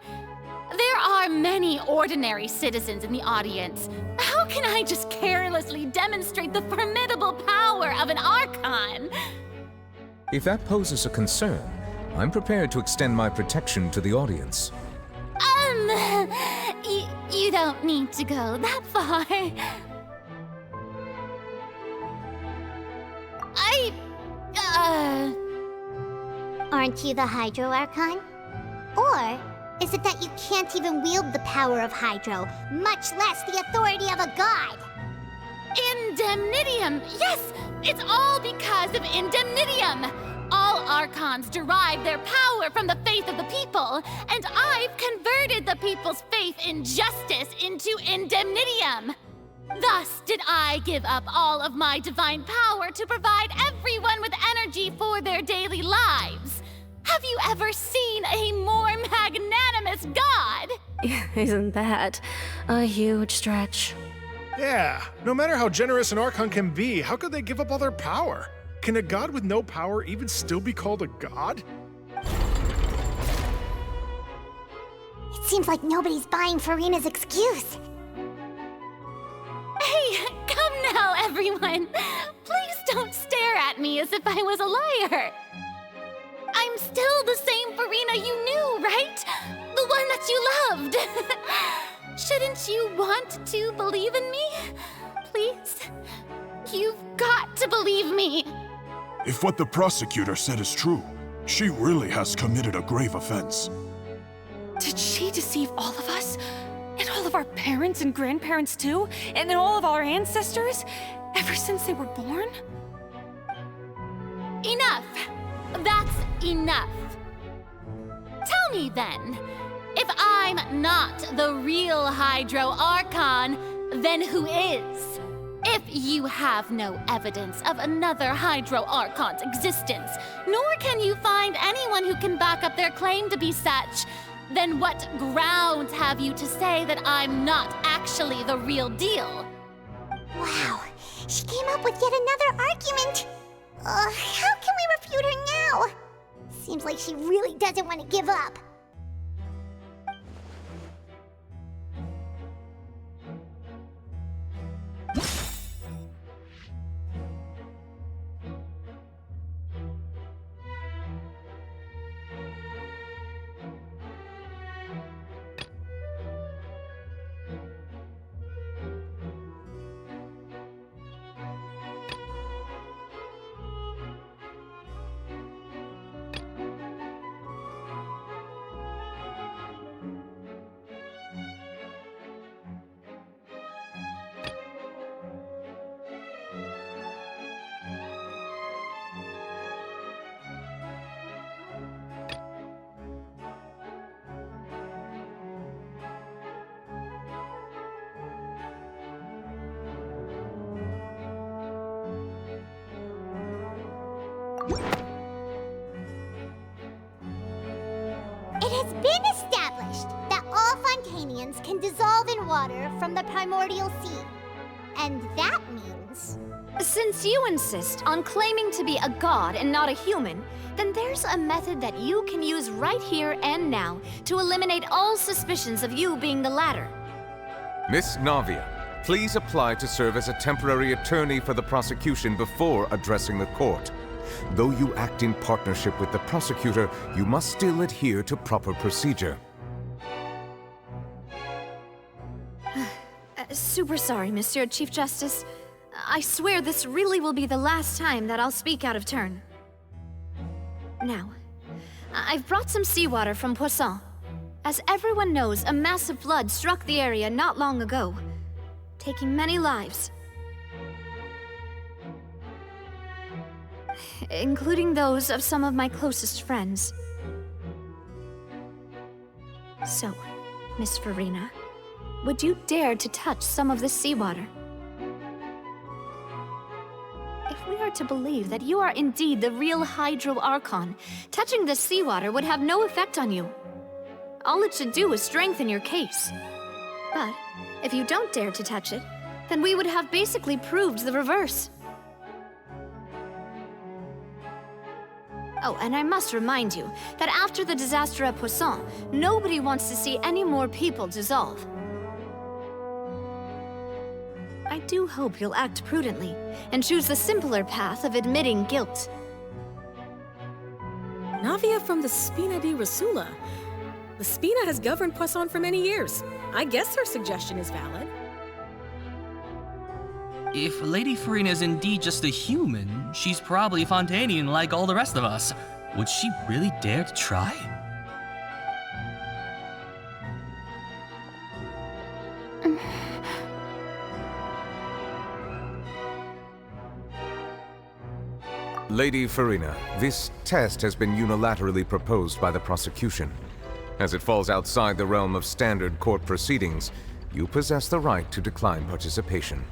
[SPEAKER 3] There are many ordinary citizens in the audience. How can I just carelessly demonstrate the formidable power of an Archon?
[SPEAKER 7] If that poses a concern, I'm prepared to extend my protection to the audience.
[SPEAKER 3] You don't need to go that far.
[SPEAKER 2] Aren't you the Hydro Archon? Or is it that you can't even wield the power of Hydro, much less the authority of a god?
[SPEAKER 3] Indemnitium! Yes! It's all because of Indemnitium! All Archons derive their power from the faith of the people, and I've converted the people's faith in justice into Indemnitium. Thus did I give up all of my divine power to provide everyone with energy for their daily lives. Have you ever seen a more magnanimous god?
[SPEAKER 18] Isn't that a huge stretch?
[SPEAKER 4] Yeah, no matter how generous an Archon can be, how could they give up all their power? Can a god with no power even still be called a god?
[SPEAKER 2] It seems like nobody's buying Farina's excuse.
[SPEAKER 3] Hey, come now, everyone! Please don't stare at me as if I was a liar! I'm still the same Farina you knew, right? The one that you loved! Shouldn't you want to believe in me? Please? You've got to believe me!
[SPEAKER 19] If what the prosecutor said is true, she really has committed a grave offense.
[SPEAKER 18] Did she deceive all of us? And all of our parents and grandparents too? And all of our ancestors? Ever since they were born?
[SPEAKER 3] Enough! That's enough! Tell me then, if I'm not the real Hydro Archon, then who is? If you have no evidence of another Hydro Archon's existence, nor can you find anyone who can back up their claim to be such, then what grounds have you to say that I'm not actually the real deal?
[SPEAKER 2] Wow, she came up with yet another argument. How can we refute her now? Seems like she really doesn't want to give up. It has been established that all Fontanians can dissolve in water from the primordial sea. And that means...
[SPEAKER 6] Since you insist on claiming to be a god and not a human, then there's a method that you can use right here and now to eliminate all suspicions of you being the latter.
[SPEAKER 7] Miss Navia, please apply to serve as a temporary attorney for the prosecution before addressing the court. Though you act in partnership with the prosecutor, you must still adhere to proper procedure.
[SPEAKER 6] Super sorry, Monsieur Chief Justice. I swear this really will be the last time that I'll speak out of turn. Now, I've brought some seawater from Poisson. As everyone knows, a massive flood struck the area not long ago, taking many lives. Including those of some of my closest friends. So, Miss Farina, would you dare to touch some of the seawater? If we are to believe that you are indeed the real Hydro Archon, touching the seawater would have no effect on you. All it should do is strengthen your case. But if you don't dare to touch it, then we would have basically proved the reverse. Oh, and I must remind you that after the disaster at Poisson, nobody wants to see any more people dissolve. I do hope you'll act prudently and choose the simpler path of admitting guilt.
[SPEAKER 20] Navia from the Spina di Rasula. The Spina has governed Poisson for many years. I guess her suggestion is valid.
[SPEAKER 24] If Lady Farina is indeed just a human, she's probably Fontanian like all the rest of us. Would she really dare to try?
[SPEAKER 7] Lady Farina, this test has been unilaterally proposed by the prosecution. As it falls outside the realm of standard court proceedings, you possess the right to decline participation.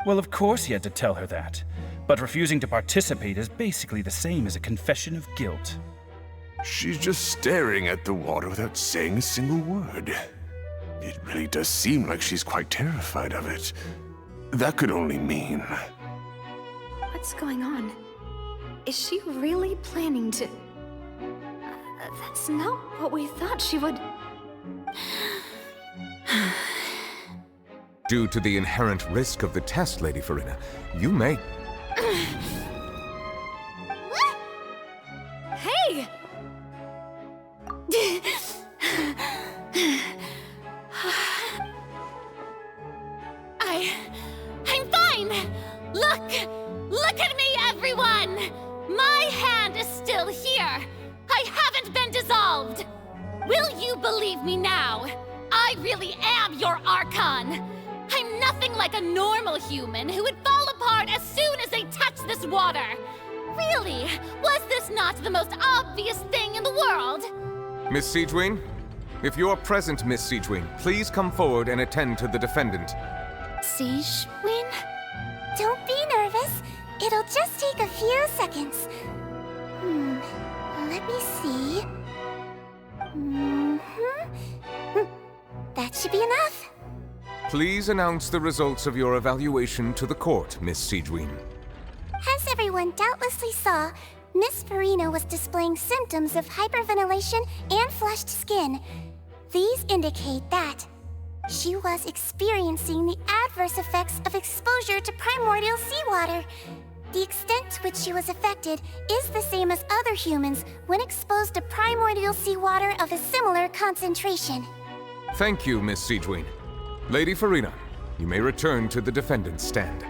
[SPEAKER 25] Well, of course he had to tell her that. But refusing to participate is basically the same as a confession of guilt.
[SPEAKER 19] She's just staring at the water without saying a single word. It really does seem like she's quite terrified of it. That could only mean...
[SPEAKER 6] What's going on? Is she really planning to... that's not what we thought she would...
[SPEAKER 7] Due to the inherent risk of the test, Lady Farina, you may...
[SPEAKER 6] Hey!
[SPEAKER 3] I'm fine! Look at me, everyone! My hand is still here! I haven't been dissolved! Will you believe me now? I really am your Archon! I'm nothing like a normal human who would fall apart as soon as they touch this water! Really? Was this not the most obvious thing in the world?
[SPEAKER 7] Miss Siegewien? If you are present, Miss Siegewien, please come forward and attend to the defendant.
[SPEAKER 2] Siegewien? Don't be nervous. It'll just take a few seconds. Let me see. That should be enough.
[SPEAKER 7] Please announce the results of your evaluation to the court, Miss Siegewien.
[SPEAKER 2] As everyone doubtlessly saw, Miss Farina was displaying symptoms of hyperventilation and flushed skin. These indicate that she was experiencing the adverse effects of exposure to primordial seawater. The extent to which she was affected is the same as other humans when exposed to primordial seawater of a similar concentration.
[SPEAKER 7] Thank you, Miss Siegewien. Lady Farina, you may return to the defendant's stand.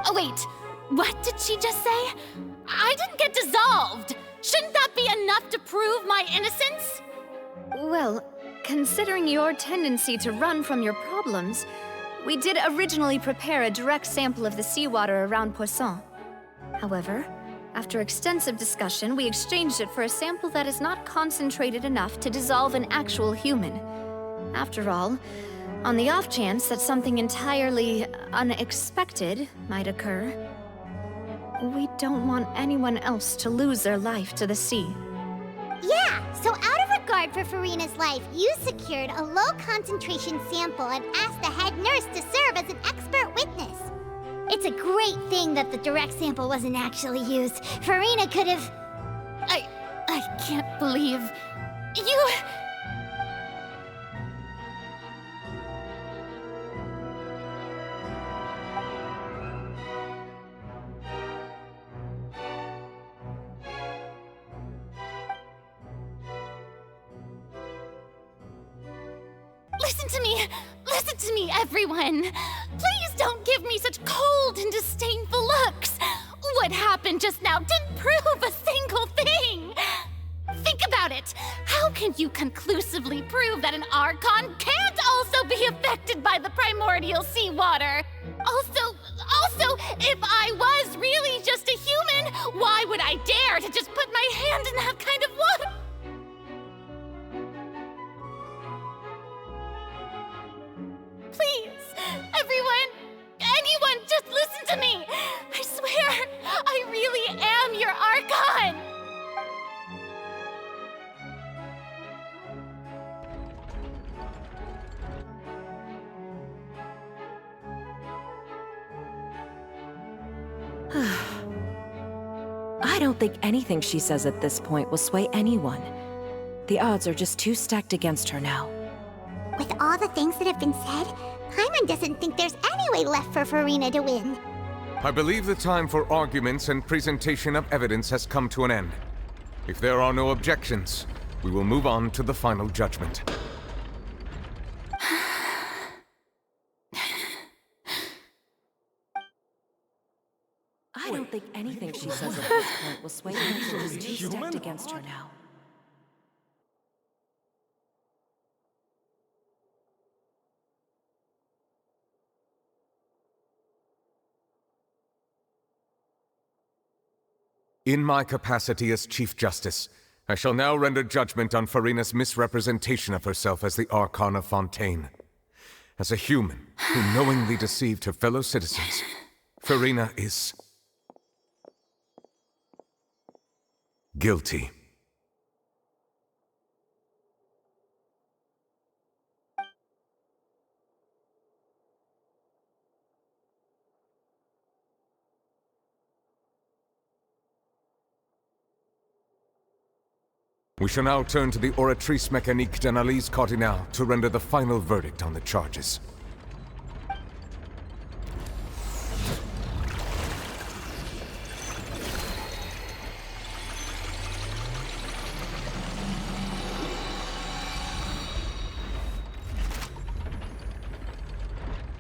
[SPEAKER 3] Oh, wait. What did she just say? I didn't get dissolved! Shouldn't that be enough to prove my innocence?
[SPEAKER 6] Well, considering your tendency to run from your problems, we did originally prepare a direct sample of the seawater around Poisson. However, after extensive discussion, we exchanged it for a sample that is not concentrated enough to dissolve an actual human. After all, on the off chance that something entirely unexpected might occur, we don't want anyone else to lose their life to the sea.
[SPEAKER 2] Yeah, so out of regard for Farina's life, you secured a low-concentration sample and asked the head nurse to serve as an expert witness. It's a great thing that the direct sample wasn't actually used. Farina could have...
[SPEAKER 3] I can't believe... You... Listen to me, everyone! Please don't give me such cold and disdainful looks! What happened just now didn't prove a single thing! Think about it! How can you conclusively prove that an Archon can't also be affected by the primordial seawater? Also, if I was really just a human, why would I dare to just put my hand in that kind of water? Please, everyone, anyone, just listen to me! I swear, I really am your Archon!
[SPEAKER 18] I don't think anything she says at this point will sway anyone. The odds are just too stacked against her now.
[SPEAKER 2] With all the things that have been said, Paimon doesn't think there's any way left for Farina to win.
[SPEAKER 7] I believe the time for arguments and presentation of evidence has come to an end. If there are no objections, we will move on to the final judgment.
[SPEAKER 18] I don't think anything she says at this point will sway anyone. She's too stacked against her now.
[SPEAKER 7] In my capacity as Chief Justice, I shall now render judgment on Farina's misrepresentation of herself as the Archon of Fontaine. As a human who knowingly deceived her fellow citizens, Farina is... guilty. We shall now turn to the Oratrice Mécanique d'Analyse Cardinale to render the final verdict on the charges.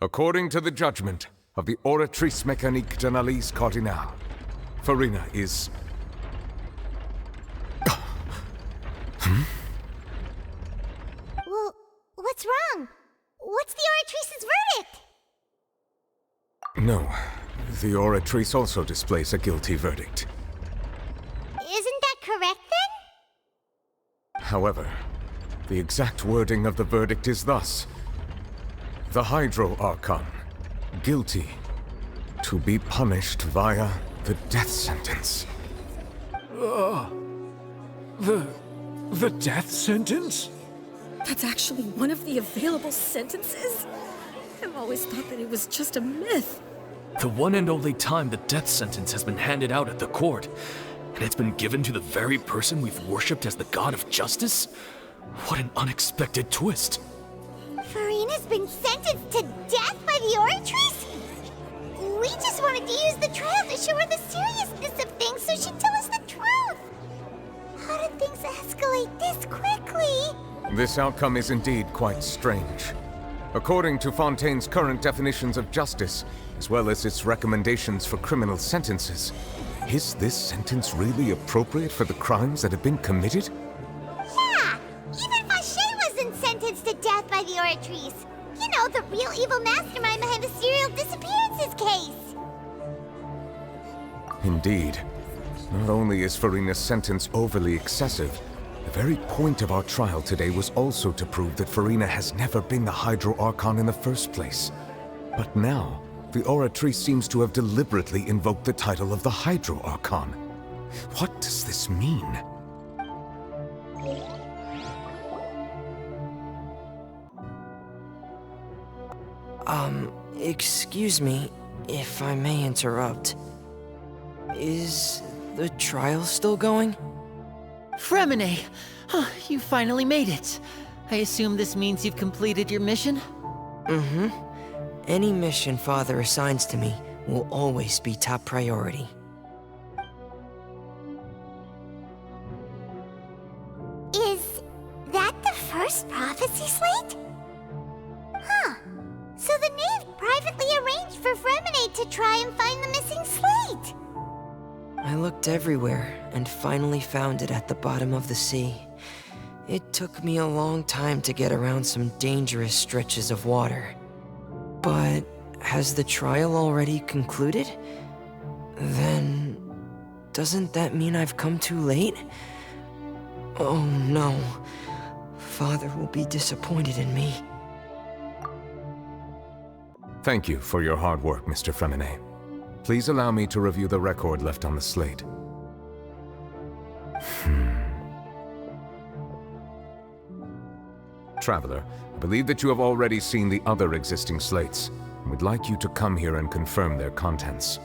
[SPEAKER 7] According to the judgment of the Oratrice Mécanique d'Analyse Cardinale, Farina is...
[SPEAKER 2] Well, what's wrong? What's the Oratrice's verdict?
[SPEAKER 7] No, the Oratrice also displays a guilty verdict.
[SPEAKER 2] Isn't that correct then?
[SPEAKER 7] However, the exact wording of the verdict is thus. The Hydro Archon, guilty, to be punished via the death sentence.
[SPEAKER 11] The death sentence?
[SPEAKER 20] That's actually one of the available sentences? I've always thought that it was just a myth.
[SPEAKER 15] The one and only time the death sentence has been handed out at the court, and it's been given to the very person we've worshipped as the god of justice? What an unexpected twist.
[SPEAKER 2] Farina's been sentenced to death by the Oratrice? We just wanted to use the trial to show her the seriousness of things so she'd tell us the truth. How did things escalate this quickly?
[SPEAKER 7] This outcome is indeed quite strange. According to Fontaine's current definitions of justice, as well as its recommendations for criminal sentences, is this sentence really appropriate for the crimes that have been committed?
[SPEAKER 2] Yeah! Even Fauché wasn't sentenced to death by the Oratrice. You know, the real evil mastermind behind the serial disappearances case.
[SPEAKER 7] Indeed. Not only is Farina's sentence overly excessive, the very point of our trial today was also to prove that Farina has never been the Hydro Archon in the first place. But now, the Oratrice seems to have deliberately invoked the title of the Hydro Archon. What does this mean?
[SPEAKER 22] Excuse me, if I may interrupt. Is the trial still going?
[SPEAKER 16] Fremine! You finally made it. I assume this means you've completed your mission?
[SPEAKER 22] Mm-hmm. Any mission Father assigns to me will always be top priority.
[SPEAKER 2] Is that the first prophecy slate? Huh. So the knave privately arranged for Fremine to try and find the missing slate.
[SPEAKER 22] I looked everywhere and finally found it at the bottom of the sea. It took me a long time to get around some dangerous stretches of water. But has the trial already concluded? Then doesn't that mean I've come too late? Oh no. Father will be disappointed in me.
[SPEAKER 7] Thank you for your hard work, Mr. Fremine. Please allow me to review the record left on the slate. Traveler, I believe that you have already seen the other existing slates, and would like you to come here and confirm their contents.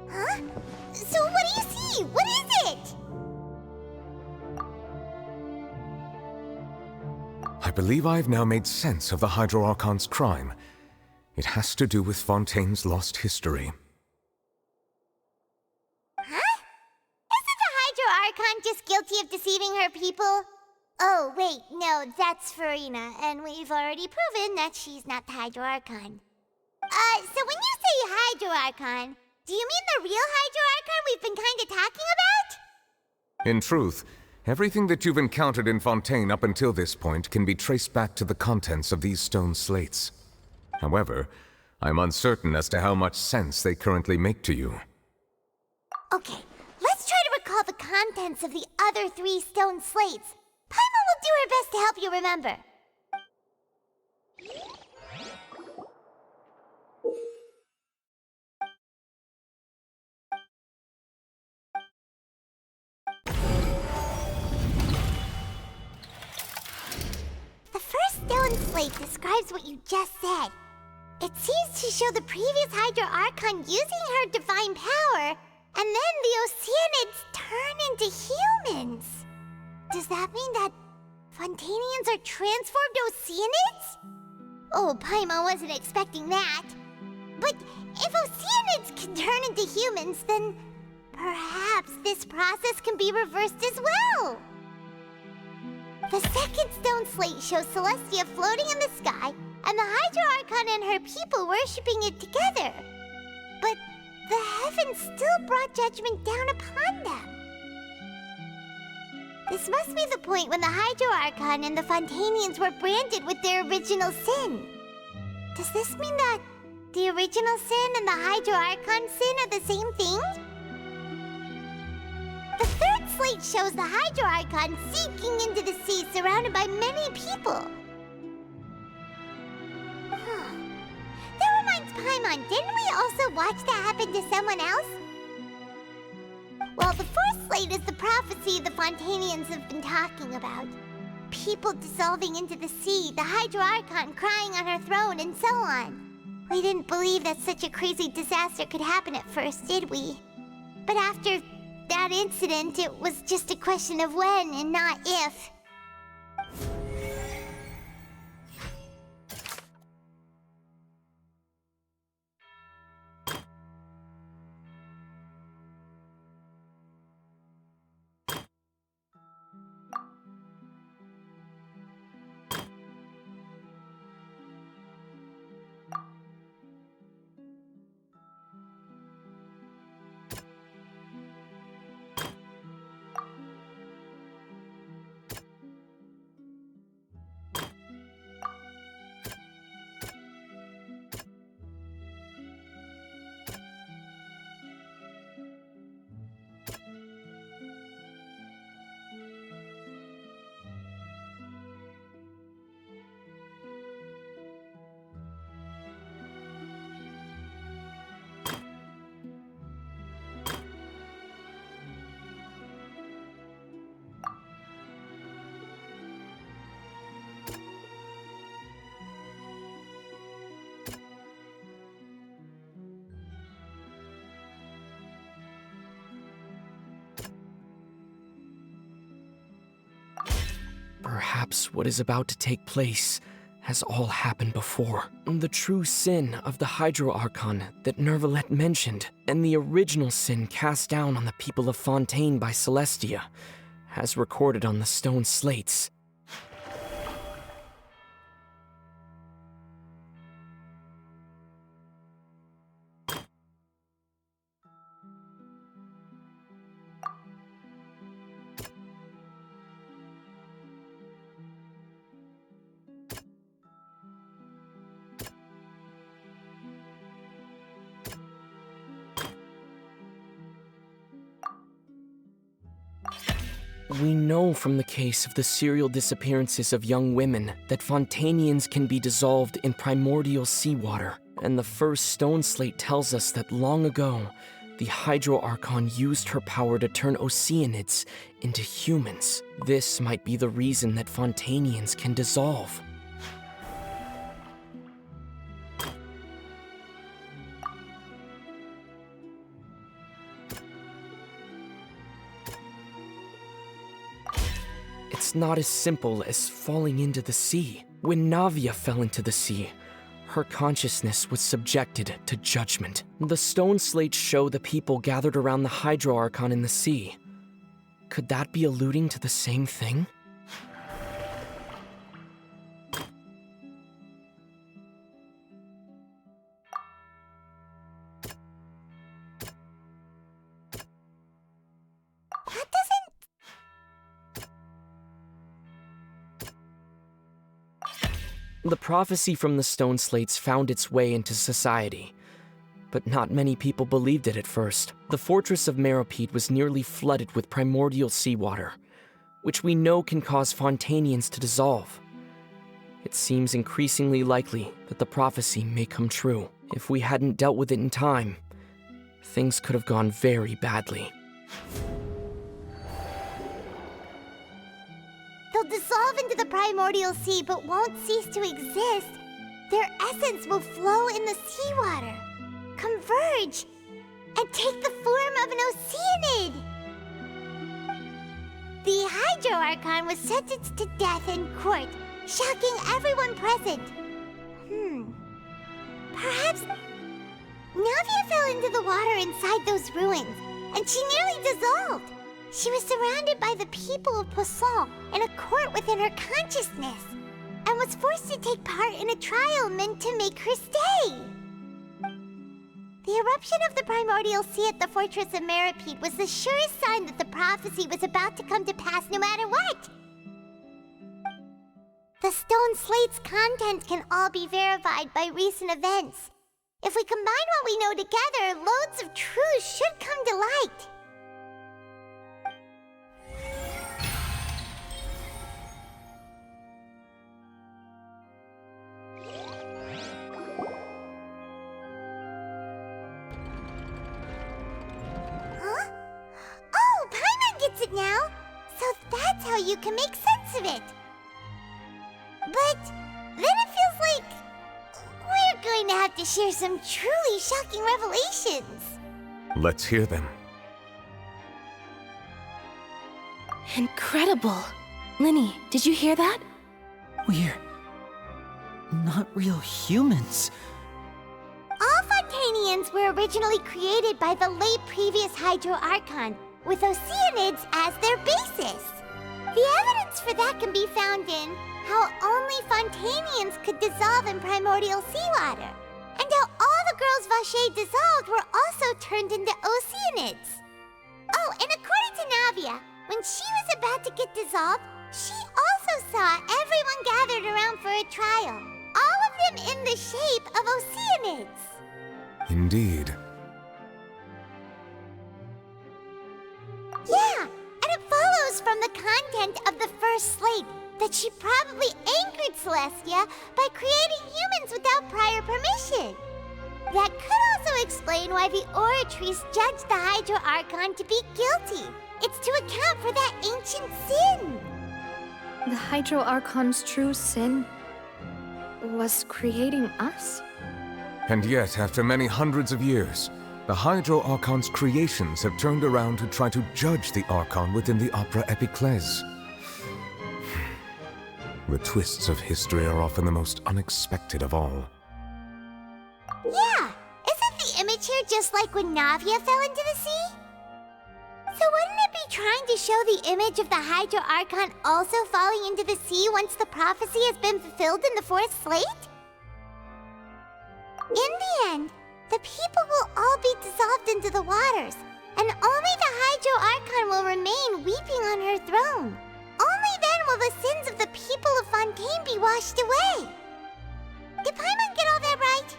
[SPEAKER 2] Huh? So what do you see? What is it?
[SPEAKER 7] I believe I have now made sense of the Hydro Archon's crime. It has to do with Fontaine's lost history.
[SPEAKER 2] Huh? Isn't the Hydro Archon just guilty of deceiving her people? Oh, wait, no, that's Farina, and we've already proven that she's not the Hydro Archon. So when you say Hydro Archon, do you mean the real Hydro Archon we've been kinda talking about?
[SPEAKER 7] In truth, everything that you've encountered in Fontaine up until this point can be traced back to the contents of these stone slates. However, I'm uncertain as to how much sense they currently make to you.
[SPEAKER 2] Okay, let's try to recall the contents of the other 3 stone slates. Paimon will do her best to help you remember. The first stone slate describes what you just said. It seems to show the previous Hydro Archon using her divine power And then the Oceanids turn into humans. Does that mean that Fontanians are transformed Oceanids? Oh, Paimon wasn't expecting that. But if Oceanids can turn into humans, then perhaps this process can be reversed as well. The second stone slate shows Celestia floating in the sky and the Hydro Archon and her people worshipping it together. But the heavens still brought judgment down upon them. This must be the point when the Hydro Archon and the Fontanians were branded with their original sin. Does this mean that the original sin and the Hydro Archon sin are the same thing? The third slate shows the Hydro Archon sinking into the sea surrounded by many people. That reminds Paimon, didn't we also watch that happen to someone else? Well, the fourth slate is the prophecy the Fontanians have been talking about. People dissolving into the sea, the Hydro Archon crying on her throne, and so on. We didn't believe that such a crazy disaster could happen at first, did we? But after that incident, it was just a question of when and not if.
[SPEAKER 5] Perhaps what is about to take place has all happened before. The true sin of the Hydro Archon that Nervalette mentioned, and the original sin cast down on the people of Fontaine by Celestia, as recorded on the stone slates. We know from the case of the serial disappearances of young women that Fontanians can be dissolved in primordial seawater, and the first stone slate tells us that long ago, the Hydro Archon used her power to turn Oceanids into humans. This might be the reason that Fontanians can dissolve. It's not as simple as falling into the sea. When Navia fell into the sea, her consciousness was subjected to judgment. The stone slates show the people gathered around the Hydro Archon in the sea. Could that be alluding to the same thing? The prophecy from the stone slates found its way into society, but not many people believed it at first. The fortress of Meropide was nearly flooded with primordial seawater, which we know can cause Fontanians to dissolve. It seems increasingly likely that the prophecy may come true. If we hadn't dealt with it in time, things could have gone very badly.
[SPEAKER 2] They'll dissolve into the primordial sea but won't cease to exist. Their essence will flow in the seawater, converge, and take the form of an Oceanid. The Hydro Archon was sentenced to death in court, shocking everyone present. Perhaps Navia fell into the water inside those ruins, and she nearly dissolved. She was surrounded by the people of Poisson in a court within her consciousness, and was forced to take part in a trial meant to make her stay. The eruption of the primordial sea at the fortress of Meripede was the surest sign that the prophecy was about to come to pass no matter what. The stone slate's content can all be verified by recent events. If we combine what we know together, loads of truths should come to light. Huh? Oh, Paimon gets it now! So that's how you can make sense of it. But then it feels like we're going to have to share some truly shocking revelations.
[SPEAKER 7] Let's hear them.
[SPEAKER 1] Incredible. Linny, did you hear that?
[SPEAKER 16] We're not real humans.
[SPEAKER 2] All Fontanians were originally created by the late previous Hydro Archon, with Oceanids as their basis. The evidence for that can be found in how only Fontanians could dissolve in primordial seawater, and how all the girls Vacher dissolved were also turned into Oceanids. Oh, and according to Navia, when she was about to get dissolved, she also saw everyone gathered around for a trial, all of them in the shape of Oceanids.
[SPEAKER 7] Indeed.
[SPEAKER 2] Yeah, and it follows from the content of the first slate that she probably angered Celestia by creating humans without prior permission. That could also explain why the Oratrice judged the Hydro Archon to be guilty. It's to account for that ancient sin.
[SPEAKER 6] The Hydro Archon's true sin was creating us?
[SPEAKER 7] And yet, after many hundreds of years, the Hydro Archon's creations have turned around to try to judge the Archon within the Opera Epiclese. The twists of history are often the most unexpected of all.
[SPEAKER 2] Yeah, isn't the image here just like when Navia fell into the sea? So wouldn't it be trying to show the image of the Hydro Archon also falling into the sea once the prophecy has been fulfilled in the fourth slate? In the end, the people will all be dissolved into the waters, and only the Hydro Archon will remain weeping on her throne. Only then will the sins of the people of Fontaine be washed away. Did Paimon get all that right?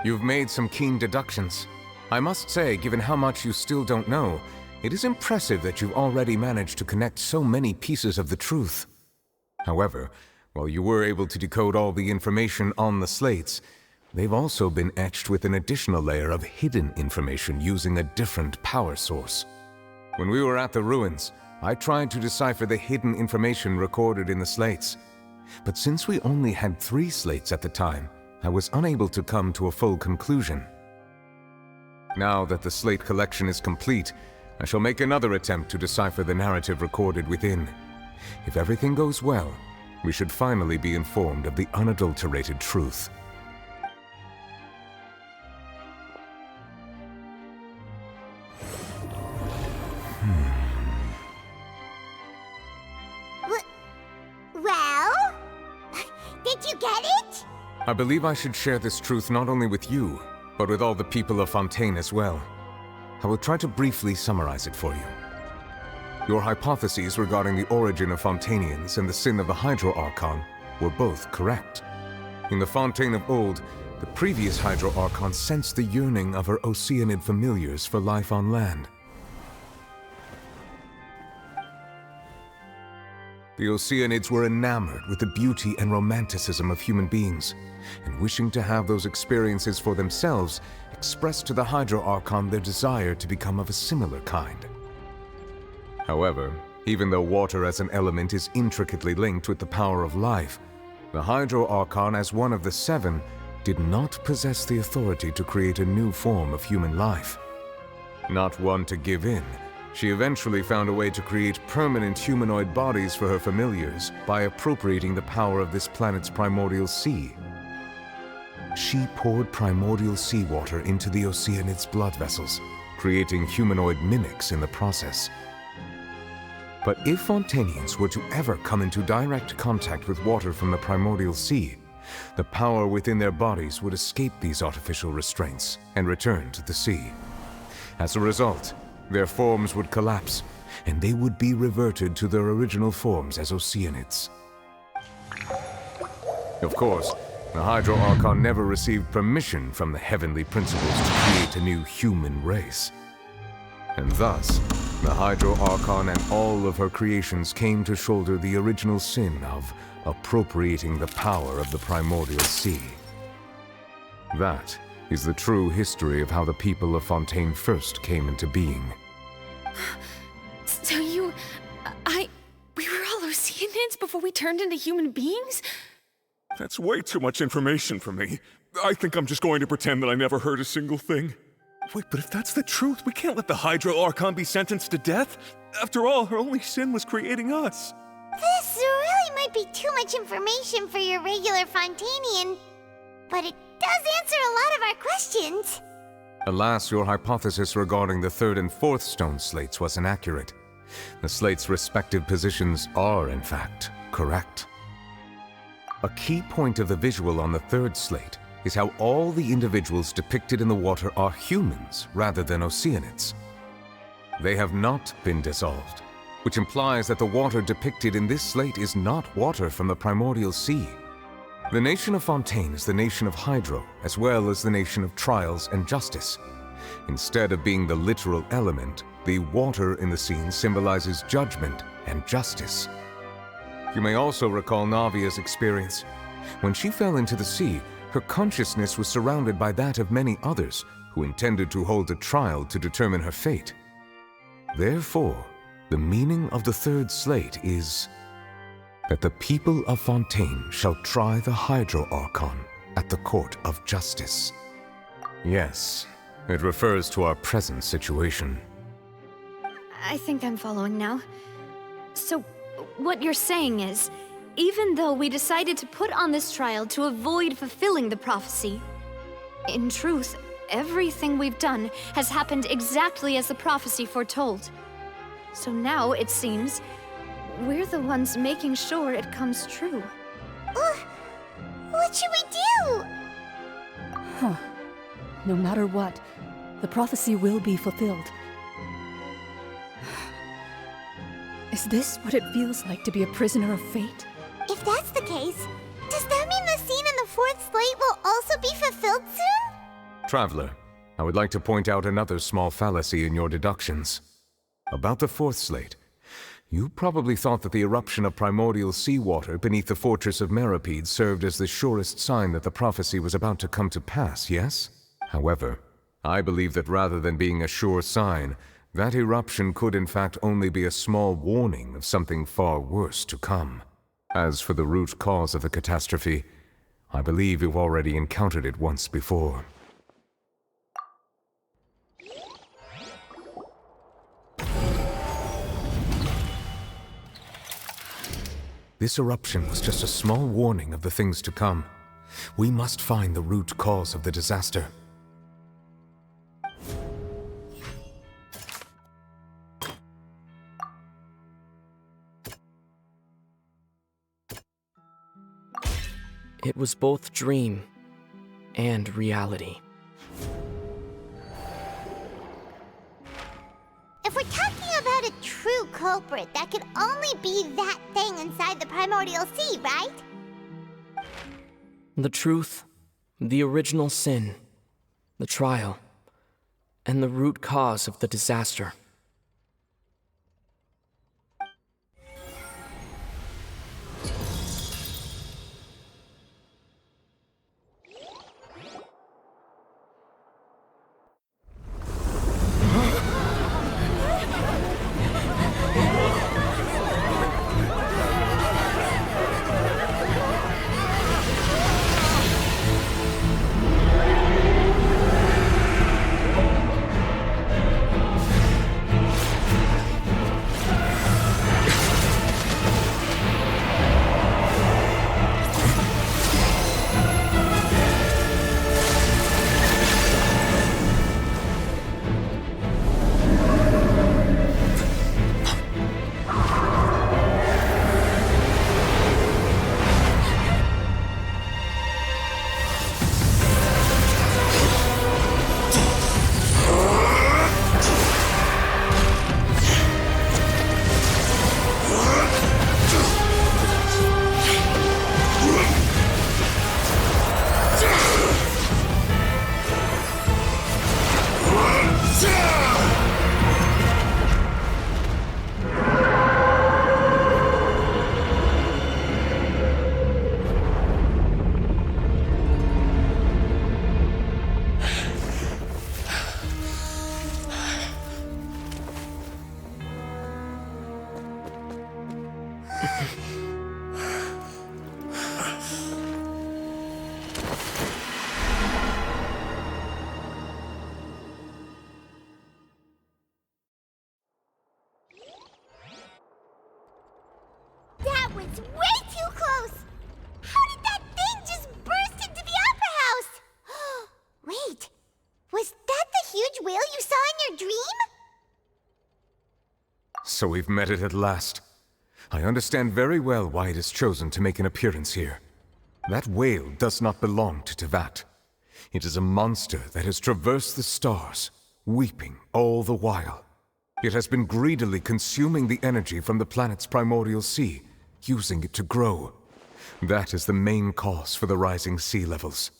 [SPEAKER 7] You've made some keen deductions. I must say, given how much you still don't know, it is impressive that you've already managed to connect so many pieces of the truth. However, while you were able to decode all the information on the slates, they've also been etched with an additional layer of hidden information using a different power source. When we were at the ruins, I tried to decipher the hidden information recorded in the slates. But since we only had 3 slates at the time, I was unable to come to a full conclusion. Now that the slate collection is complete, I shall make another attempt to decipher the narrative recorded within. If everything goes well, we should finally be informed of the unadulterated truth.
[SPEAKER 2] Well? Did you get it?
[SPEAKER 7] I believe I should share this truth not only with you, but with all the people of Fontaine as well. I will try to briefly summarize it for you. Your hypotheses regarding the origin of Fontanians and the sin of the Hydro Archon were both correct. In the Fontaine of old, the previous Hydro Archon sensed the yearning of her Oceanid familiars for life on land. The Oceanids were enamored with the beauty and romanticism of human beings, and wishing to have those experiences for themselves, expressed to the Hydro Archon their desire to become of a similar kind. However, even though water as an element is intricately linked with the power of life, the Hydro Archon, as one of the 7, did not possess the authority to create a new form of human life. Not one to give in, she eventually found a way to create permanent humanoid bodies for her familiars by appropriating the power of this planet's primordial sea. She poured primordial seawater into the Oceanid's blood vessels, creating humanoid mimics in the process. But if Fontanians were to ever come into direct contact with water from the primordial sea, the power within their bodies would escape these artificial restraints and return to the sea. As a result, their forms would collapse, and they would be reverted to their original forms as Oceanids. Of course, the Hydro Archon never received permission from the heavenly principles to create a new human race. And thus, the Hydro Archon and all of her creations came to shoulder the original sin of appropriating the power of the primordial sea. That is the true history of how the people of Fontaine first came into being.
[SPEAKER 18] So we were all Oceanids before we turned into human beings?
[SPEAKER 11] That's way too much information for me. I think I'm just going to pretend that I never heard a single thing. Wait, but if that's the truth, we can't let the Hydro Archon be sentenced to death. After all, her only sin was creating us.
[SPEAKER 2] This really might be too much information for your regular Fontanian, but it does answer a lot of our questions.
[SPEAKER 7] Alas, your hypothesis regarding the third and fourth stone slates was inaccurate. The slates' respective positions are, in fact, correct. A key point of the visual on the third slate is how all the individuals depicted in the water are humans rather than Oceanids. They have not been dissolved, which implies that the water depicted in this slate is not water from the primordial sea. The nation of Fontaine is the nation of Hydro, as well as the nation of trials and justice. Instead of being the literal element, the water in the scene symbolizes judgment and justice. You may also recall Navia's experience. When she fell into the sea, her consciousness was surrounded by that of many others who intended to hold a trial to determine her fate. Therefore, the meaning of the third slate is that the people of Fontaine shall try the Hydro Archon at the court of justice. Yes, it refers to our present situation.
[SPEAKER 6] I think I'm following now. So, what you're saying is, even though we decided to put on this trial to avoid fulfilling the prophecy, in truth, everything we've done has happened exactly as the prophecy foretold. So now, it seems, we're the ones making sure it comes true.
[SPEAKER 2] What should we do?
[SPEAKER 9] Huh. No matter what, the prophecy will be fulfilled. Is this what it feels like to be a prisoner of fate?
[SPEAKER 2] If that's the case, does that mean the scene in the fourth slate will also be fulfilled soon?
[SPEAKER 7] Traveler, I would like to point out another small fallacy in your deductions. About the fourth slate, you probably thought that the eruption of primordial seawater beneath the fortress of Meripede served as the surest sign that the prophecy was about to come to pass, yes? However, I believe that rather than being a sure sign, that eruption could in fact only be a small warning of something far worse to come. As for the root cause of the catastrophe, I believe you've already encountered it once before. This eruption was just a small warning of the things to come. We must find the root cause of the disaster.
[SPEAKER 5] It was both dream and reality.
[SPEAKER 2] If we're talking about a true culprit, that could only be that thing inside the primordial sea, right?
[SPEAKER 5] The truth, the original sin, the trial, and the root cause of the disaster.
[SPEAKER 2] That's way too close! How did that thing just burst into the Opera House? Wait, was that the huge whale you saw in your dream?
[SPEAKER 7] So we've met it at last. I understand very well why it has chosen to make an appearance here. That whale does not belong to Tevat. It is a monster that has traversed the stars, weeping all the while. It has been greedily consuming the energy from the planet's primordial sea, using it to grow. That is the main cause for the rising sea levels.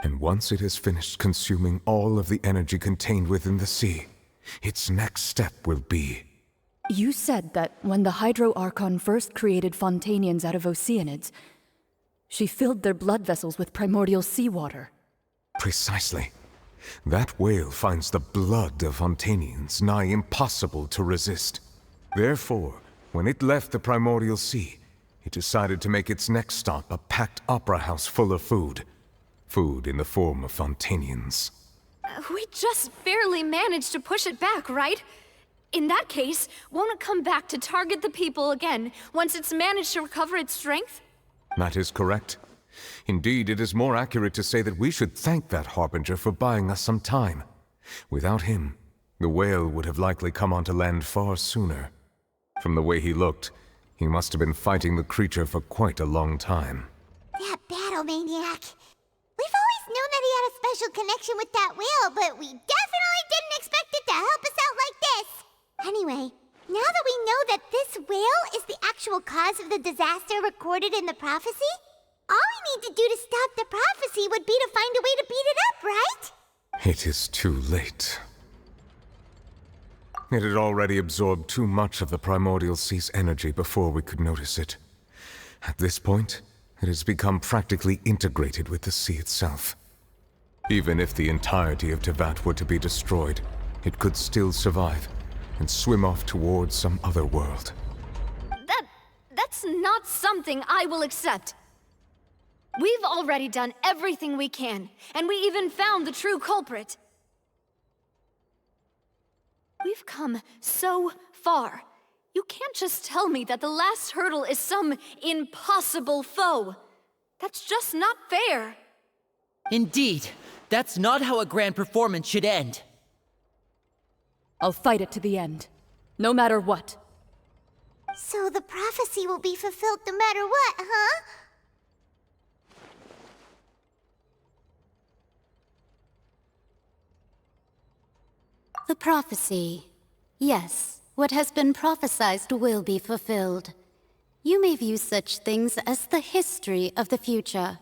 [SPEAKER 7] And once it has finished consuming all of the energy contained within the sea, its next step will be...
[SPEAKER 9] You said that when the Hydro Archon first created Fontanians out of Oceanids, she filled their blood vessels with primordial seawater.
[SPEAKER 7] Precisely. That whale finds the blood of Fontanians nigh impossible to resist. Therefore, when it left the primordial sea, it decided to make its next stop a packed opera house full of food. Food in the form of Fontanians.
[SPEAKER 6] We just barely managed to push it back, right? In that case, won't it come back to target the people again once it's managed to recover its strength?
[SPEAKER 7] That is correct. Indeed, it is more accurate to say that we should thank that Harbinger for buying us some time. Without him, the whale would have likely come onto land far sooner. From the way he looked, he must have been fighting the creature for quite a long time.
[SPEAKER 2] That battle maniac. We've always known that he had a special connection with that whale, but we definitely didn't expect it to help us out like this. Anyway, now that we know that this whale is the actual cause of the disaster recorded in the prophecy, all we need to do to stop the prophecy would be to find a way to beat it up, right?
[SPEAKER 7] It is too late. It had already absorbed too much of the primordial sea's energy before we could notice it. At this point, it has become practically integrated with the sea itself. Even if the entirety of Tevat were to be destroyed, it could still survive and swim off towards some other world.
[SPEAKER 6] That's not something I will accept. We've already done everything we can, and we even found the true culprit. We've come so far. You can't just tell me that the last hurdle is some impossible foe. That's just not fair.
[SPEAKER 16] Indeed, that's not how a grand performance should end.
[SPEAKER 9] I'll fight it to the end, no matter what.
[SPEAKER 2] So the prophecy will be fulfilled no matter what, huh?
[SPEAKER 8] The prophecy. Yes, what has been prophesied will be fulfilled. You may view such things as the history of the future.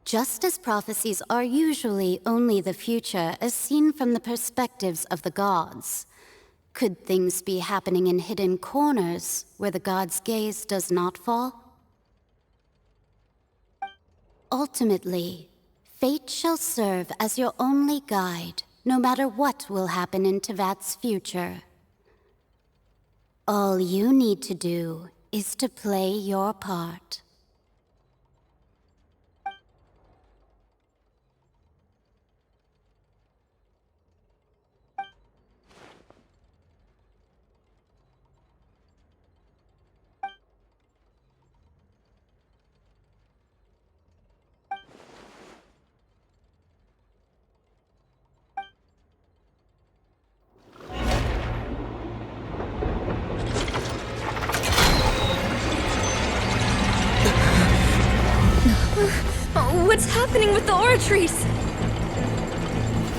[SPEAKER 8] Just as prophecies are usually only the future as seen from the perspectives of the gods, could things be happening in hidden corners where the gods' gaze does not fall? Ultimately, fate shall serve as your only guide, no matter what will happen in Tevat's future. All you need to do is to play your part.
[SPEAKER 6] What's happening with the oratories?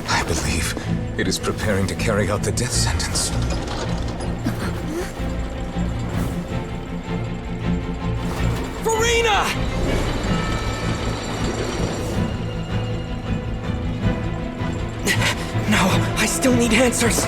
[SPEAKER 7] I believe it is preparing to carry out the death sentence.
[SPEAKER 5] Farina! No, I still need answers.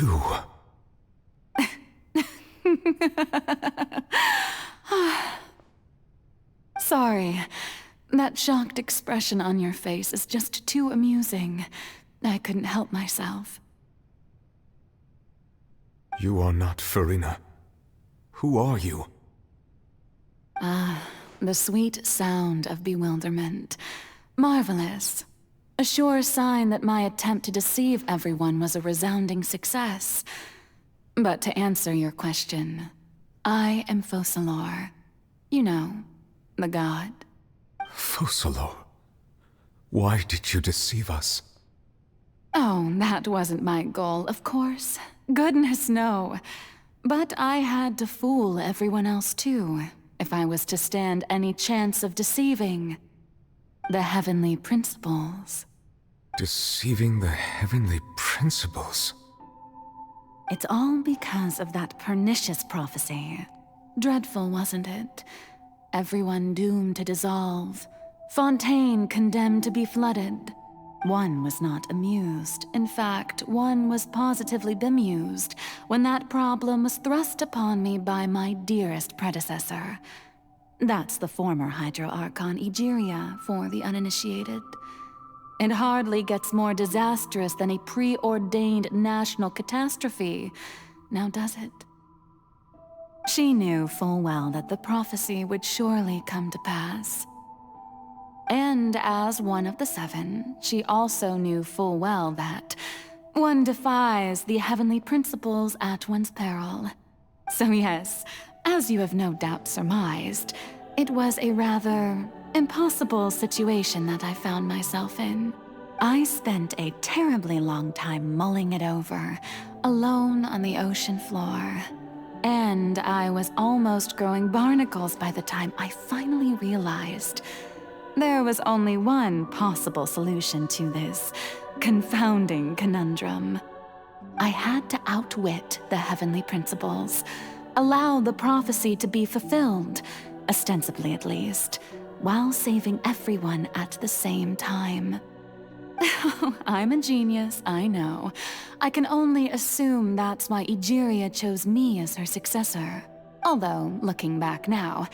[SPEAKER 7] you.
[SPEAKER 9] Sorry. That shocked expression on your face is just too amusing. I couldn't help myself.
[SPEAKER 7] You are not Farina. Who are you?
[SPEAKER 9] The sweet sound of bewilderment. Marvelous. A sure sign that my attempt to deceive everyone was a resounding success. But to answer your question, I am Focalor. You know, the god.
[SPEAKER 7] Focalor? Why did you deceive us?
[SPEAKER 9] Oh, that wasn't my goal, of course. Goodness, no. But I had to fool everyone else too, if I was to stand any chance of deceiving the heavenly principles.
[SPEAKER 7] Deceiving the heavenly principles?
[SPEAKER 9] It's all because of that pernicious prophecy. Dreadful, wasn't it? Everyone doomed to dissolve. Fontaine condemned to be flooded. One was not amused. In fact, one was positively bemused when that problem was thrust upon me by my dearest predecessor. That's the former Hydro Archon Egeria for the uninitiated. It hardly gets more disastrous than a preordained national catastrophe, now does it? She knew full well that the prophecy would surely come to pass. And as one of the seven, she also knew full well that one defies the heavenly principles at one's peril. So yes, as you have no doubt surmised, it was a rather impossible situation that I found myself in. I spent a terribly long time mulling it over, alone on the ocean floor. And I was almost growing barnacles by the time I finally realized there was only one possible solution to this confounding conundrum. I had to outwit the heavenly principles, allow the prophecy to be fulfilled, ostensibly at least, while saving everyone at the same time. I'm a genius, I know. I can only assume that's why Egeria chose me as her successor. Although, looking back now,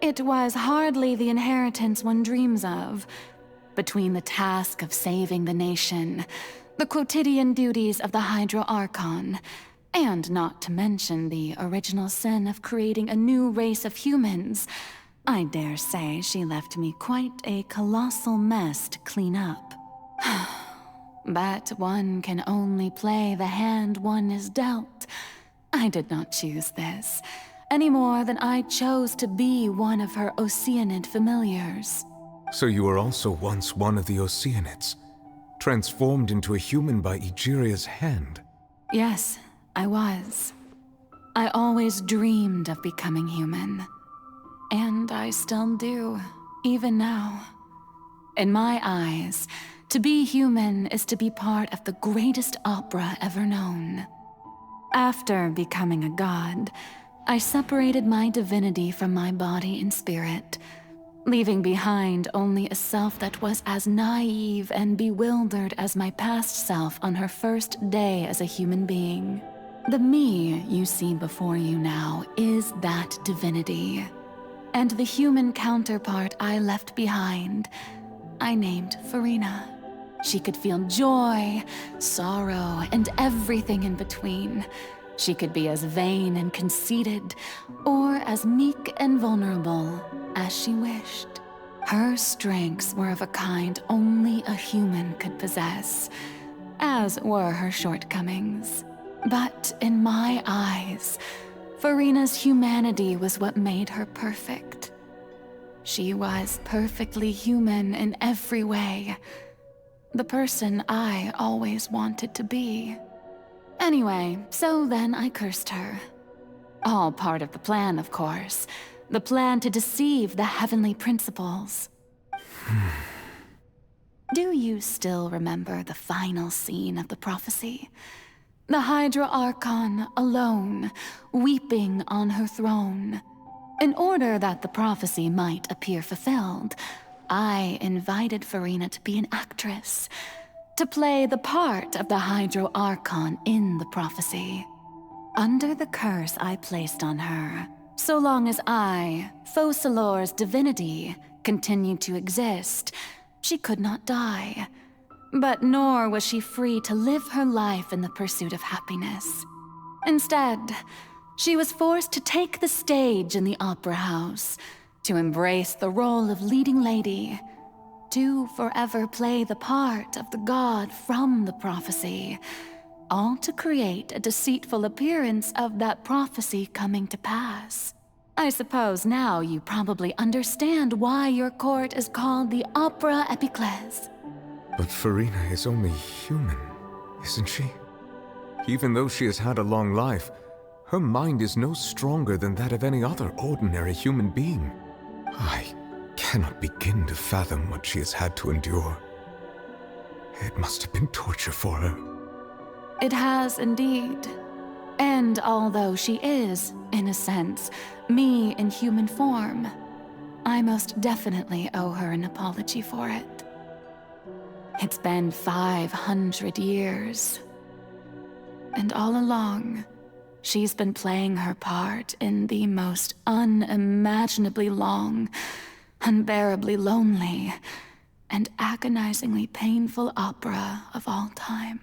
[SPEAKER 9] it was hardly the inheritance one dreams of. Between the task of saving the nation, the quotidian duties of the Hydro Archon, and not to mention the original sin of creating a new race of humans, I dare say she left me quite a colossal mess to clean up. But one can only play the hand one is dealt. I did not choose this, any more than I chose to be one of her Oceanid familiars.
[SPEAKER 7] So you were also once one of the Oceanids, transformed into a human by Egeria's hand?
[SPEAKER 9] Yes, I was. I always dreamed of becoming human. And I still do, even now. In my eyes, to be human is to be part of the greatest opera ever known. After becoming a god, I separated my divinity from my body and spirit, leaving behind only a self that was as naive and bewildered as my past self on her first day as a human being. The me you see before you now is that divinity. And the human counterpart I left behind, I named Farina. She could feel joy, sorrow, and everything in between. She could be as vain and conceited, or as meek and vulnerable as she wished. Her strengths were of a kind only a human could possess, as were her shortcomings. But in my eyes, Farina's humanity was what made her perfect. She was perfectly human in every way. The person I always wanted to be. Anyway, so then I cursed her. All part of the plan, of course. The plan to deceive the heavenly principles. Do you still remember the final scene of the prophecy? The Hydro Archon alone, weeping on her throne. In order that the prophecy might appear fulfilled, I invited Farina to be an actress, to play the part of the Hydro Archon in the prophecy. Under the curse I placed on her, so long as I, Focalor's divinity, continued to exist, she could not die. But nor was she free to live her life in the pursuit of happiness. Instead, she was forced to take the stage in the opera house, to embrace the role of leading lady, to forever play the part of the god from the prophecy, all to create a deceitful appearance of that prophecy coming to pass. I suppose now you probably understand why your court is called the Opera Epiclese.
[SPEAKER 7] But Farina is only human, isn't she? Even though she has had a long life, her mind is no stronger than that of any other ordinary human being. I cannot begin to fathom what she has had to endure. It must have been torture for her.
[SPEAKER 9] It has indeed. And although she is, in a sense, me in human form, I most definitely owe her an apology for it. It's been 500 years. And all along, she's been playing her part in the most unimaginably long, unbearably lonely, and agonizingly painful opera of all time.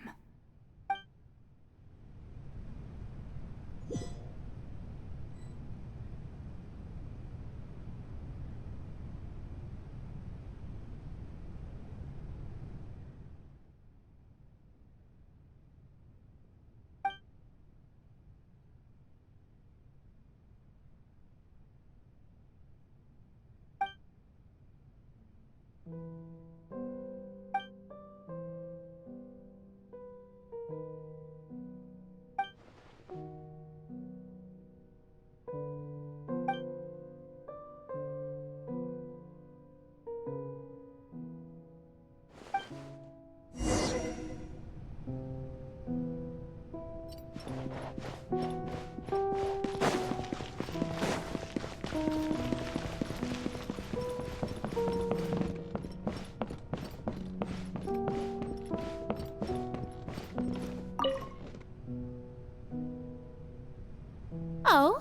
[SPEAKER 3] Oh,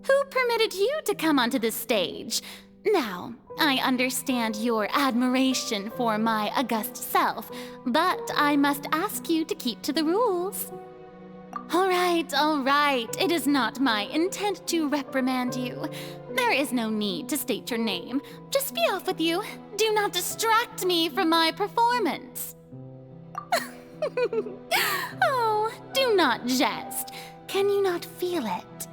[SPEAKER 3] who permitted you to come onto this stage? Now, I understand your admiration for my august self, but I must ask you to keep to the rules. All right. It is not my intent to reprimand you. There is no need to state your name. Just be off with you. Do not distract me from my performance. Oh, do not jest. Can you not feel it?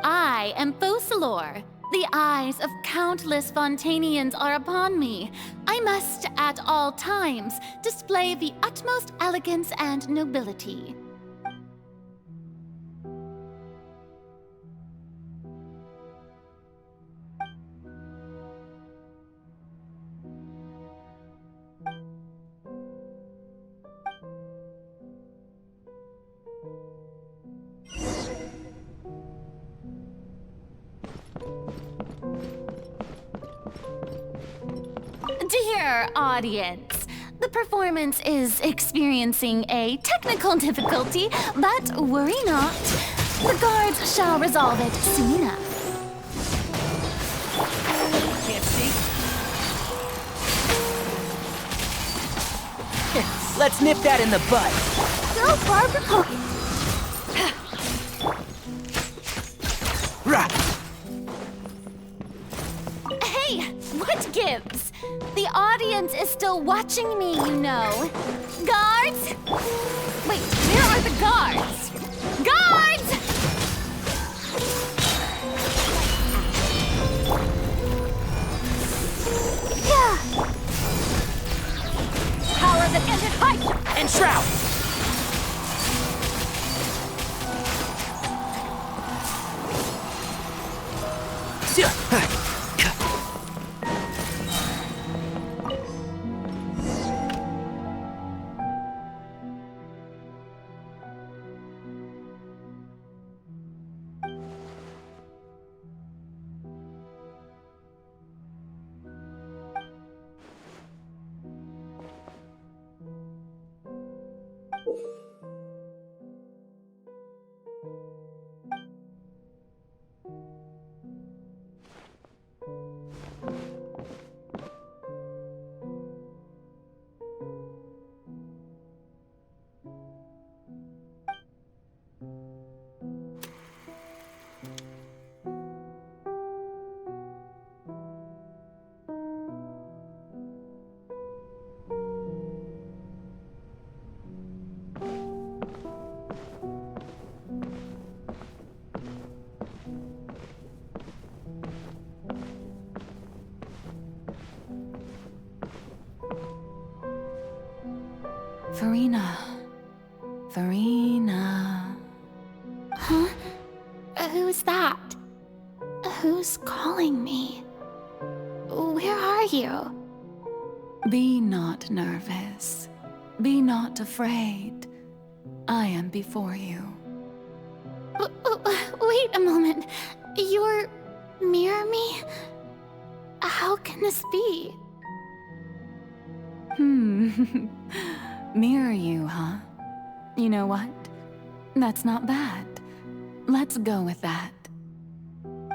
[SPEAKER 3] I am Focalor. The eyes of countless Fontanians are upon me. I must, at all times, display the utmost elegance and nobility. Dear audience, the performance is experiencing a technical difficulty, but worry not. The guards shall resolve it soon enough.
[SPEAKER 16] Can't see? Let's nip that in the bud.
[SPEAKER 2] Go, Barbara!
[SPEAKER 3] Hey, what gives? The audience is still watching me, you know. Guards? Wait, where are the guards? Guards! Yeah. Power that ended height
[SPEAKER 16] and shroud.
[SPEAKER 9] Farina. Farina.
[SPEAKER 1] Huh? Who's that? Who's calling me? Where are you?
[SPEAKER 9] Be not nervous. Be not afraid. I am before you.
[SPEAKER 1] Wait a moment. You're mirror me? How can this be?
[SPEAKER 9] Mirror you, huh? You know what? That's not bad. Let's go with that.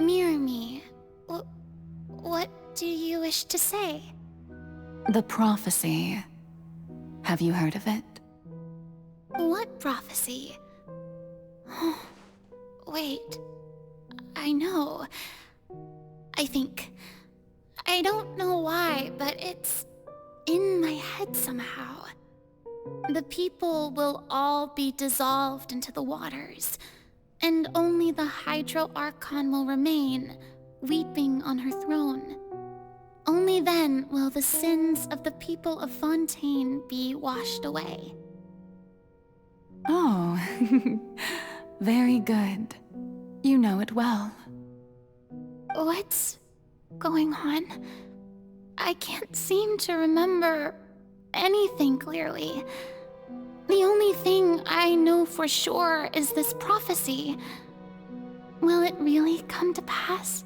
[SPEAKER 1] Mirror me. What do you wish to say?
[SPEAKER 9] The prophecy. Have you heard of it?
[SPEAKER 1] What prophecy? Wait. I know. I think. I don't know why, but it's in my head somehow. The people will all be dissolved into the waters, and only the Hydro Archon will remain, weeping on her throne. Only then will the sins of the people of Fontaine be washed away.
[SPEAKER 9] Oh, very good. You know it well.
[SPEAKER 1] What's going on? I can't seem to remember anything clearly. The only thing I know for sure is this prophecy. Will it really come to pass?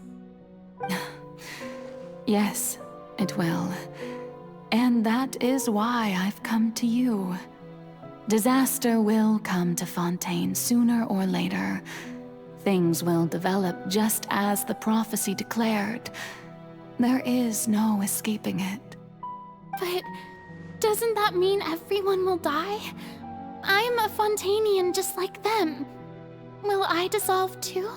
[SPEAKER 9] Yes, it will. And that is why I've come to you. Disaster will come to Fontaine sooner or later. Things will develop just as the prophecy declared. There is no escaping it.
[SPEAKER 1] But doesn't that mean everyone will die? I'm a Fontainian just like them. Will I dissolve too?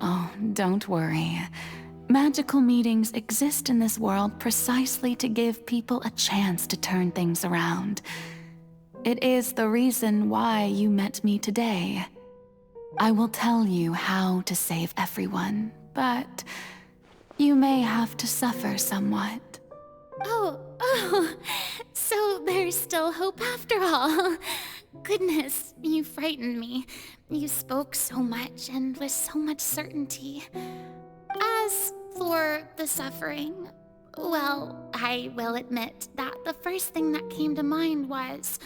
[SPEAKER 9] Oh, don't worry. Magical meetings exist in this world precisely to give people a chance to turn things around. It is the reason why you met me today. I will tell you how to save everyone, but you may have to suffer somewhat.
[SPEAKER 1] Oh, so there's still hope after all. Goodness, you frightened me. You spoke so much and with so much certainty. As for the suffering, well, I will admit that the first thing that came to mind was,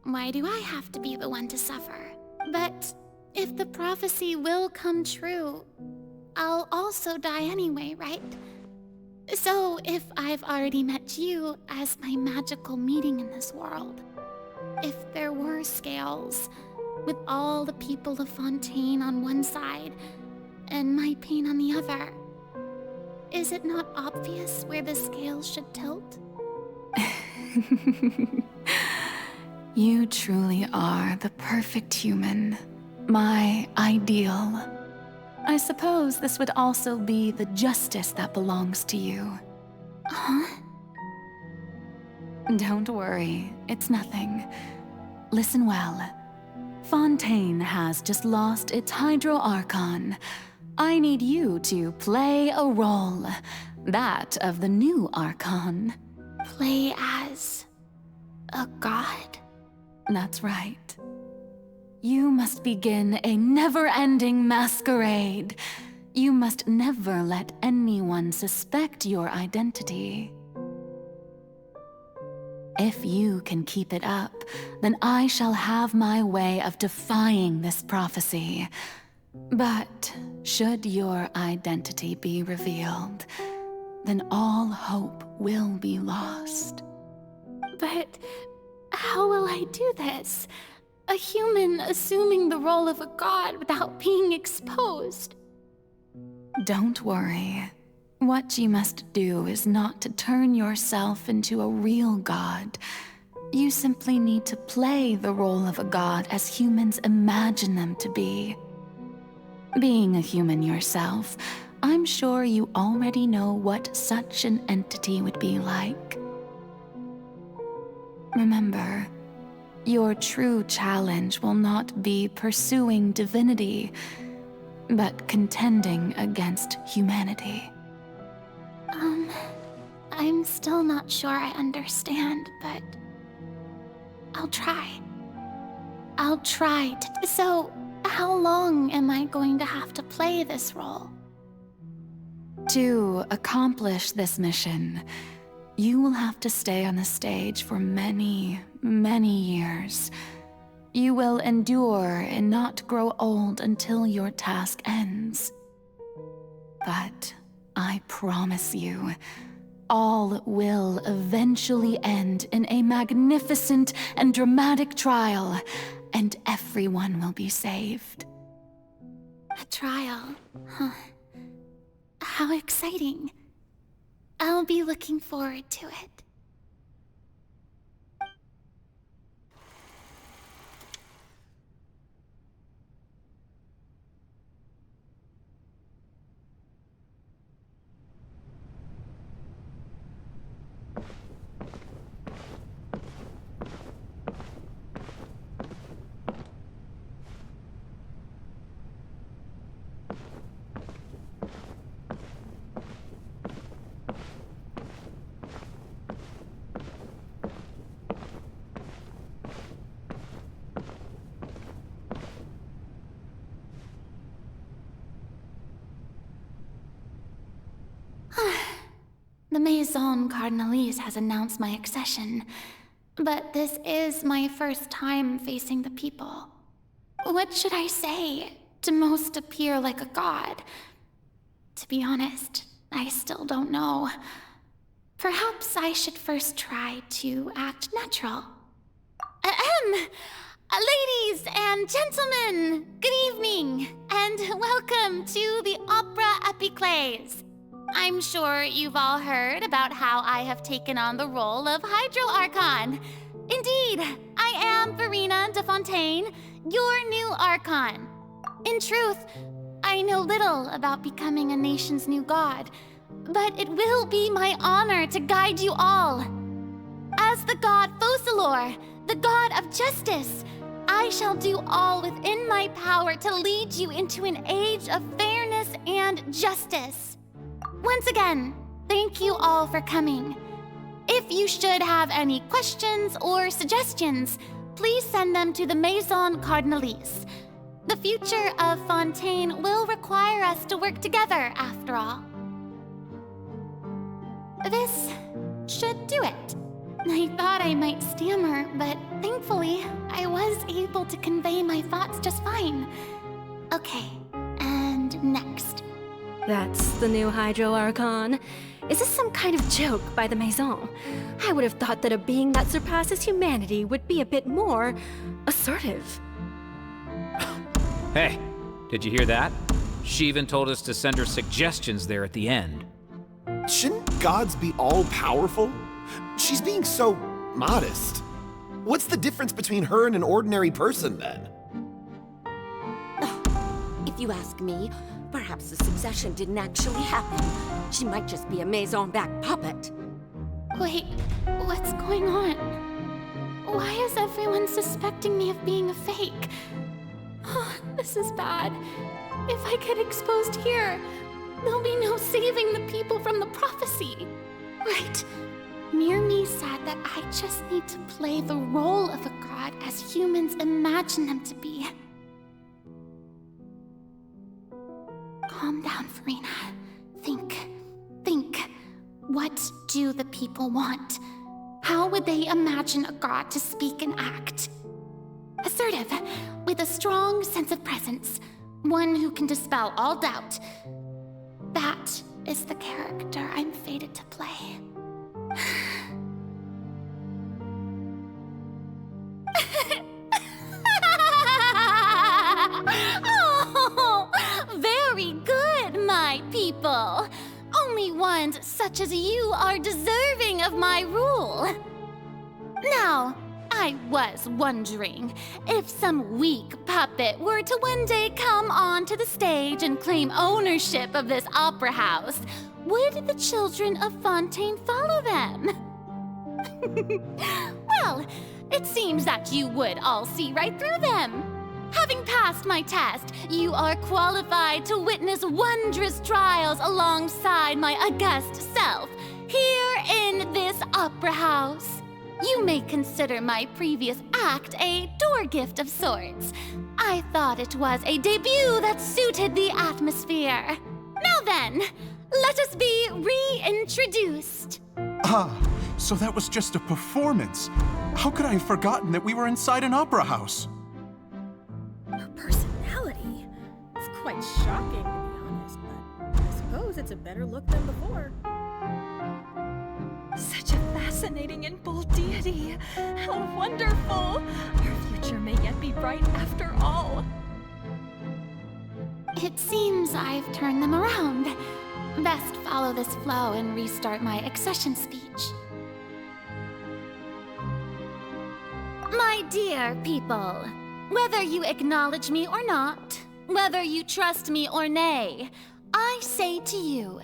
[SPEAKER 1] why do I have to be the one to suffer? But if the prophecy will come true, I'll also die anyway, right? So if I've already met you as my magical meeting in this world, if there were scales, with all the people of Fontaine on one side and my pain on the other, is it not obvious where the scales should tilt?
[SPEAKER 9] You truly are the perfect human, my ideal. I suppose this would also be the justice that belongs to you.
[SPEAKER 1] Huh?
[SPEAKER 9] Don't worry, it's nothing. Listen well. Fontaine has just lost its Hydro Archon. I need you to play a role, that of the new Archon.
[SPEAKER 1] Play as a god?
[SPEAKER 9] That's right. You must begin a never-ending masquerade. You must never let anyone suspect your identity. If you can keep it up, then I shall have my way of defying this prophecy. But should your identity be revealed, then all hope will be lost.
[SPEAKER 1] But how will I do this? A human assuming the role of a god without being exposed.
[SPEAKER 9] Don't worry. What you must do is not to turn yourself into a real god. You simply need to play the role of a god as humans imagine them to be. Being a human yourself, I'm sure you already know what such an entity would be like. Remember, your true challenge will not be pursuing divinity,
[SPEAKER 1] I'm still not sure I understand, but I'll try. I'll try to. So, how long am I going to have to play this role?
[SPEAKER 9] To accomplish this mission, you will have to stay on the stage for many, many years. You will endure and not grow old until your task ends. But I promise you, all will eventually end in a magnificent and dramatic trial, and everyone will be saved.
[SPEAKER 1] A trial, huh? How exciting. I'll be looking forward to it. The Maison Cardinalise has announced my accession, but this is my first time facing the people. What should I say to most appear like a god? To be honest, I still don't know. Perhaps I should first try to act natural. Ladies and gentlemen, good evening, and welcome to the Opera Epiclese. I'm sure you've all heard about how I have taken on the role of Hydro Archon. Indeed, I am Verena de Fontaine, your new Archon. In truth, I know little about becoming a nation's new god, but it will be my honor to guide you all. As the god Focalor, the god of justice, I shall do all within my power to lead you into an age of fairness and justice. Once again, thank you all for coming. If you should have any questions or suggestions, please send them to the Maison Cardinalise. The future of Fontaine will require us to work together, after all. This should do it. I thought I might stammer, but thankfully, I was able to convey my thoughts just fine. Okay, and next.
[SPEAKER 18] That's the new Hydro Archon. Is this some kind of joke by the Maison? I would have thought that a being that surpasses humanity would be a bit more assertive.
[SPEAKER 10] Hey, did you hear that? She even told us to send her suggestions there at the end.
[SPEAKER 12] Shouldn't gods be all-powerful? She's being so modest. What's the difference between her and an ordinary person, then?
[SPEAKER 13] If you ask me, perhaps the succession didn't actually happen. She might just be a Maison-backed puppet.
[SPEAKER 1] Wait, what's going on? Why is everyone suspecting me of being a fake? Oh, this is bad. If I get exposed here, there'll be no saving the people from the prophecy. Right. Mirmi said that I just need to play the role of a god as humans imagine them to be. Calm down, Verena. Think. What do the people want? How would they imagine a god to speak and act? Assertive, with a strong sense of presence. One who can dispel all doubt. That is the character I'm fated to play. Oh, very good, my people. Only ones such as you are deserving of my rule. Now, I was wondering if some weak puppet were to one day come onto the stage and claim ownership of this opera house, would the children of Fontaine follow them? Well, it seems that you would all see right through them. Having passed my test, you are qualified to witness wondrous trials alongside my august self,
[SPEAKER 3] here in this opera house. You may consider my previous act a door gift of sorts. I thought it was a debut that suited the atmosphere. Now then, let us be reintroduced.
[SPEAKER 4] Ah, so that was just a performance. How could I have forgotten that we were inside an opera house?
[SPEAKER 20] Her personality? It's quite shocking, to be honest, but I suppose it's a better look than before.
[SPEAKER 6] Such a fascinating and bold deity. How wonderful! Our future may yet be bright after all.
[SPEAKER 1] It seems I've turned them around. Best follow this flow and restart my accession speech.
[SPEAKER 3] My dear people, whether you acknowledge me or not, whether you trust me or nay, I say to you,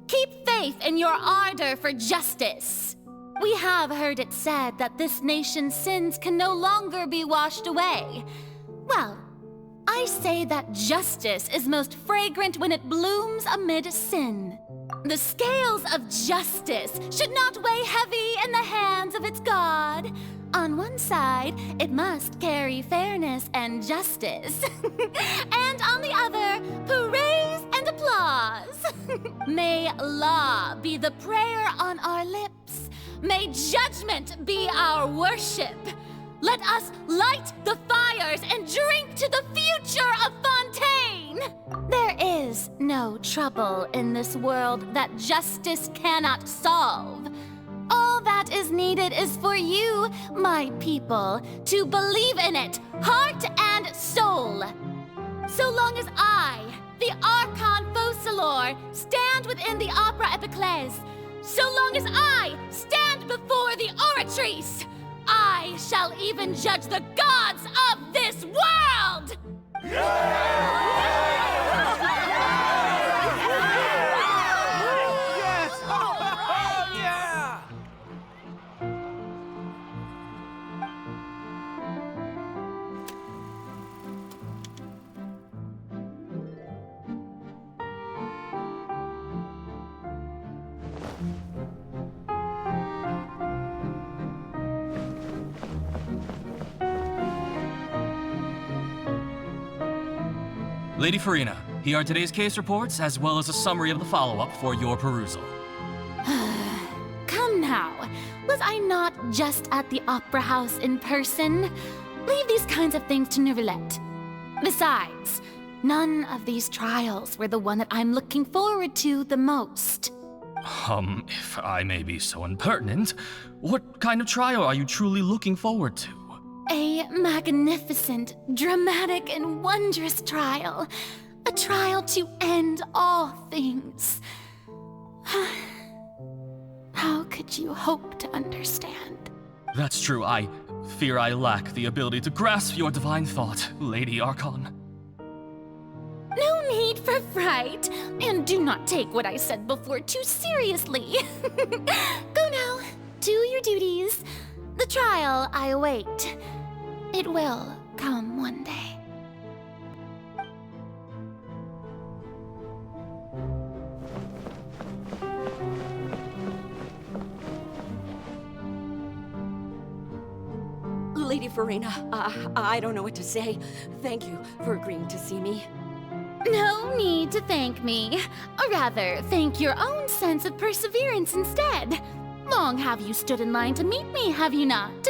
[SPEAKER 3] keep faith in your ardor for justice. We have heard it said that this nation's sins can no longer be washed away. Well, I say that justice is most fragrant when it blooms amid sin. The scales of justice should not weigh heavy in the hands of its God. On one side, it must carry fairness and justice. And on the other, praise and applause. May law be the prayer on our lips. May judgment be our worship. Let us light the fires and drink to the future of Fontaine! There is no trouble in this world that justice cannot solve. All that is needed is for you, my people, to believe in it, heart and soul. So long as I, the Archon Focalor, stand within the Opera Epiclese, so long as I stand before the Oratrice, I shall even judge the gods of this world!
[SPEAKER 24] Lady Farina, here are today's case reports, as well as a summary of the follow-up for your perusal.
[SPEAKER 3] Come now, was I not just at the Opera House in person? Leave these kinds of things to Neuvillette. Besides, none of these trials were the one that I'm looking forward to the most.
[SPEAKER 24] If I may be so impertinent, what kind of trial are you truly looking forward to?
[SPEAKER 3] A magnificent, dramatic, and wondrous trial. A trial to end all things. How could you hope to understand?
[SPEAKER 24] That's true. I fear I lack the ability to grasp your divine thought, Lady Archon.
[SPEAKER 3] No need for fright, and do not take what I said before too seriously. Go now, do your duties. The trial I await. It will come one day.
[SPEAKER 13] Lady Farina, I don't know what to say. Thank you for agreeing to see me.
[SPEAKER 3] No need to thank me. Or rather, thank your own sense of perseverance instead. Long have you stood in line to meet me, have you not?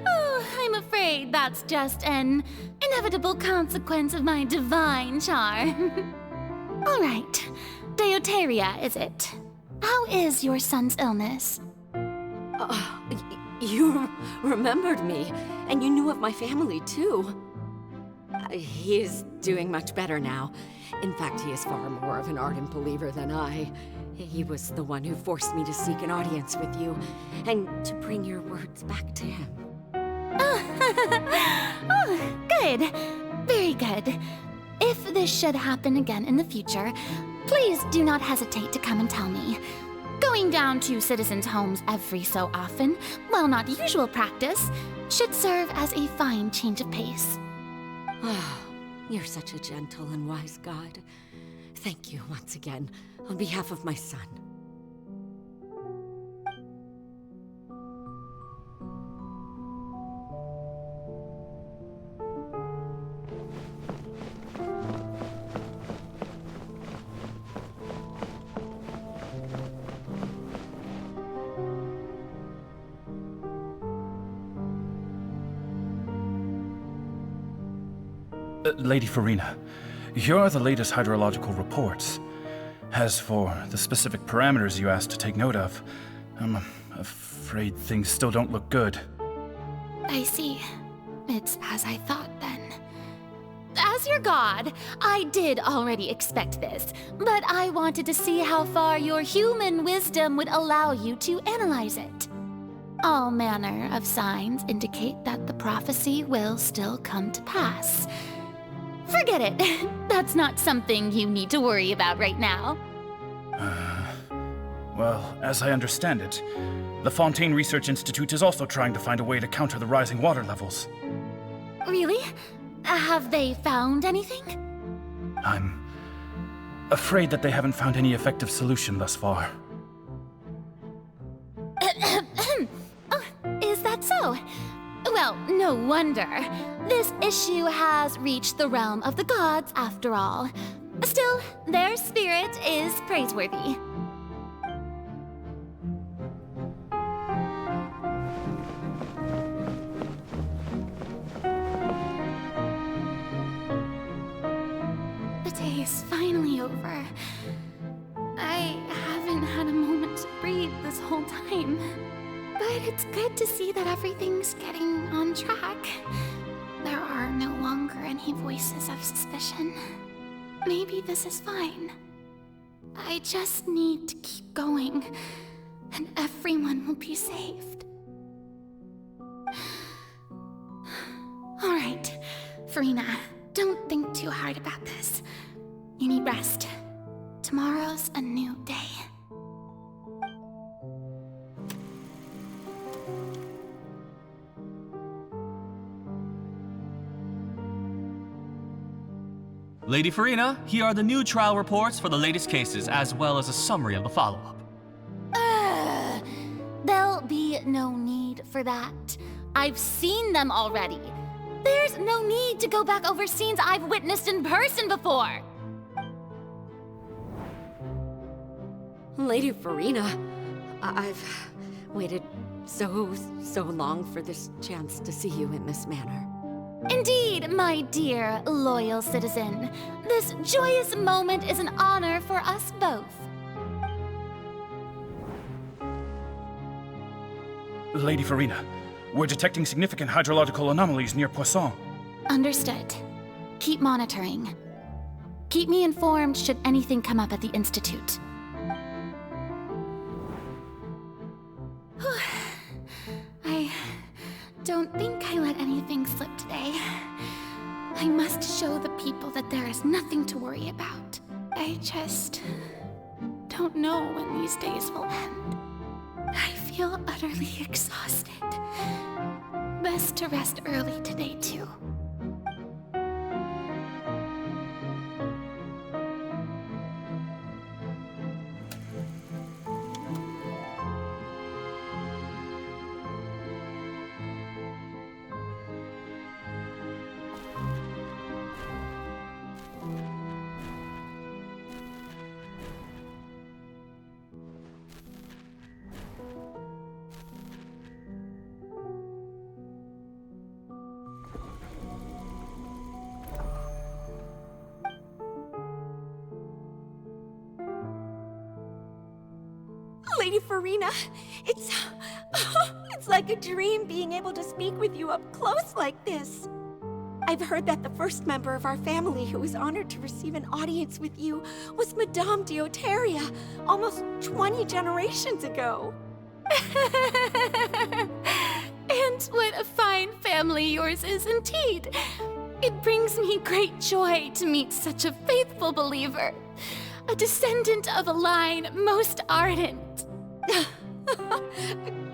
[SPEAKER 3] Oh, I'm afraid that's just an inevitable consequence of my divine charm. All right, Deoteria, is it? How is your son's illness?
[SPEAKER 13] You remembered me, and you knew of my family, too. He is doing much better now. In fact, he is far more of an ardent believer than I. He was the one who forced me to seek an audience with you, and to bring your words back to him.
[SPEAKER 3] Oh, good. Very good. If this should happen again in the future, please do not hesitate to come and tell me. Going down to citizens' homes every so often, while not usual practice, should serve as a fine change of pace.
[SPEAKER 13] You're such a gentle and wise god. Thank you once again, on behalf of my son.
[SPEAKER 14] Lady Farina, here are the latest hydrological reports. As for the specific parameters you asked to take note of, I'm afraid things still don't look good.
[SPEAKER 1] I see. It's as I thought then. As your god, I did already expect this, but I wanted to see how far your human wisdom would allow you to analyze it. All manner of signs indicate that the prophecy will still come to pass. Forget it. That's not something you need to worry about right now.
[SPEAKER 14] Well, as I understand it, the Fontaine Research Institute is also trying to find a way to counter the rising water levels.
[SPEAKER 1] Really? Have they found anything?
[SPEAKER 14] I'm afraid that they haven't found any effective solution thus far.
[SPEAKER 1] Is that so? Well, no wonder. This issue has reached the realm of the gods, after all. Still, their spirit is praiseworthy. The day is finally over. I haven't had a moment to breathe this whole time. But it's good to see that everything's getting on track. There are no longer any voices of suspicion. Maybe this is fine. I just need to keep going, and everyone will be saved. All right, Farina, don't think too hard about this. You need rest. Tomorrow's a new day.
[SPEAKER 24] Lady Farina, here are the new trial reports for the latest cases, as well as a summary of the follow-up.
[SPEAKER 1] There'll be no need for that. I've seen them already. There's no need to go back over scenes I've witnessed in person before.
[SPEAKER 13] Lady Farina, I've waited so long for this chance to see you in this manner.
[SPEAKER 1] Indeed, my dear, loyal citizen. This joyous moment is an honor for us both.
[SPEAKER 14] Lady Farina, we're detecting significant hydrological anomalies near Poisson.
[SPEAKER 1] Understood. Keep monitoring. Keep me informed should anything come up at the Institute. I don't think I let anything slip today. I must show the people that there is nothing to worry about. I just don't know when these days will end. I feel utterly exhausted. Best to rest early today, too.
[SPEAKER 18] Lady Farina, it's like a dream being able to speak with you up close like this. I've heard that the first member of our family who was honored to receive an audience with you was Madame Deoteria, almost 20 generations ago.
[SPEAKER 1] And what a fine family yours is indeed. It brings me great joy to meet such a faithful believer, a descendant of a line most ardent.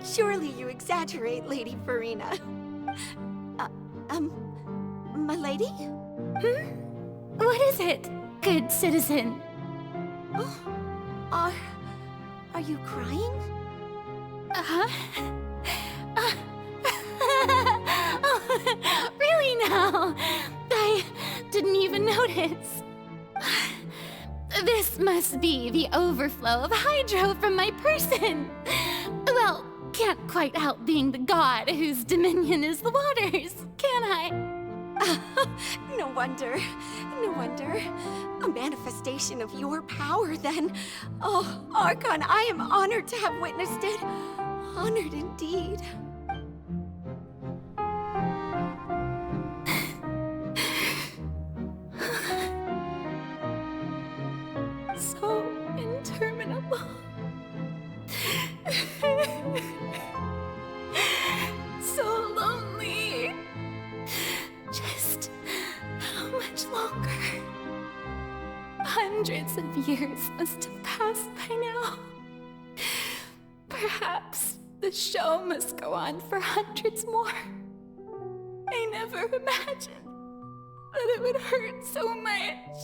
[SPEAKER 18] Surely you exaggerate, Lady Farina.
[SPEAKER 1] My lady? What is it, good citizen?
[SPEAKER 2] Are you crying?
[SPEAKER 1] Oh, really now? I didn't even notice. This must be the overflow of hydro from my person. Well, can't quite help being the god whose dominion is the waters, can I?
[SPEAKER 13] No wonder. No wonder. A manifestation of your power, then. Oh, Archon, I am honored to have witnessed it. Honored indeed.
[SPEAKER 1] So interminable. So lonely. Just how much longer? Hundreds of years must have passed by now. Perhaps the show must go on for hundreds more. I never imagined that it would hurt so much.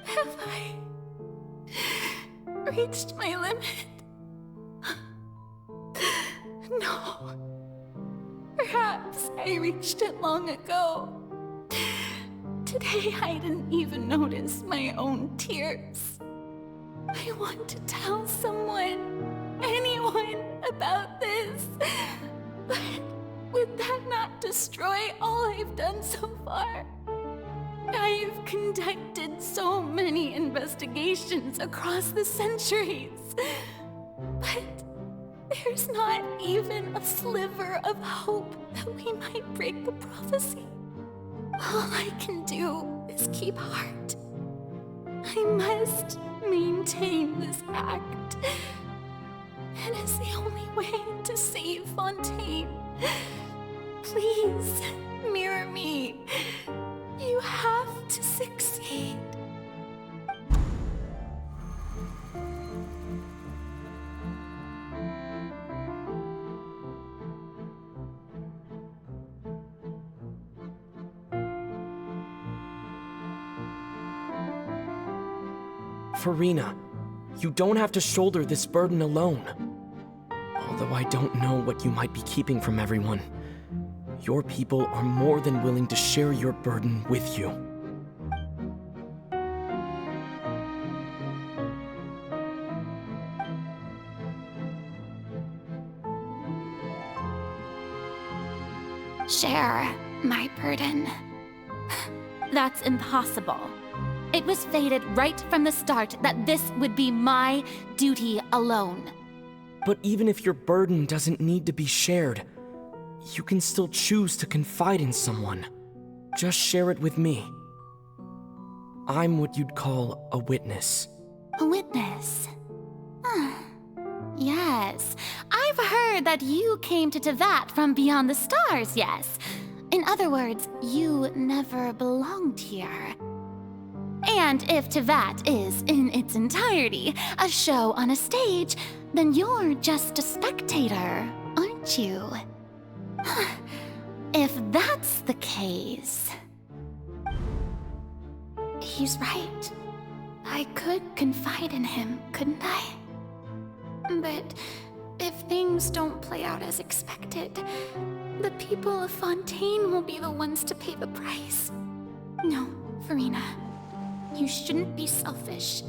[SPEAKER 1] Have I reached my limit? No. Perhaps I reached it long ago. Today I didn't even notice my own tears. I want to tell someone, anyone, about this. But would that not destroy all I've done so far? I've conducted so many investigations across the centuries. But there's not even a sliver of hope that we might break the prophecy. All I can do is keep heart. I must maintain this act. It is the only way to save Fontaine. Please, mirror me. You have to succeed.
[SPEAKER 5] Farina, you don't have to shoulder this burden alone. Although I don't know what you might be keeping from everyone, your people are more than willing to share your burden with you.
[SPEAKER 1] Share my burden. That's impossible. It was fated right from the start that this would be my duty alone.
[SPEAKER 5] But even if your burden doesn't need to be shared, you can still choose to confide in someone. Just share it with me. I'm what you'd call a witness.
[SPEAKER 1] A witness? Yes, I've heard that you came to Tevat from beyond the stars, yes. In other words, you never belonged here. And if Tevat is, in its entirety, a show on a stage, then you're just a spectator, aren't you? If that's the case... He's right. I could confide in him, couldn't I? But if things don't play out as expected, the people of Fontaine will be the ones to pay the price. No, Farina. You shouldn't be selfish.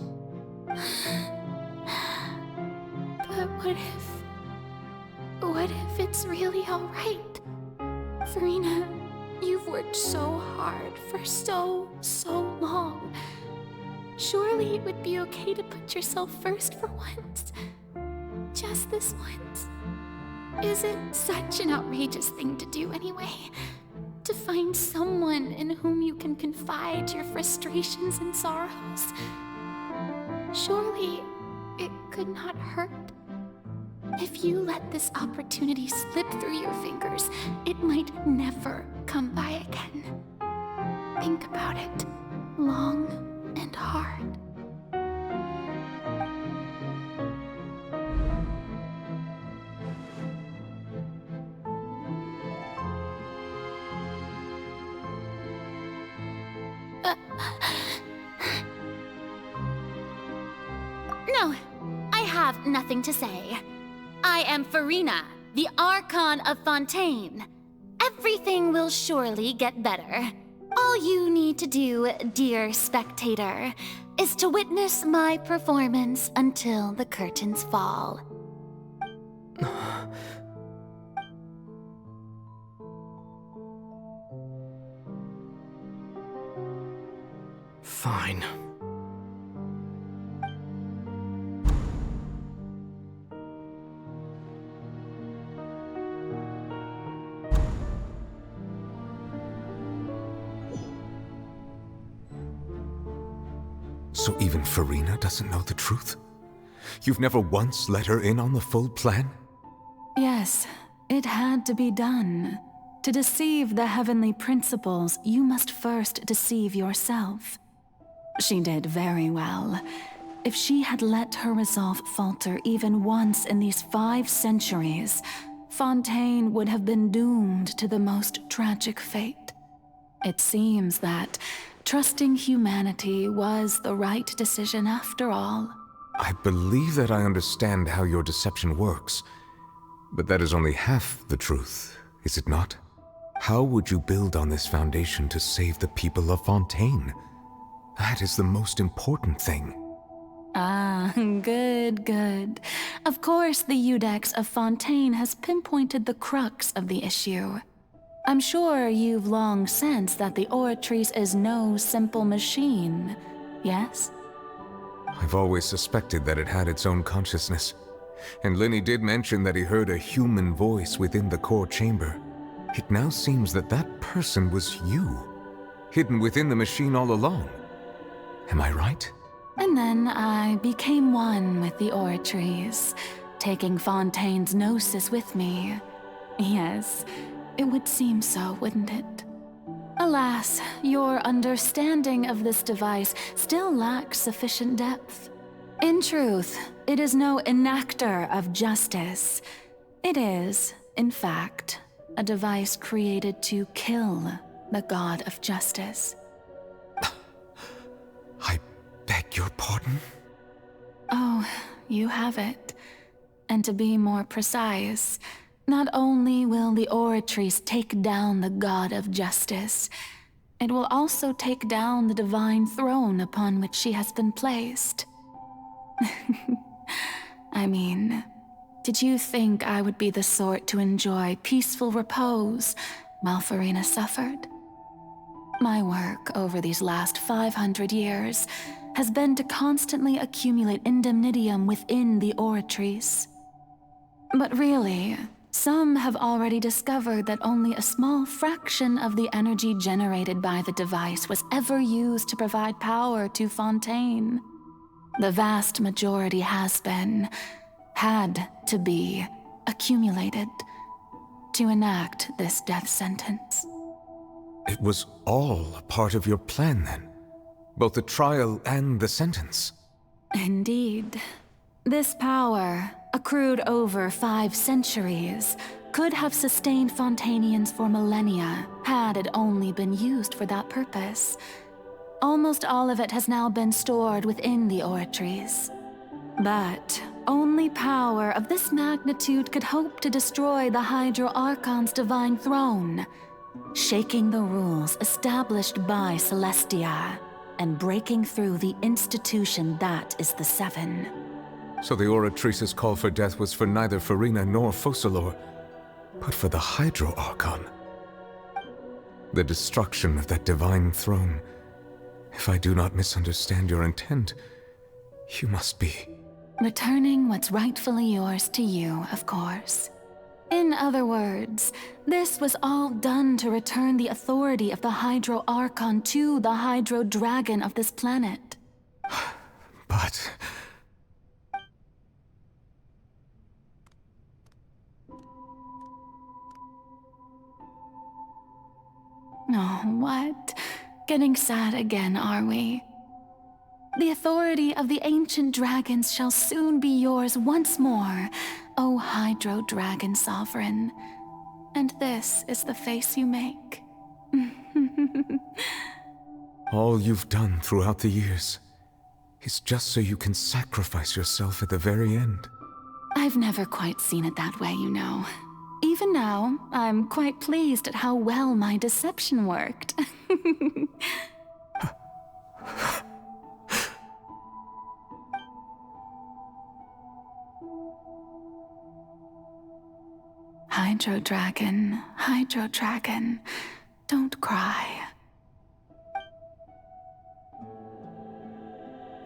[SPEAKER 1] But what if it's really alright? Farina, you've worked so hard for so long. Surely it would be okay to put yourself first for once. Just this once. Is it such an outrageous thing to do anyway? To find someone in whom you can confide your frustrations and sorrows. Surely it could not hurt. If you let this opportunity slip through your fingers, it might never come by again. Think about it long and hard.
[SPEAKER 3] No, I have nothing to say. I am Farina, the Archon of Fontaine. Everything will surely get better. All you need to do, dear spectator, is to witness my performance until the curtains fall.
[SPEAKER 5] Fine.
[SPEAKER 7] So even Farina doesn't know the truth? You've never once let her in on the full plan?
[SPEAKER 9] Yes, it had to be done. To deceive the heavenly principles, you must first deceive yourself. She did very well. If she had let her resolve falter even once in these 5 centuries, Fontaine would have been doomed to the most tragic fate. It seems that trusting humanity was the right decision after all.
[SPEAKER 7] I believe that I understand how your deception works, but that is only half the truth, is it not? How would you build on this foundation to save the people of Fontaine? That is the most important thing.
[SPEAKER 9] Ah, good. Of course, the Iudex of Fontaine has pinpointed the crux of the issue. I'm sure you've long sensed that the Oratrice is no simple machine, yes?
[SPEAKER 7] I've always suspected that it had its own consciousness. And Linny did mention that he heard a human voice within the core chamber. It now seems that that person was you, hidden within the machine all along. Am I right?
[SPEAKER 9] And then I became one with the Oratrice, taking Fontaine's gnosis with me. Yes, it would seem so, wouldn't it? Alas, your understanding of this device still lacks sufficient depth. In truth, it is no enactor of justice. It is, in fact, a device created to kill the god of justice.
[SPEAKER 7] I beg your pardon?
[SPEAKER 9] Oh, you have it. And to be more precise, not only will the Oratrice take down the god of justice, it will also take down the divine throne upon which she has been placed. I mean, did you think I would be the sort to enjoy peaceful repose while Farina suffered? My work over these last 500 years has been to constantly accumulate indemnitium within the Oratrice. But really, some have already discovered that only a small fraction of the energy generated by the device was ever used to provide power to Fontaine. The vast majority had to be, accumulated to enact this death sentence.
[SPEAKER 7] It was all a part of your plan, then? Both the trial and the sentence?
[SPEAKER 9] Indeed. This power, accrued over 5 centuries, could have sustained Fontainians for millennia had it only been used for that purpose. Almost all of it has now been stored within the Oratrice. But only power of this magnitude could hope to destroy the Hydro Archon's divine throne, shaking the rules established by Celestia and breaking through the institution that is the Seven.
[SPEAKER 7] So the Oratrice's call for death was for neither Farina nor Focalor, but for the Hydro Archon. The destruction of that divine throne. If I do not misunderstand your intent, you must be...
[SPEAKER 9] returning what's rightfully yours to you, of course. In other words, this was all done to return the authority of the Hydro Archon to the Hydro Dragon of this planet.
[SPEAKER 7] But...
[SPEAKER 9] Oh, what? Getting sad again, are we? The authority of the ancient dragons shall soon be yours once more, O Hydro Dragon Sovereign. And this is the face you make.
[SPEAKER 7] all you've done throughout the years. is just so you can sacrifice yourself at the very end.
[SPEAKER 9] I've never quite seen it that way, you know. Even now, I'm quite pleased at how well my deception worked. Hydro Dragon, don't cry.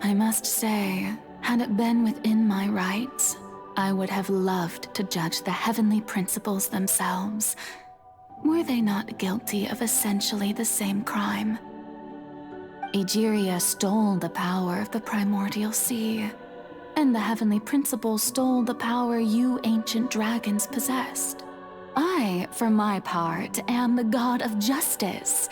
[SPEAKER 9] I must say, had it been within my rights, I would have loved to judge the heavenly principles themselves. Were they not guilty of essentially the same crime? Egeria stole the power of the primordial sea, and the heavenly principles stole the power you ancient dragons possessed. I, for my part, am the god of justice.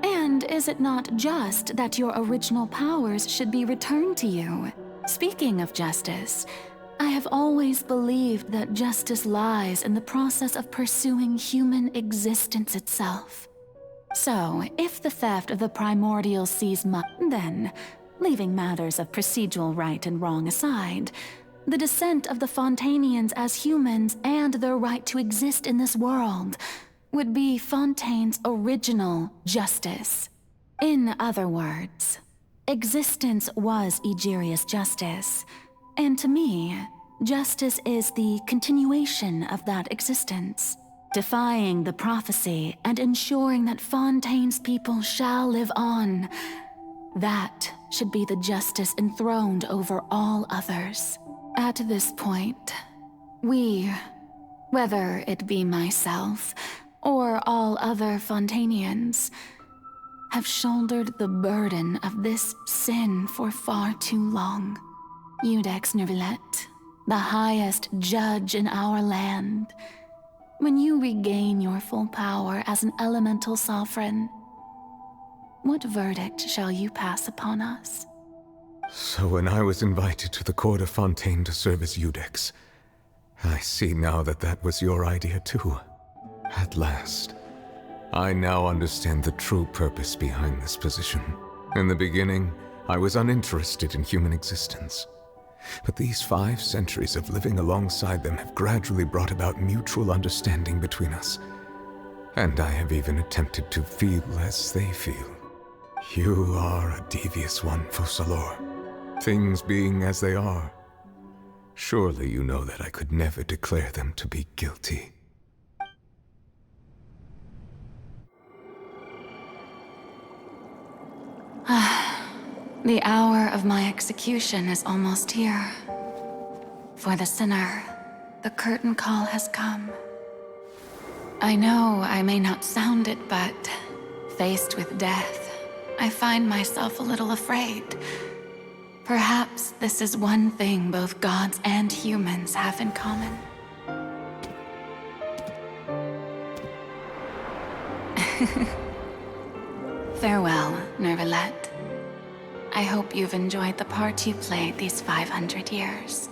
[SPEAKER 9] And is it not just that your original powers should be returned to you? Speaking of justice, I have always believed that justice lies in the process of pursuing human existence itself. So, if the theft of the primordial seas then, leaving matters of procedural right and wrong aside, the descent of the Fontainians as humans and their right to exist in this world would be Fontaine's original justice. In other words, existence was Egeria's justice, and to me, justice is the continuation of that existence, defying the prophecy and ensuring that Fontaine's people shall live on. That should be the justice enthroned over all others. At this point, we, whether it be myself or all other Fontainians, have shouldered the burden of this sin for far too long. Iudex Nervillet, the highest judge in our land, when you regain your full power as an elemental sovereign, what verdict shall you pass upon us?
[SPEAKER 7] So when I was invited to the court of Fontaine to serve as Iudex, I see now that that was your idea too. At last, I now understand the true purpose behind this position. In the beginning, I was uninterested in human existence. But these 5 centuries of living alongside them have gradually brought about mutual understanding between us. And I have even attempted to feel as they feel. You are a devious one, Focalor. Things being as they are, surely you know that I could never declare them to be guilty.
[SPEAKER 9] The hour of my execution is almost here. For the sinner, the curtain call has come. I know I may not sound it, but faced with death, I find myself a little afraid. Perhaps this is one thing both gods and humans have in common. Farewell, Nervillet. I hope you've enjoyed the part you played these 500 years.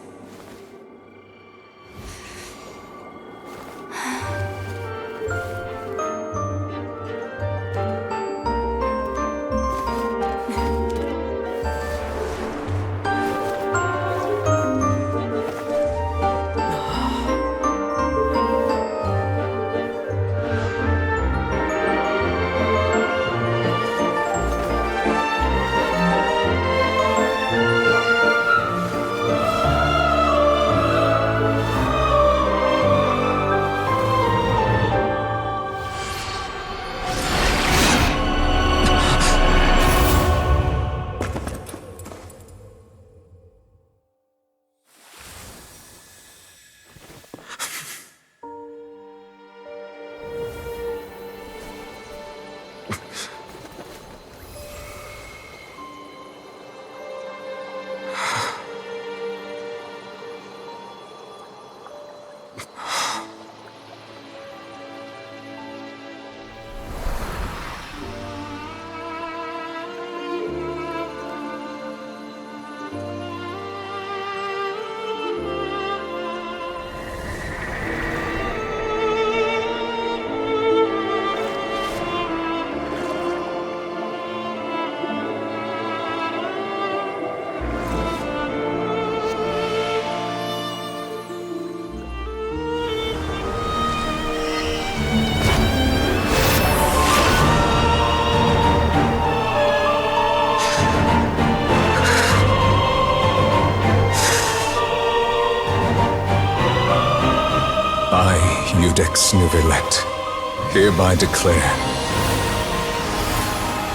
[SPEAKER 7] Iudex Nuvelet, hereby declare,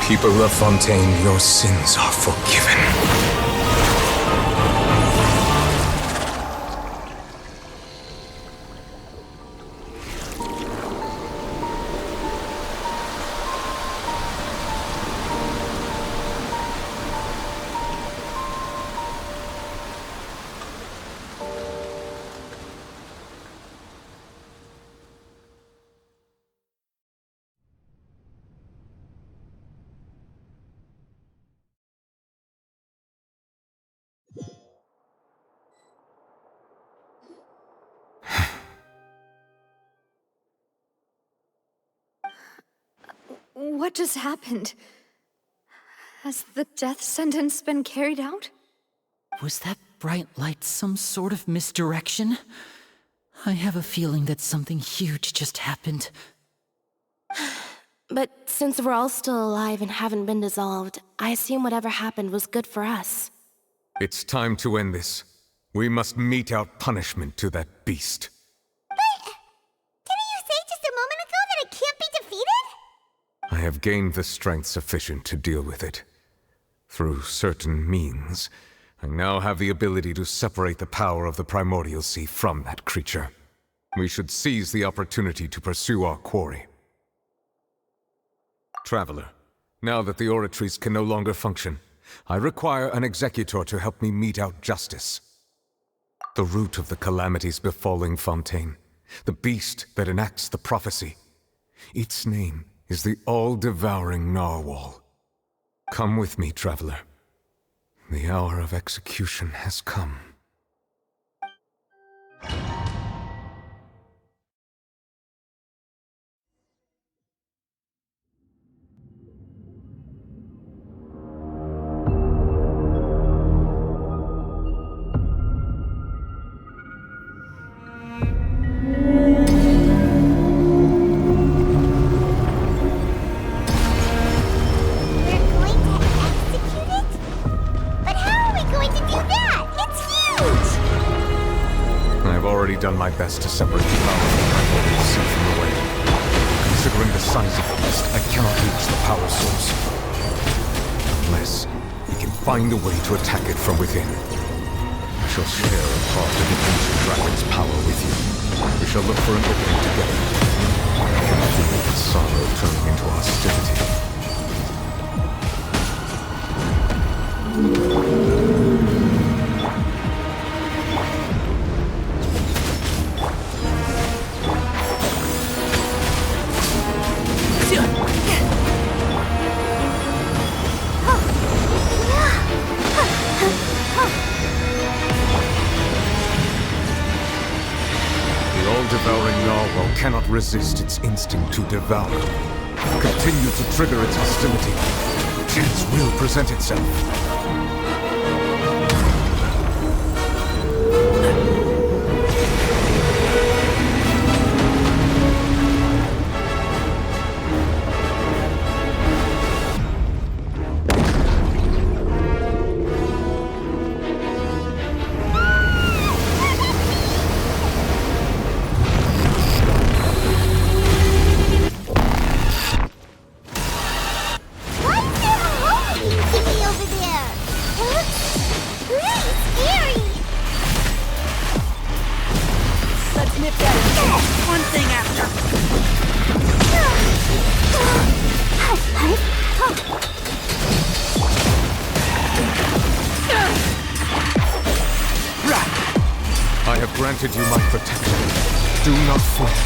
[SPEAKER 7] people of Fontaine, your sins are forgiven.
[SPEAKER 6] What just happened? Has the death sentence been carried out?
[SPEAKER 16] Was that bright light some sort of misdirection? I have a feeling that something huge just happened.
[SPEAKER 17] But since we're all still alive and haven't been dissolved, I assume whatever happened was good for us.
[SPEAKER 7] It's time to end this. We must mete out punishment to that beast.
[SPEAKER 2] Didn't you say just a moment ago that it can't be defeated?
[SPEAKER 7] I have gained the strength sufficient to deal with it. Through certain means, I now have the ability to separate the power of the Primordial Sea from that creature. We should seize the opportunity to pursue our quarry. Traveler, now that the oratories can no longer function, I require an executor to help me mete out justice. The root of the calamities befalling Fontaine, the beast that enacts the prophecy. Its name is the all-devouring Narwhal. Come with me, traveler. The hour of execution has come. Done my best to separate the power of the Primordial Sea from the way. Considering the size of the beast, I cannot reach the power source. Unless we can find a way to attack it from within. I shall share a part of the ancient dragon's power with you. We shall look for an opening together. I can feel the sorrow turning into hostility. Devouring Narwhal cannot resist its instinct to devour. Continue to trigger its hostility. Chance will present itself. Granted you my protection. Do not fret.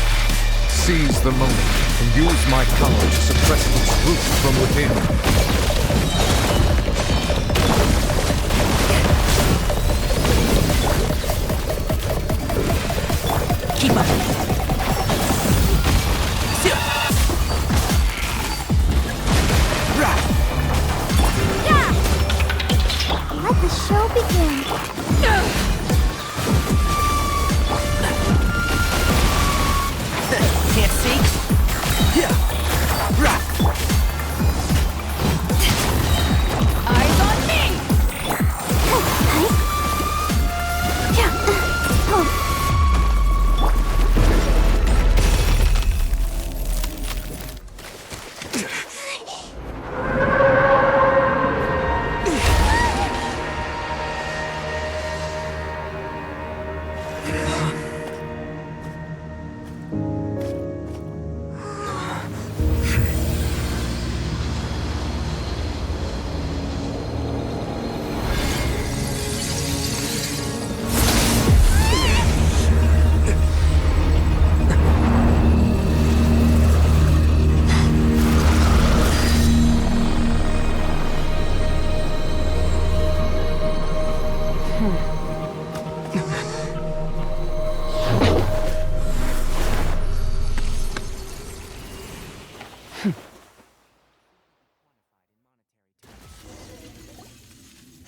[SPEAKER 7] Seize the moment and use my power to suppress its roots from within.
[SPEAKER 16] Keep up.
[SPEAKER 2] Let the show begin.
[SPEAKER 16] Can't see?
[SPEAKER 2] Eyes on me!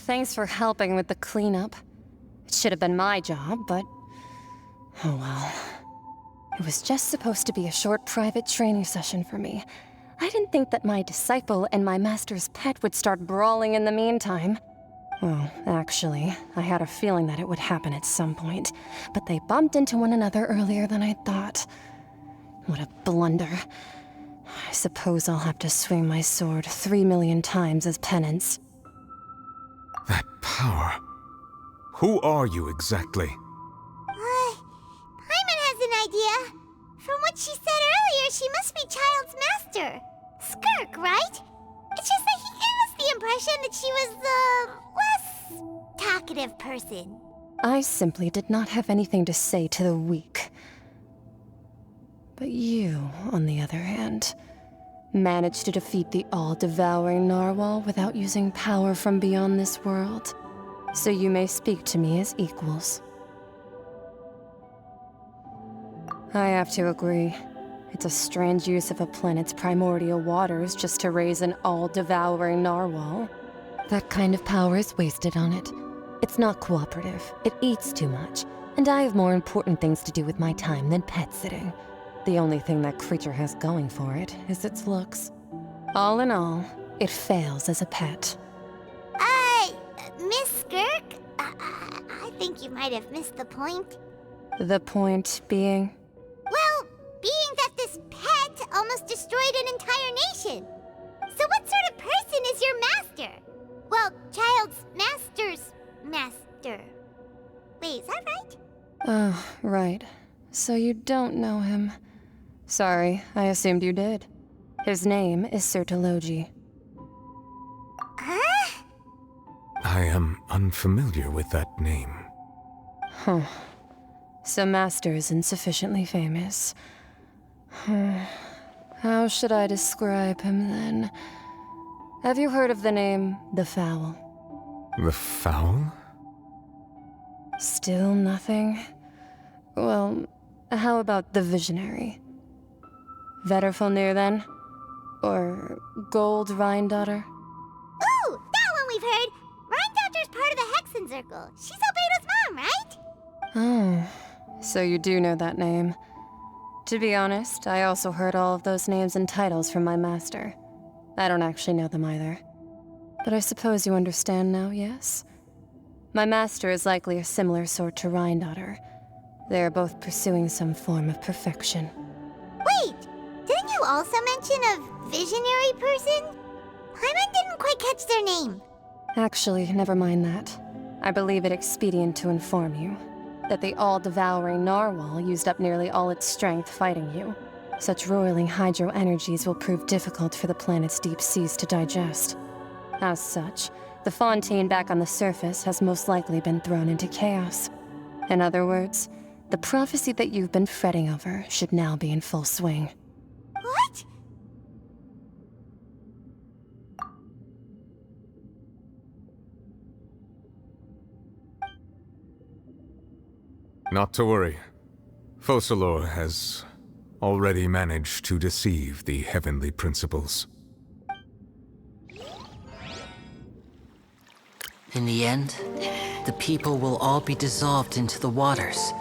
[SPEAKER 15] thanks for helping with the cleanup. It should have been my job, but... oh well. It was just supposed to be a short private training session for me. I didn't think that my disciple and my master's pet would start brawling in the meantime. Well, actually, I had a feeling that it would happen at some point, but they bumped into one another earlier than I thought. What a blunder. I suppose I'll have to swing my sword 3 million times as penance.
[SPEAKER 7] That power. Who are you exactly?
[SPEAKER 2] Paimon has an idea. From what she said earlier, she must be Child's master. Skirk, right? It's just that he gave us the impression that she was the less talkative person.
[SPEAKER 15] I simply did not have anything to say to the weak. But you, on the other hand, managed to defeat the all-devouring narwhal without using power from beyond this world. So you may speak to me as equals. I have to agree. It's a strange use of a planet's primordial waters just to raise an all-devouring narwhal. That kind of power is wasted on it. It's not cooperative, it eats too much, and I have more important things to do with my time than pet sitting. The only thing that creature has going for it is its looks. All in all, it fails as a pet.
[SPEAKER 2] Miss Skirk? I think you might have missed the point.
[SPEAKER 15] The point being?
[SPEAKER 2] Well, being that this pet almost destroyed an entire nation. So what sort of person is your master? Well, Child's master's master. Wait, is that right?
[SPEAKER 15] Oh, right. So you don't know him. Sorry, I assumed you did. His name is Sir Telogi.
[SPEAKER 2] Huh?
[SPEAKER 7] I am unfamiliar with that name.
[SPEAKER 15] Huh. So Master isn't sufficiently famous. How should I describe him then? Have you heard of the name The Fowl?
[SPEAKER 7] The Fowl?
[SPEAKER 15] Still nothing? Well, how about the Visionary? Vetterfulnir then? Or Gold Rhine-Daughter?
[SPEAKER 2] Ooh, that one we've heard. Rhine-Daughter's part of the Hexen Circle. She's Albedo's mom, right?
[SPEAKER 15] Oh, so you do know that name. To be honest, I also heard all of those names and titles from my master. I don't actually know them either. But I suppose you understand now, yes? My master is likely a similar sort to Rhine-Daughter. They are both pursuing some form of perfection.
[SPEAKER 2] Wait, didn't you also mention a visionary person? Paimon didn't quite catch their name.
[SPEAKER 15] Actually, never mind that. I believe it expedient to inform you that the all-devouring narwhal used up nearly all its strength fighting you. Such roiling hydro energies will prove difficult for the planet's deep seas to digest. As such, the fontaine back on the surface has most likely been thrown into chaos. In other words, the prophecy that you've been fretting over should now be in full swing.
[SPEAKER 2] What?
[SPEAKER 7] Not to worry. Focalor has already managed to deceive the heavenly principles.
[SPEAKER 19] In the end, the people will all be dissolved into the waters,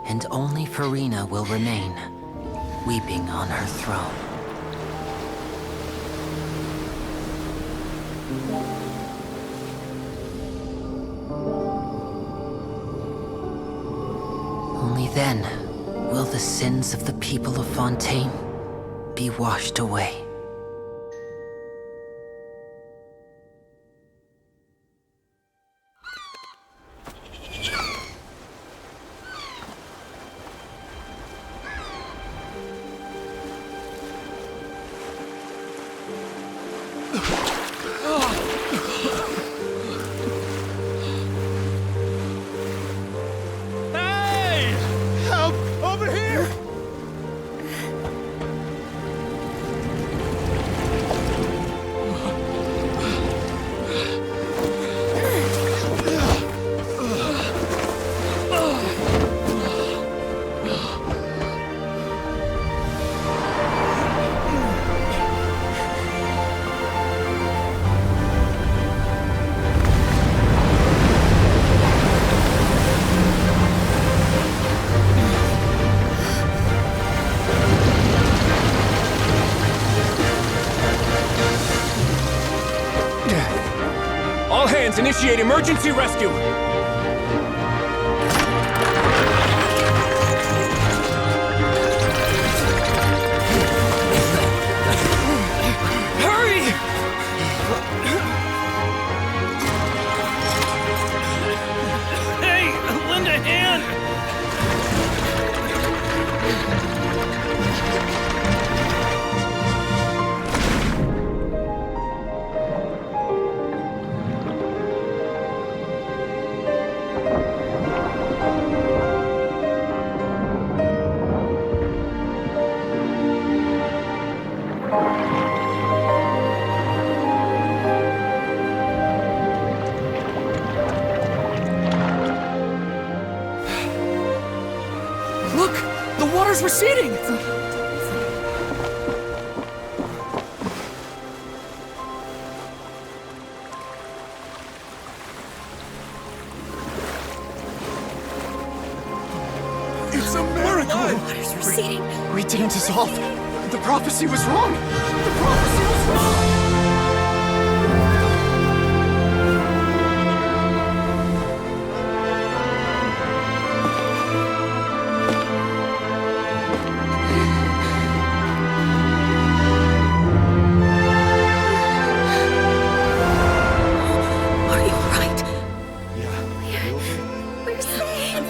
[SPEAKER 19] and only Farina will remain, weeping on her throne. Only then will the sins of the people of Fontaine be washed away.
[SPEAKER 11] Initiate emergency rescue!
[SPEAKER 24] Hurry! Hey, lend a hand!
[SPEAKER 11] Look! The water's receding!
[SPEAKER 12] It's a miracle!
[SPEAKER 18] Water's receding.
[SPEAKER 12] We didn't dissolve. The prophecy was wrong. The prophecy was wrong.
[SPEAKER 18] Are you alright?
[SPEAKER 12] Yeah.
[SPEAKER 18] We're saved.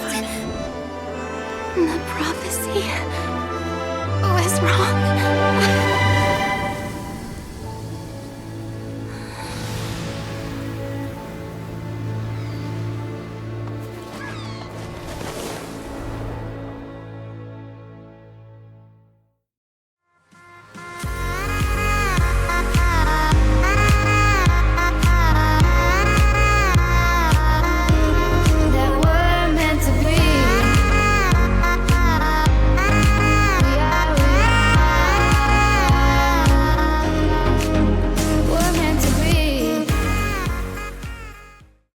[SPEAKER 8] The prophecy was wrong.